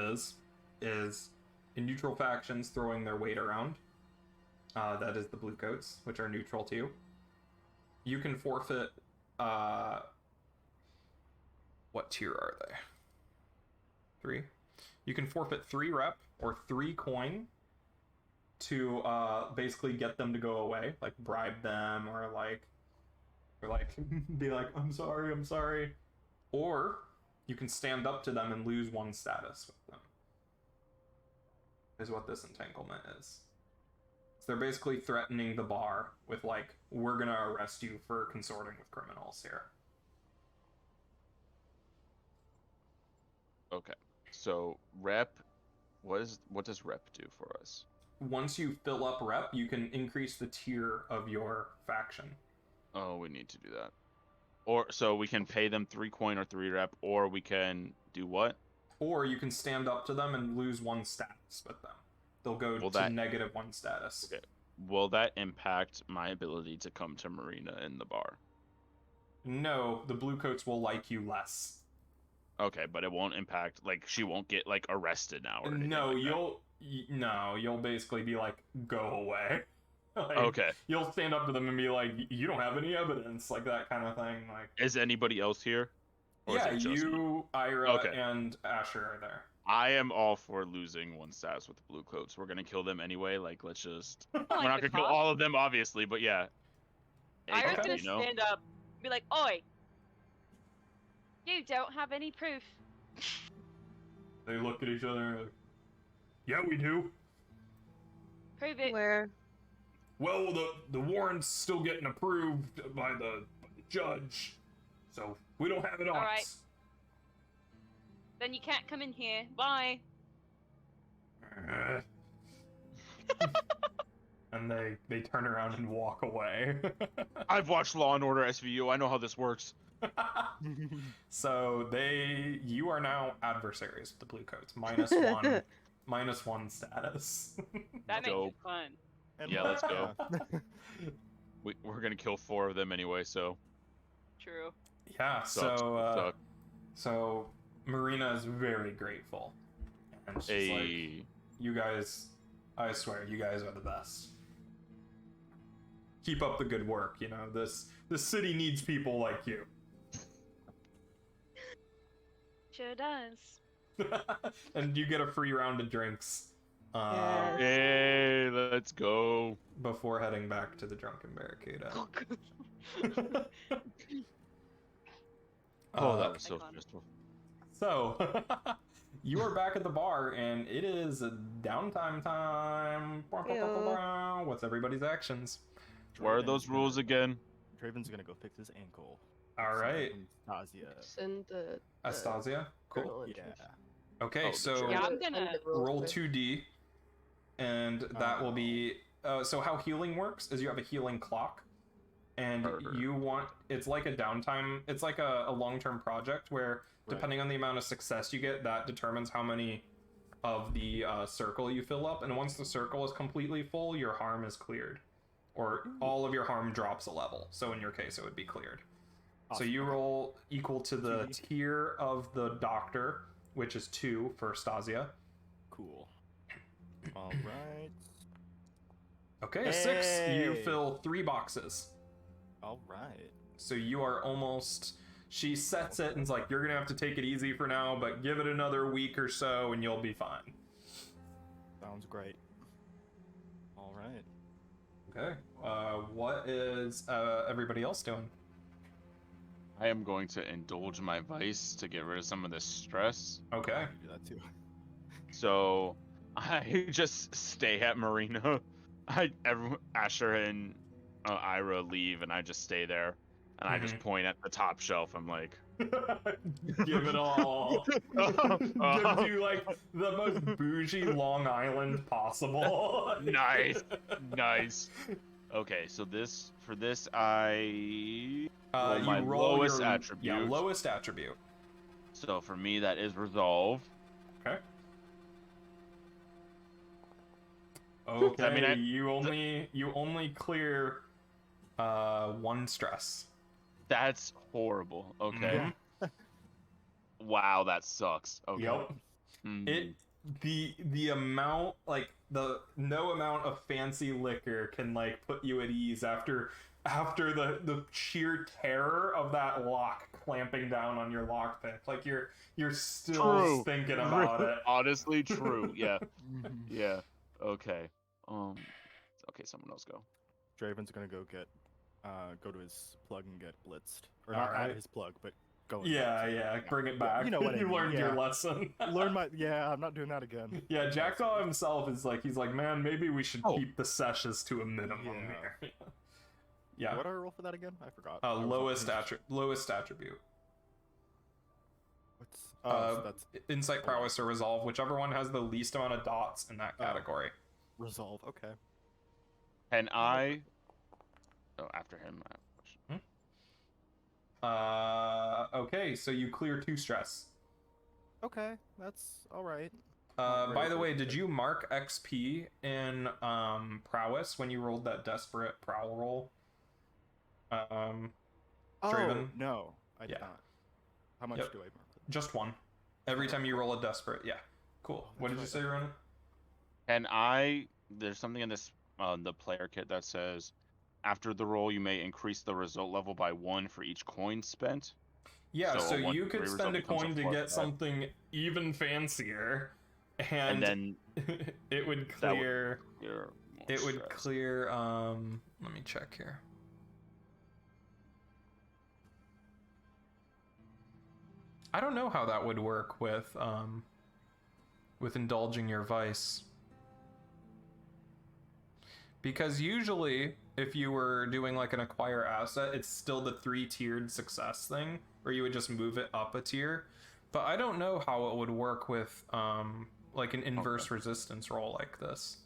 is in neutral factions throwing their weight around. That is the blue coats, which are neutral to you. You can forfeit. What tier are they? 3. You can forfeit 3 rep or 3 coin to basically get them to go away, like bribe them or like be like, I'm sorry. Or you can stand up to them and lose 1 status with them. Is what this entanglement is. So they're basically threatening the bar with like, we're gonna arrest you for consorting with criminals here. Okay. So rep, what does rep do for us? Once you fill up rep, you can increase the tier of your faction. Oh, we need to do that. Or so we can pay them 3 coin or 3 rep, or we can do what? Or you can stand up to them and lose 1 status with them. They'll go to -1 status. Okay. Will that impact my ability to come to Marina in the bar? No, the blue coats will like you less. Okay, but it won't impact, like, she won't get, like, arrested now or anything No, like you'll basically be like, go away. Like, okay. You'll stand up to them and be like, you don't have any evidence, like that kind of thing. Like, Is anybody else here? Or is yeah, it just me? you, Ira, Okay. and Asher are there. I am all for losing 1 status with the blue coats. We're gonna kill them anyway. Like, let's just. We're Like not the gonna kill cop? all of them, obviously, but yeah. Ira's Okay. gonna You know? stand up, be like, "Oi, you don't have any proof." They look at each other and like, yeah, we do. Prove it. Where? Well, the warrant's still getting approved by the judge, so we don't have it on All right. us. Then you can't come in here. Bye. And they turn around and walk away. I've watched Law and Order SVU. I know how this works. So you are now adversaries with the blue coats. -1 status. That makes Dope. it fun. And Yeah, let's go. yeah. We're gonna kill 4 of them anyway, so. True. Yeah, Sucks, suck. so Marina is very grateful. And she's like, Hey. you guys, I swear, you guys are the best. Keep up the good work, you know, this city needs people like you. Sure does. And you get a free round of drinks Yes. Hey, let's go. before heading back to the Drunken Barricade. Oh, that was so Icon. stressful. So, you are back at the bar, and it is downtime time. Ew. What's everybody's actions? What are those rules again? Draven's gonna go fix his ankle. All right, Nausea. Send the Astasia. Cool. journal Yeah. entries. Okay, Oh, the so journal. Yeah, I'm Send gonna the rules roll with- 2d, and that will be. So how healing works is you have a healing clock, and Harder. you want it's like a downtime. It's like a long-term project where depending on the amount of success you get, that determines how many of the circle you fill up. And once the circle is completely full, your harm is cleared, or all of your harm drops a level. So in your case, it would be cleared. So Awesome. you roll equal to the 2d. tier of the doctor, which is 2 for Stasia. Cool. All right. Okay, a 6. You Hey! fill 3 boxes. All right. So you are almost. She sets it and's like, you're gonna have to take it easy for now, but give it another week or so and you'll be fine. Sounds great. All right. Okay. What is everybody else doing? I am going to indulge my vice to get rid of some of this stress. Okay. I can do that too. So I just stay at Marina. Asher and Ira leave, and I just stay there, and I just point at the top shelf. I'm like, Give it all. Gives you like the most bougie Long Island possible. nice, nice. Okay, so for this I roll my you roll lowest your, attribute. Yeah, lowest attribute. So for me that is resolve. Okay. Okay. I mean, you only clear 1 stress. That's horrible. Okay. Mhm. Wow, that sucks. Okay. Yep. Mm. It the amount, like, no amount of fancy liquor can like put you at ease after the sheer terror of that lock clamping down on your lockpick. Like you're still True. thinking about it. Honestly, true. Yeah. Mhm. Yeah. Okay. Okay, someone else go. Draven's gonna go to his plug and get blitzed, or All not right. at his plug, but go. and Yeah, blitz. yeah, bring it Yeah, back. you know what I mean, learned your yeah. lesson. Learn my. Yeah, I'm not doing that again. Yeah, Jackdaw himself is like, he's like, man, maybe we should Oh. keep the sessions to a minimum Yeah. here. Yeah. What do I roll for that again? I forgot. I was on Lowest his- lowest attribute. What's so that's Insight, prowess, or resolve, whichever one has the least amount of dots in that category. resolve. Okay. And I. Oh, after him. Okay, so you clear 2 stress. Okay, that's all right. By the way, did you mark XP in prowess when you rolled that desperate prowl roll? Oh Draven? no, I did Yeah. not. How much Yep. do I mark? Just 1. Every time you roll a desperate, yeah. Cool. What did you say, Ronan? And there's something in this the player kit that says, after the roll, you may increase the result level by 1 for each coin spent. Yeah, so a 1 you to could 3 spend a result becomes coin to +5. get something even fancier, And then it would that would clear. clear more It would stress. clear. Let me check here. I don't know how that would work with indulging your vice. Because usually, if you were doing like an acquire asset, it's still the 3-tiered success thing, where you would just move it up a tier. But I don't know how it would work with like an inverse resistance roll like this.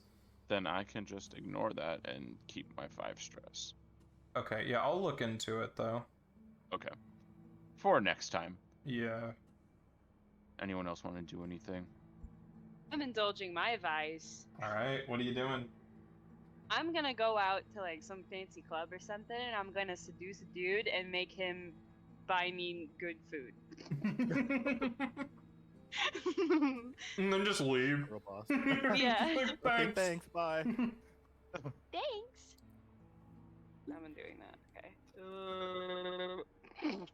Then I can just ignore that and keep my 5 stress. Okay, yeah, I'll look into it though. Okay. For next time. Yeah. Anyone else want to do anything? I'm indulging my vice. All right, what are you doing? I'm gonna go out to like some fancy club or something, and I'm gonna seduce a dude and make him buy me good food. And then just leave. Girl boss. Yeah. Like, Okay, thanks. thanks. Bye. Thanks. I'm doing that. Okay.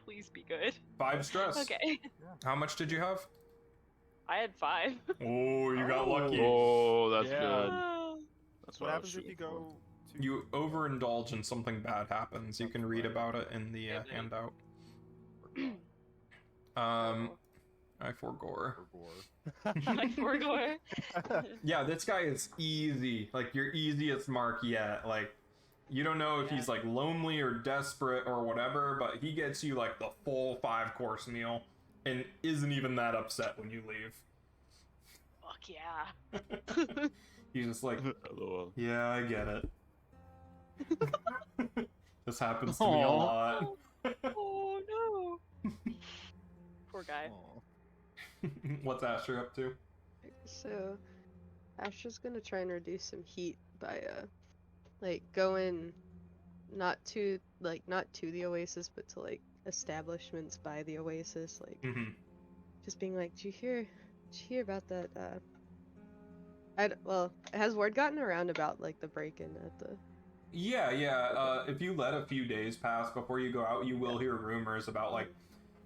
Please be good. 5 stress. Okay. How much did you have? I had 5. Oh, you got Oh. lucky. Oh, that's Yeah. good. That's What I was happens if shooting you for. go to? You overindulge and something bad happens. You can read about it in the Yeah, but- handout. I forgore. for gore. My foregoer. Yeah, this guy is easy. Like your easiest mark yet. Like you don't know if he's like lonely or desperate or whatever, but he gets you like the full 5-course meal and isn't even that upset when you leave. Fuck yeah. He's just like, LOL. yeah, I get it. This happens to me a Aw. lot. Oh no. Poor guy. Aw. What's Asher up to? So, Asher's gonna try and reduce some heat by like going not to the Oasis, but to like establishments by the Oasis, like Mm-hmm. just being like, did you hear about that? Has word gotten around about like the break-in at the? Yeah. If you let a few days pass before you go out, you will hear rumors about like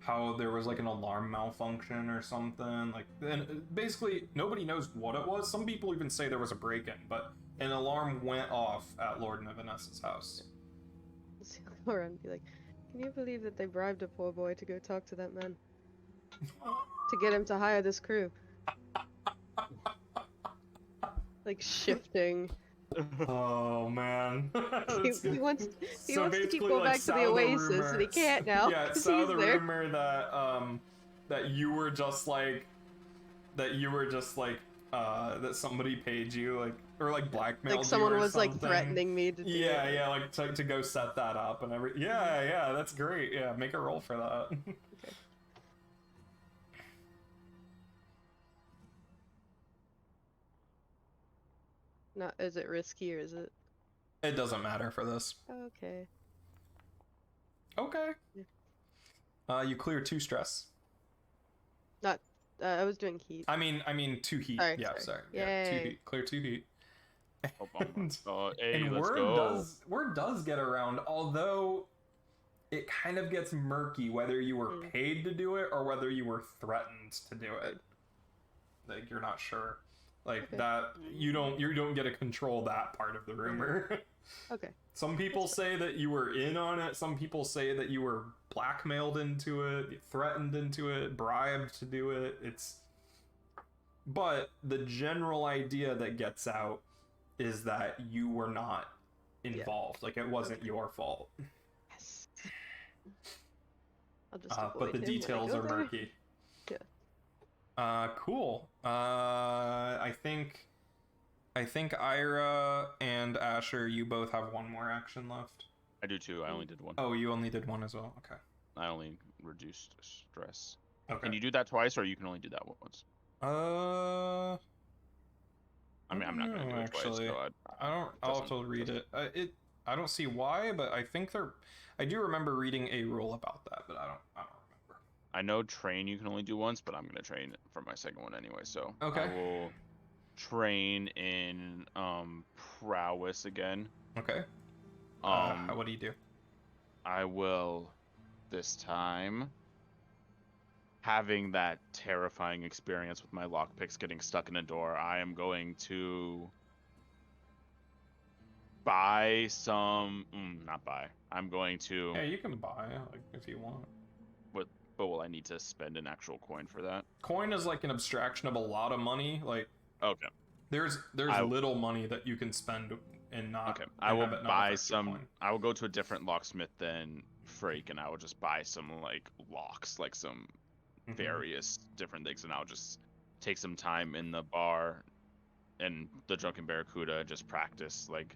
how there was like an alarm malfunction or something. Like, and basically nobody knows what it was. Some people even say there was a break-in, but an alarm went off at Lord Vanessa's house. So I'll go around and be like, can you believe that they bribed a poor boy to go talk to that man to get him to hire this crew? Like shifting. Oh man. He wants to basically, keep going like, back to the sound Oasis, rumor- and he can't now Yeah, because sound he's the there. rumor that you were just like that somebody paid you like blackmailed Like someone you or was like something. threatening me to do it. Yeah, like to go set that up and everything. Yeah, that's great. Yeah, make a roll for that. Not, is it risky or is it? It doesn't matter for this. Okay. Okay. Yeah. You clear 2 stress. Not. I was doing heat. I mean 2 heat. Sorry, Yeah, sorry. sorry. Yeah, 2 Yay. heat. Clear 2 heat. Oh my god. Hey, And let's word go. does get around, although it kind of gets murky whether you were paid to do it or whether you were threatened to do it. Like you're not sure. Like Okay. that you don't get to control that part of the rumor. Okay. Some people say that you were in on it. Some people say that you were blackmailed into it, threatened into it, bribed to do it. But the general idea that gets out is that you were not involved. Like it wasn't your fault. Yes. I'll just avoid But the him when I details go are there. murky. Yeah. Cool. I think Ira and Asher, you both have one more action left. I do too. I only did one. Oh, you only did one as well. Okay. I only reduced stress. Okay. Can you do that twice, or you can only do that once? I mean, I'm not gonna do it actually. twice. So I'll have to read it. I don't see why, but I think I do remember reading a rule about that, but I don't remember. I know train you can only do once, but I'm gonna train for my second one anyway. So okay. I will train in prowess again. Okay. What do you do? I will this time, having that terrifying experience with my lockpicks getting stuck in a door, I am going to buy some. Not buy. I'm going to. Yeah, you can buy like if you want. But will I need to spend an actual coin for that? Coin is like an abstraction of a lot of money. Like okay. There's little money that you can spend and not. Okay, I will buy some. Coin. I will go to a different locksmith than Frake, and I will just buy some like locks, like some various different things, and I'll just take some time in the bar and the Drunken Barracuda and just practice like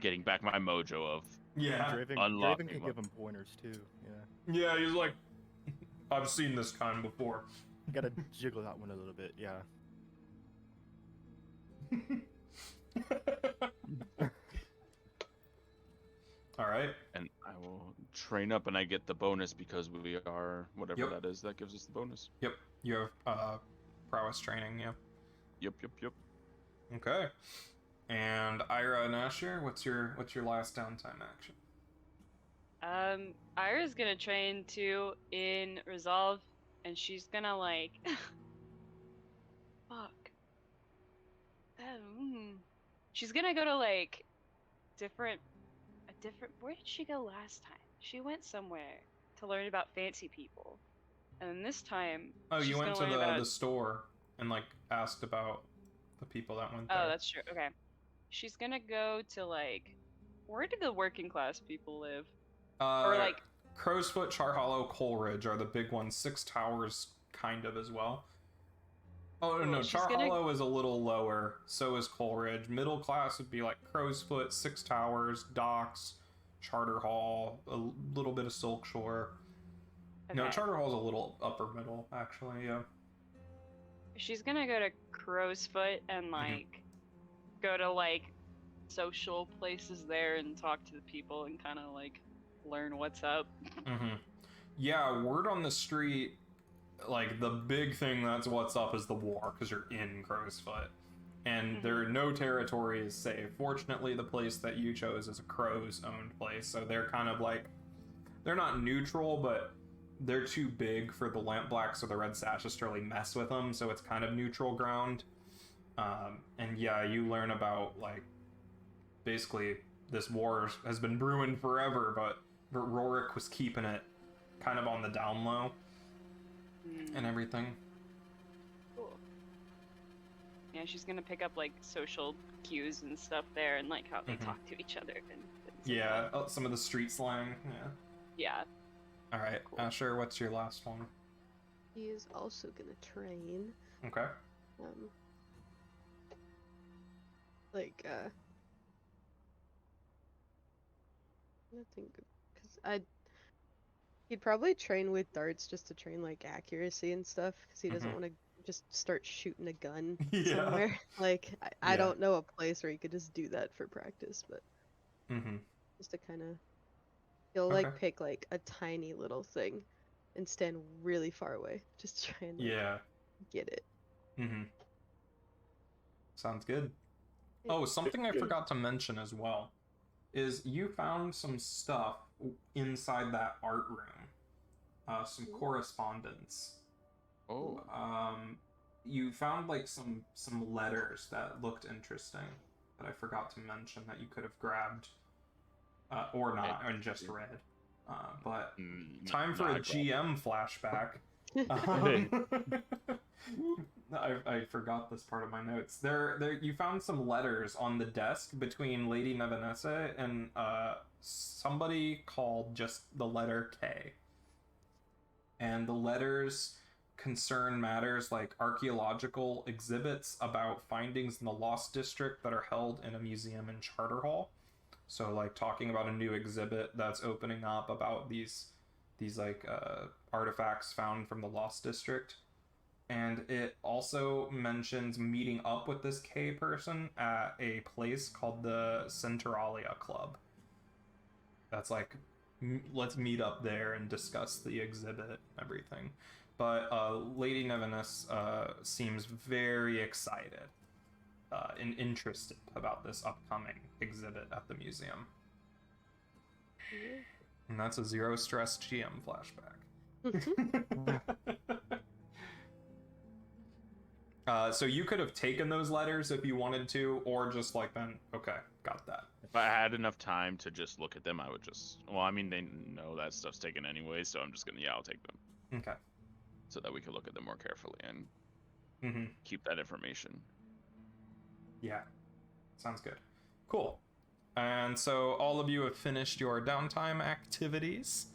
getting back my mojo of Draven can give him pointers too. Yeah. Yeah, he's like, I've seen this kind before. You gotta jiggle that one a little bit. Yeah. All right. And I will train up, and I get the bonus because we are whatever that is that gives us the bonus. Yep. You have prowess training. Yeah. Yep. Okay. And Ira and Asher, what's your last downtime action? Ira's gonna train too in resolve, and she's gonna like fuck. She's gonna go to like where did she go last time? She went somewhere to learn about fancy people. And then this time you went to the the store and like asked about the people that went there. Oh, that's true. Okay. She's gonna go to like where do the working class people live? Or like Crowsfoot, Char Hollow, Coleridge are the big ones. 6 Towers kind of as well. Oh no, Char Hollow is a little lower. So is Coleridge. Middle class would be like Crowsfoot, 6 Towers, Docks, Charter Hall, a little bit of Silk Shore. Okay. No, Charter Hall's a little upper middle, actually. Yeah. She's gonna go to Crowsfoot and like go to like social places there and talk to the people and kind of like learn what's up. Yeah, word on the street. Like, the big thing that's what's up is the war, because you're in Crowsfoot. And no territory is safe. Fortunately, the place that you chose is a Crows-owned place, so they're kind of like... They're not neutral, but they're too big for the Lampblacks or the Red Sashes to really mess with them, so it's kind of neutral ground. And yeah, you learn about, like... Basically, this war has been brewing forever, but Rorik was keeping it kind of on the down low. And everything. Cool. Yeah, she's gonna pick up like social cues and stuff there, and like how they talk to each other. And some of the street slang. Yeah. All right, cool. Asher, what's your last one? He is also gonna train. Okay. I think because he'd probably train with darts just to train like accuracy and stuff, because he doesn't want to just start shooting a gun somewhere. Like I don't know a place where you could just do that for practice, but just to kind of He'll Okay. like pick like a tiny little thing and stand really far away. Just try and like Yeah. get it. Mm-hmm. Sounds good. Oh, something I forgot to mention as well is you found some stuff inside that art room. Some correspondence. Oh. You found like some letters that looked interesting that I forgot to mention that you could have grabbed, or not, and just read. But time for a GM flashback. I forgot this part of my notes. There, you found some letters on the desk between Lady Nevanessa and somebody called just the letter K. And the letters concern matters like archaeological exhibits about findings in the Lost District that are held in a museum in Charter Hall. So like talking about a new exhibit that's opening up about these like artifacts found from the Lost District. And it also mentions meeting up with this K person at a place called the Centralia Club. That's like, let's meet up there and discuss the exhibit and everything. But Lady Nevinus seems very excited and interested about this upcoming exhibit at the museum. And that's a zero stress GM flashback. So you could have taken those letters if you wanted to, or just like been, okay, got that. If I had enough time to just look at them, I would just. Well, I mean, they know that stuff's taken anyway, so I'm just gonna. Yeah, I'll take them. Okay. So that we can look at them more carefully and keep that information. Yeah. Sounds good. Cool. And so all of you have finished your downtime activities.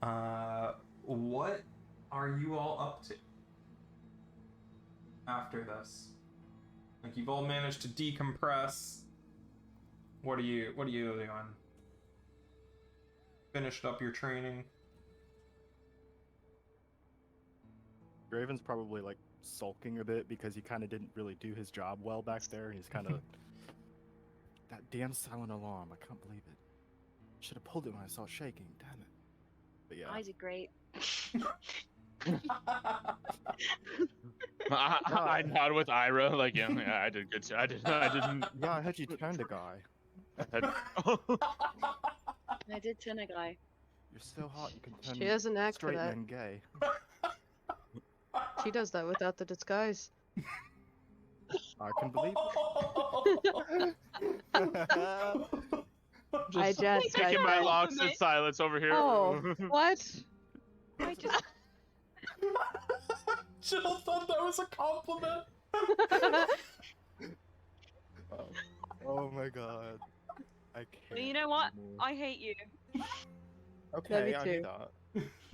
What are you all up to after this? Like, you've all managed to decompress. What are you doing? Finished up your training? Graven's probably like sulking a bit because he kind of didn't really do his job well back there. He's kind of that damn silent alarm. I can't believe it. Should have pulled it when I saw it shaking. Damn it. But yeah. I did great. I nod with Ira, like, yeah, I did good. I didn't. Yeah, I heard you turned a guy. I did turn a guy. You're so hot you can turn She has an act for straight that. men gay. She does that without the disguise. I can believe I just taking my locks in silence over here. Oh, what? I just. Jill thought that was a compliment. Oh my god. I can't. Well, you know what? anymore. I hate you. Okay, I too. knew that.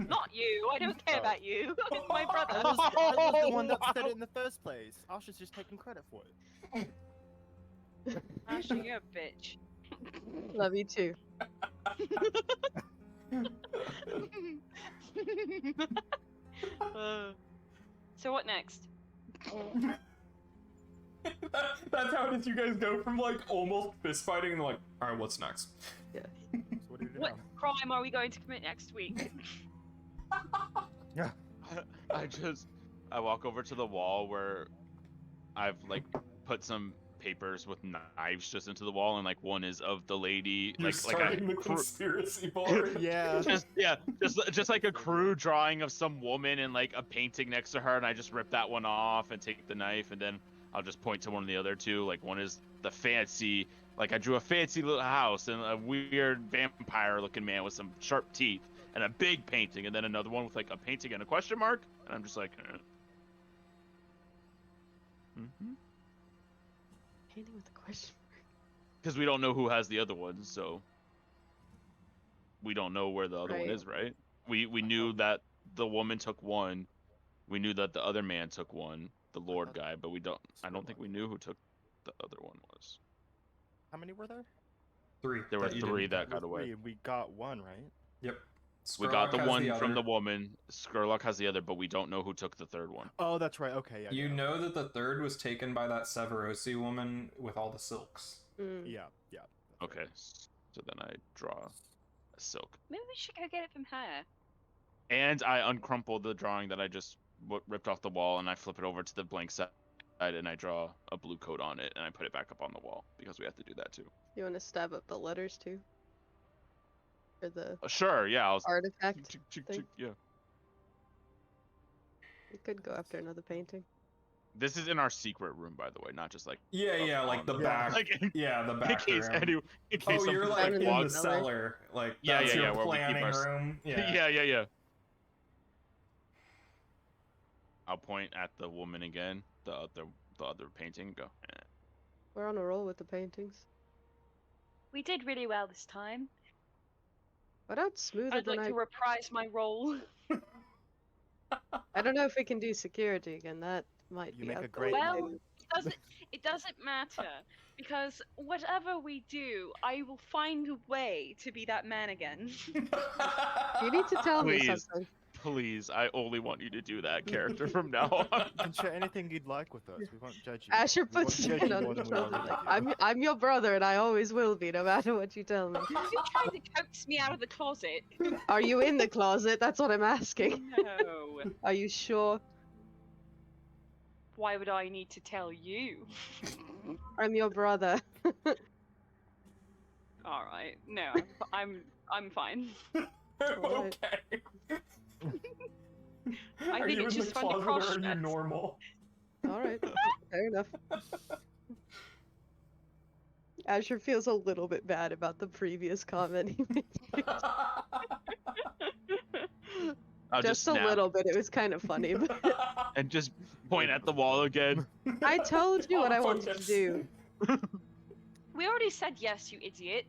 Not you. I don't care Oh. about you. It's my brother. I was the one that said it in the first place. Asha's just taking credit for it. Ashley, you're a bitch. Love you too. So what next? That's how did you guys go from like almost fist fighting and like, all right, what's next? So what do you do What now? crime are we going to commit next week? Yeah. I walk over to the wall where I've like put some papers with knives just into the wall, and like one is of the lady, You're like starting the conspiracy board. Yeah. just like a crude drawing of some woman and like a painting next to her, and I just rip that one off and take the knife, and then I'll just point to one of the other two. Like one is the fancy, like I drew a fancy little house and a weird vampire looking man with some sharp teeth and a big painting, and then another one with like a painting and a question mark, and I'm just like Painting with a question. because we don't know who has the other one, so we don't know where the other one Right. is, right? We knew that the woman took one, we knew that the other man took one, the Lord guy, but I don't think we knew who took the other one was. How many were there? 3. There were that you 3 didn't that get. got Three, away. and we got one, right? Yep. We got the Skurlock has one from the other. woman. Skurlock has the other, but we don't know who took the third one. Oh, that's right. Okay, yeah. You yeah. know that the third was taken by that Severosi woman with all the silks. Mm. Yeah, yeah. that's right. Okay, so then I draw a silk. Maybe we should go get it from her. And I uncrumple the drawing that I just ripped off the wall, and I flip it over to the blank side, and I draw a blue coat on it, and I put it back up on the wall because we have to do that too. You want to stab up the letters too? Or the Sure, yeah. artifact thing? Yeah. You could go after another painting. This is in our secret room, by the way, not just like. Yeah, up like on the Yeah. back. Like Yeah, the in back case room. in case Oh, you're something like in the logged- cellar. Like Yeah, that's yeah, your yeah, where we keep planning our room. Yeah. I'll point at the woman again, the other painting. Go. We're on a roll with the paintings. We did really well this time. Why not smoother I'd than like to reprise my role. I don't know if we can do security again. That might You be make out a the great window. Well, it doesn't matter because whatever we do, I will find a way to be that man again. You need to tell me Please. something. Please, I only want you to do that character from now on. You can share anything you'd like with us. We won't judge you. Asher We won't puts judge chin you on more his than we shoulder. already Like, do. I'm your brother, and I always will be, no matter what you tell me. Are you trying to coax me out of the closet? Are you in the closet? That's what I'm asking. No. Are you sure? Why would I need to tell you? I'm your brother. All right. No, I'm fine. Alright. Okay. I Are think you it's in the just fun to closet or are you cross-dress. normal? All right, fair enough. Asher feels a little bit bad about the previous comment he made. I'll Just a snap little bit. It was kind of funny. But and just point at the wall again. I told you what I I'll wanted to focus. do. We already said yes, you idiot.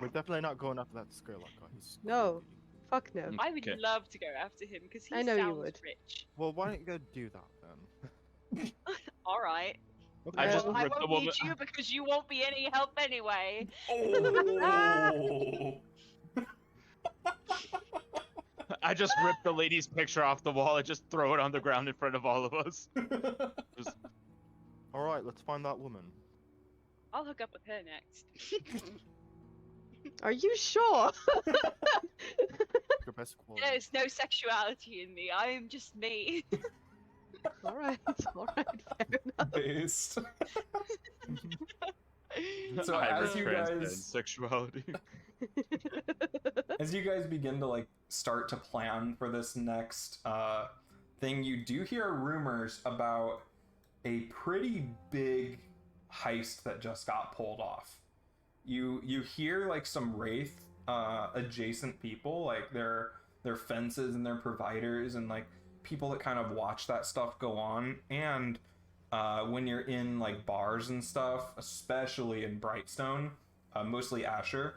We're definitely not going after that Skurlock guy. He's No. Fuck no. I would Okay. love to go after him because he I know you sounds would. rich. Well, why don't you go do that then? All right. I just Well, I ripped the won't woman. need you because you won't be any help anyway. Oh. I just ripped the lady's picture off the wall and just throw it on the ground in front of all of us. Just, All right, let's find that woman. I'll hook up with her next. Are you sure? Your best quality. There's no sexuality in me. I am just me. All right, fair enough. Based. So I as you transcend guys- sexuality. As you guys begin to like start to plan for this next thing, you do hear rumors about a pretty big heist that just got pulled off. You hear like some wraith adjacent people, like their fences and their providers and like people that kind of watch that stuff go on. And when you're in like bars and stuff, especially in Brightstone, mostly Asher,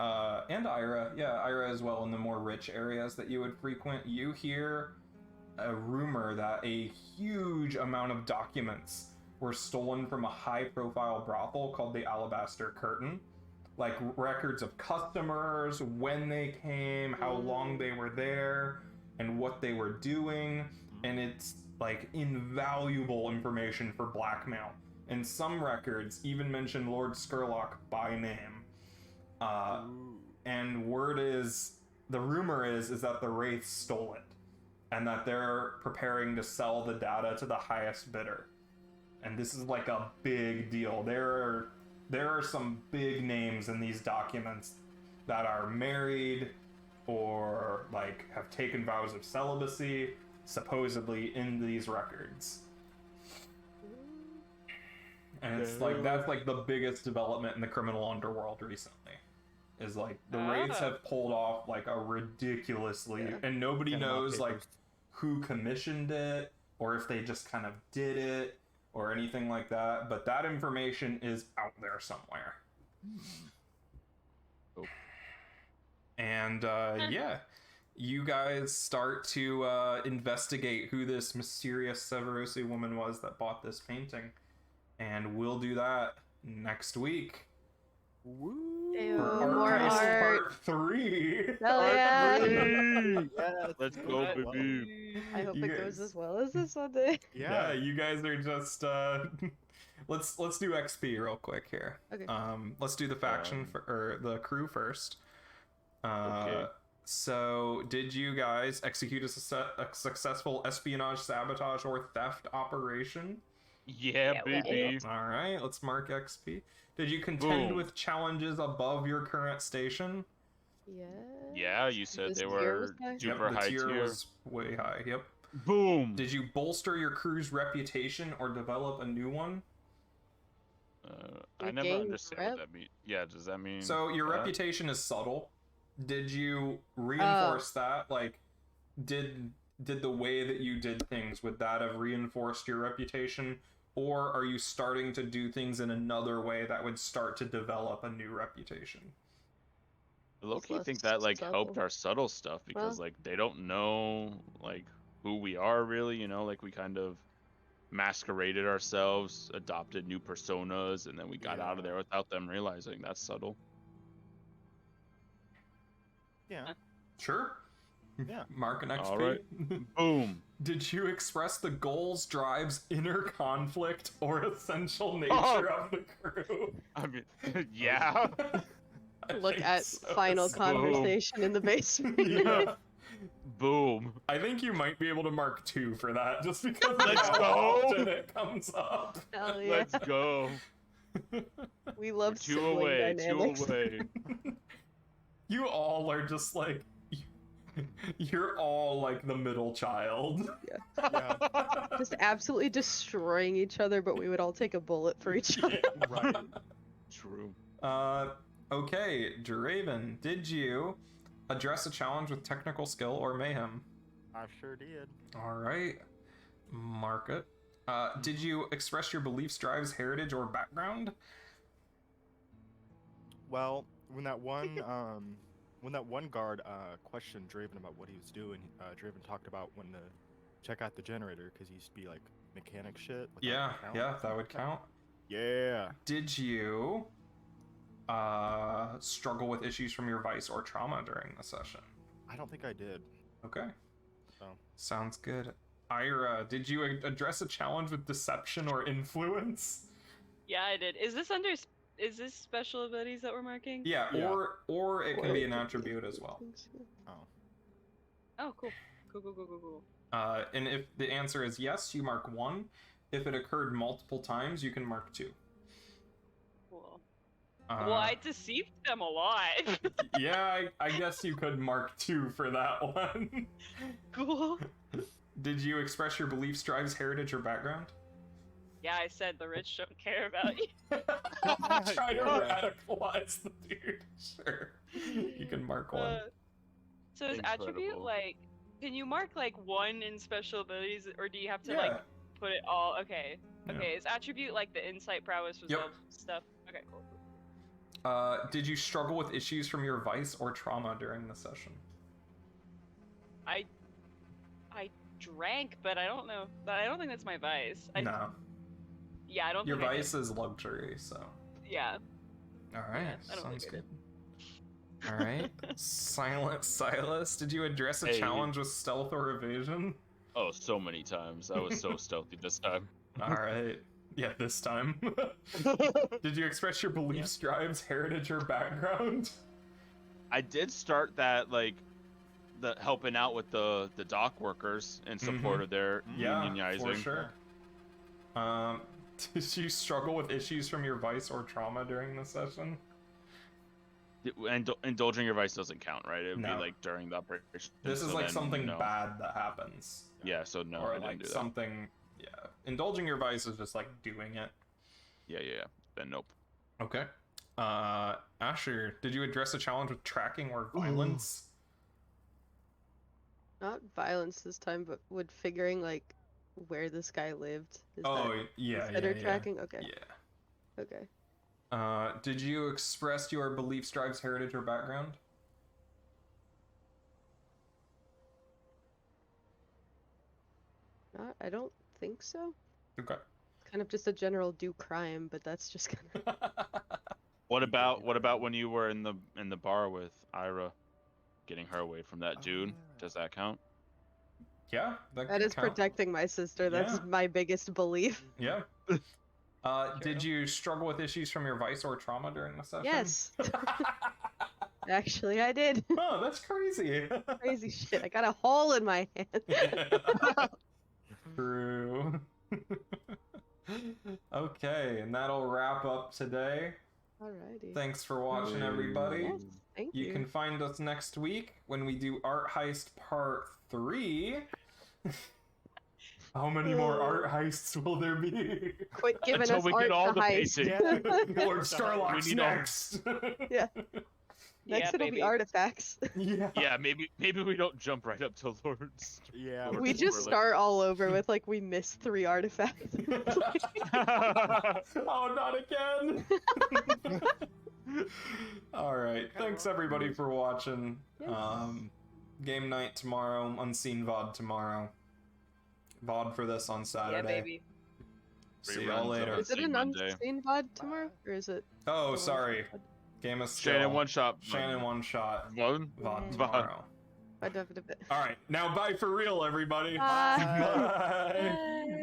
and Ira as well, in the more rich areas that you would frequent, you hear a rumor that a huge amount of documents were stolen from a high-profile brothel called the Alabaster Curtain. Like records of customers, when they came, how long they were there, and what they were doing, and it's like invaluable information for blackmail. And some records even mention Lord Skurlock by name. And the rumor is that the Wraiths stole it, and that they're preparing to sell the data to the highest bidder. And this is like a big deal. There are some big names in these documents that are married or like have taken vows of celibacy, supposedly in these records. And it's like that's like the biggest development in the criminal underworld recently. Is like the Wraiths have pulled off like a ridiculously, and nobody knows like who commissioned it or if they just kind of did it or anything like that, but that information is out there somewhere. Oh. And yeah, you guys start to investigate who this mysterious Severosi woman was that bought this painting, and we'll do that next week. Woo! Ew, For more Art Heist art. Part 3. Hell yeah! Yes. Let's go, baby. I hope You it goes guys- as well as this one day. Yeah, you guys are just let's do XP real quick here. Okay. Let's do the faction or the crew first. Okay. So, did you guys execute a successful espionage, sabotage, or theft operation? Yeah, Yeah, we baby. All right, let's mark XP. Did you contend Boom. with challenges above your current station? Yeah. Yeah, you said This they tier was were high? super the high tier tier. was way high. Yep. Boom. Did you bolster your crew's reputation or develop a new one? I We never gained understand rep? what that means. Yeah, does that mean? So your that? reputation is subtle. Did you reinforce that? Like, did the way that you did things, would that have reinforced your reputation, or are you starting to do things in another way that would start to develop a new reputation? Low-key less think that like helped subtle. our subtle stuff because Well- like they don't know like who we are really, you know, like we kind of masqueraded ourselves, adopted new personas, and then we got out of there without them realizing. That's subtle. Yeah. Sure. Yeah. Mark an XP. All right. Boom. Did you express the goals, drives, inner conflict, or essential nature Oh. of the crew? I mean, yeah. I Look think at so. final Boom. conversation in the basement. Yeah. Boom. I think you might be able to mark 2 for that, just because of Let's how go. often it comes up. Hell yeah. Let's go. We We're love two sibling away. dynamics. 2 away. You all are just like, you're all like the middle child. Yeah. Just absolutely destroying each other, but we would all take a bullet for each other. Right. True. Okay, Draven, did you address a challenge with technical skill or mayhem? I sure did. All right, mark it. Did you express your beliefs, drives, heritage, or background? Well, when that one guard questioned Draven about what he was doing, Draven talked about when to check out the generator because he used to be like mechanic shit. Would that Yeah, count? yeah, that would count. Yeah. Did you struggle with issues from your vice or trauma during the session? I don't think I did. Okay. So. Sounds good. Ira, did you address a challenge with deception or influence? Yeah, I did. Is this special abilities that we're marking? Yeah, Yeah. or it can Or be it an could be attribute as well. Oh. Oh, cool. Cool. And if the answer is yes, you mark 1. If it occurred multiple times, you can mark 2. Cool. Uh, Well, I deceived them a lot. yeah, I guess you could mark 2 for that one. Cool. Did you express your beliefs, drives, heritage, or background? Yeah, I said the rich don't care about you. Try to Yeah. radicalize the dude. Sure. You can mark 1. So is attribute Incredible. like? Can you mark like 1 in special abilities, or do you have to Yeah. like put it all? Okay. Yeah. Okay. Is attribute like the insight, prowess, Yep. resolve stuff? Okay, cool. Did you struggle with issues from your vice or trauma during the session? I drank, but I don't know. But I don't think that's my vice. No. Yeah, I don't. Your think I vice is luxury, so. did. Yeah. Alright, I don't sounds think I good. Alright. Silent Silas, did you address a Hey. challenge with stealth or evasion? Oh, so many times. I was so stealthy this time. Alright. Yeah, this time. Did you express your beliefs, drives, heritage, or background? I did start that like the helping out with the dock workers in support of their Yeah, unionizing. for sure. Did you struggle with issues from your vice or trauma during the session? And indulging your vice doesn't count, right? It would No. be like during the operation. This is so like then, something no. bad that happens. Yeah, so no, I or didn't like do that. something. Yeah, indulging your vice is just like doing it. Yeah. Then nope. Okay. Asher, did you address a challenge with tracking or violence? Not violence this time, but would figuring like where this guy lived. Is Oh, that yeah, considered yeah. tracking? Okay. Yeah. Okay. Did you express your beliefs, drives, heritage, or background? I don't think so. Okay. Kind of just a general do crime, but that's just kind of. What about when you were in the bar with Ira, getting her away from that dude? yeah. Does that count? Yeah, that That could is count. protecting my sister. That's Yeah. my biggest belief. Yeah. Did you struggle with issues from your vice or trauma during the session? Yes. Actually, I did. Oh, that's crazy. Crazy shit. I got a hole in my hand. True. Okay, and that'll wrap up today. Alrighty. Thanks for watching, everybody. Yes, thank You you. can find us next week when we do Art Heist Part 3. How many more art heists will there be? Quit giving Until us we art get all to the heist. basics. Lord Starlock's We need all- next. Yeah. Next it'll baby. be artifacts. Yeah. Yeah, maybe we don't jump right up to Lords. Yeah. Lord We just Starlight. start all over with like we missed 3 artifacts. Oh, not again. All right. Thanks everybody for watching. Yes. Game night tomorrow. Unseen VOD tomorrow. VOD for this on Yeah, Saturday. baby. See Reruns y'all of later. it. Is it Unseen an Monday. unseen VOD tomorrow? Or is it Oh, the sorry. one-shot Game of skill. Shannon one shot. Shannon one shot. One. VOD Yeah. tomorrow. VOD? All right. Now bye for real, everybody. Bye. Bye. Bye.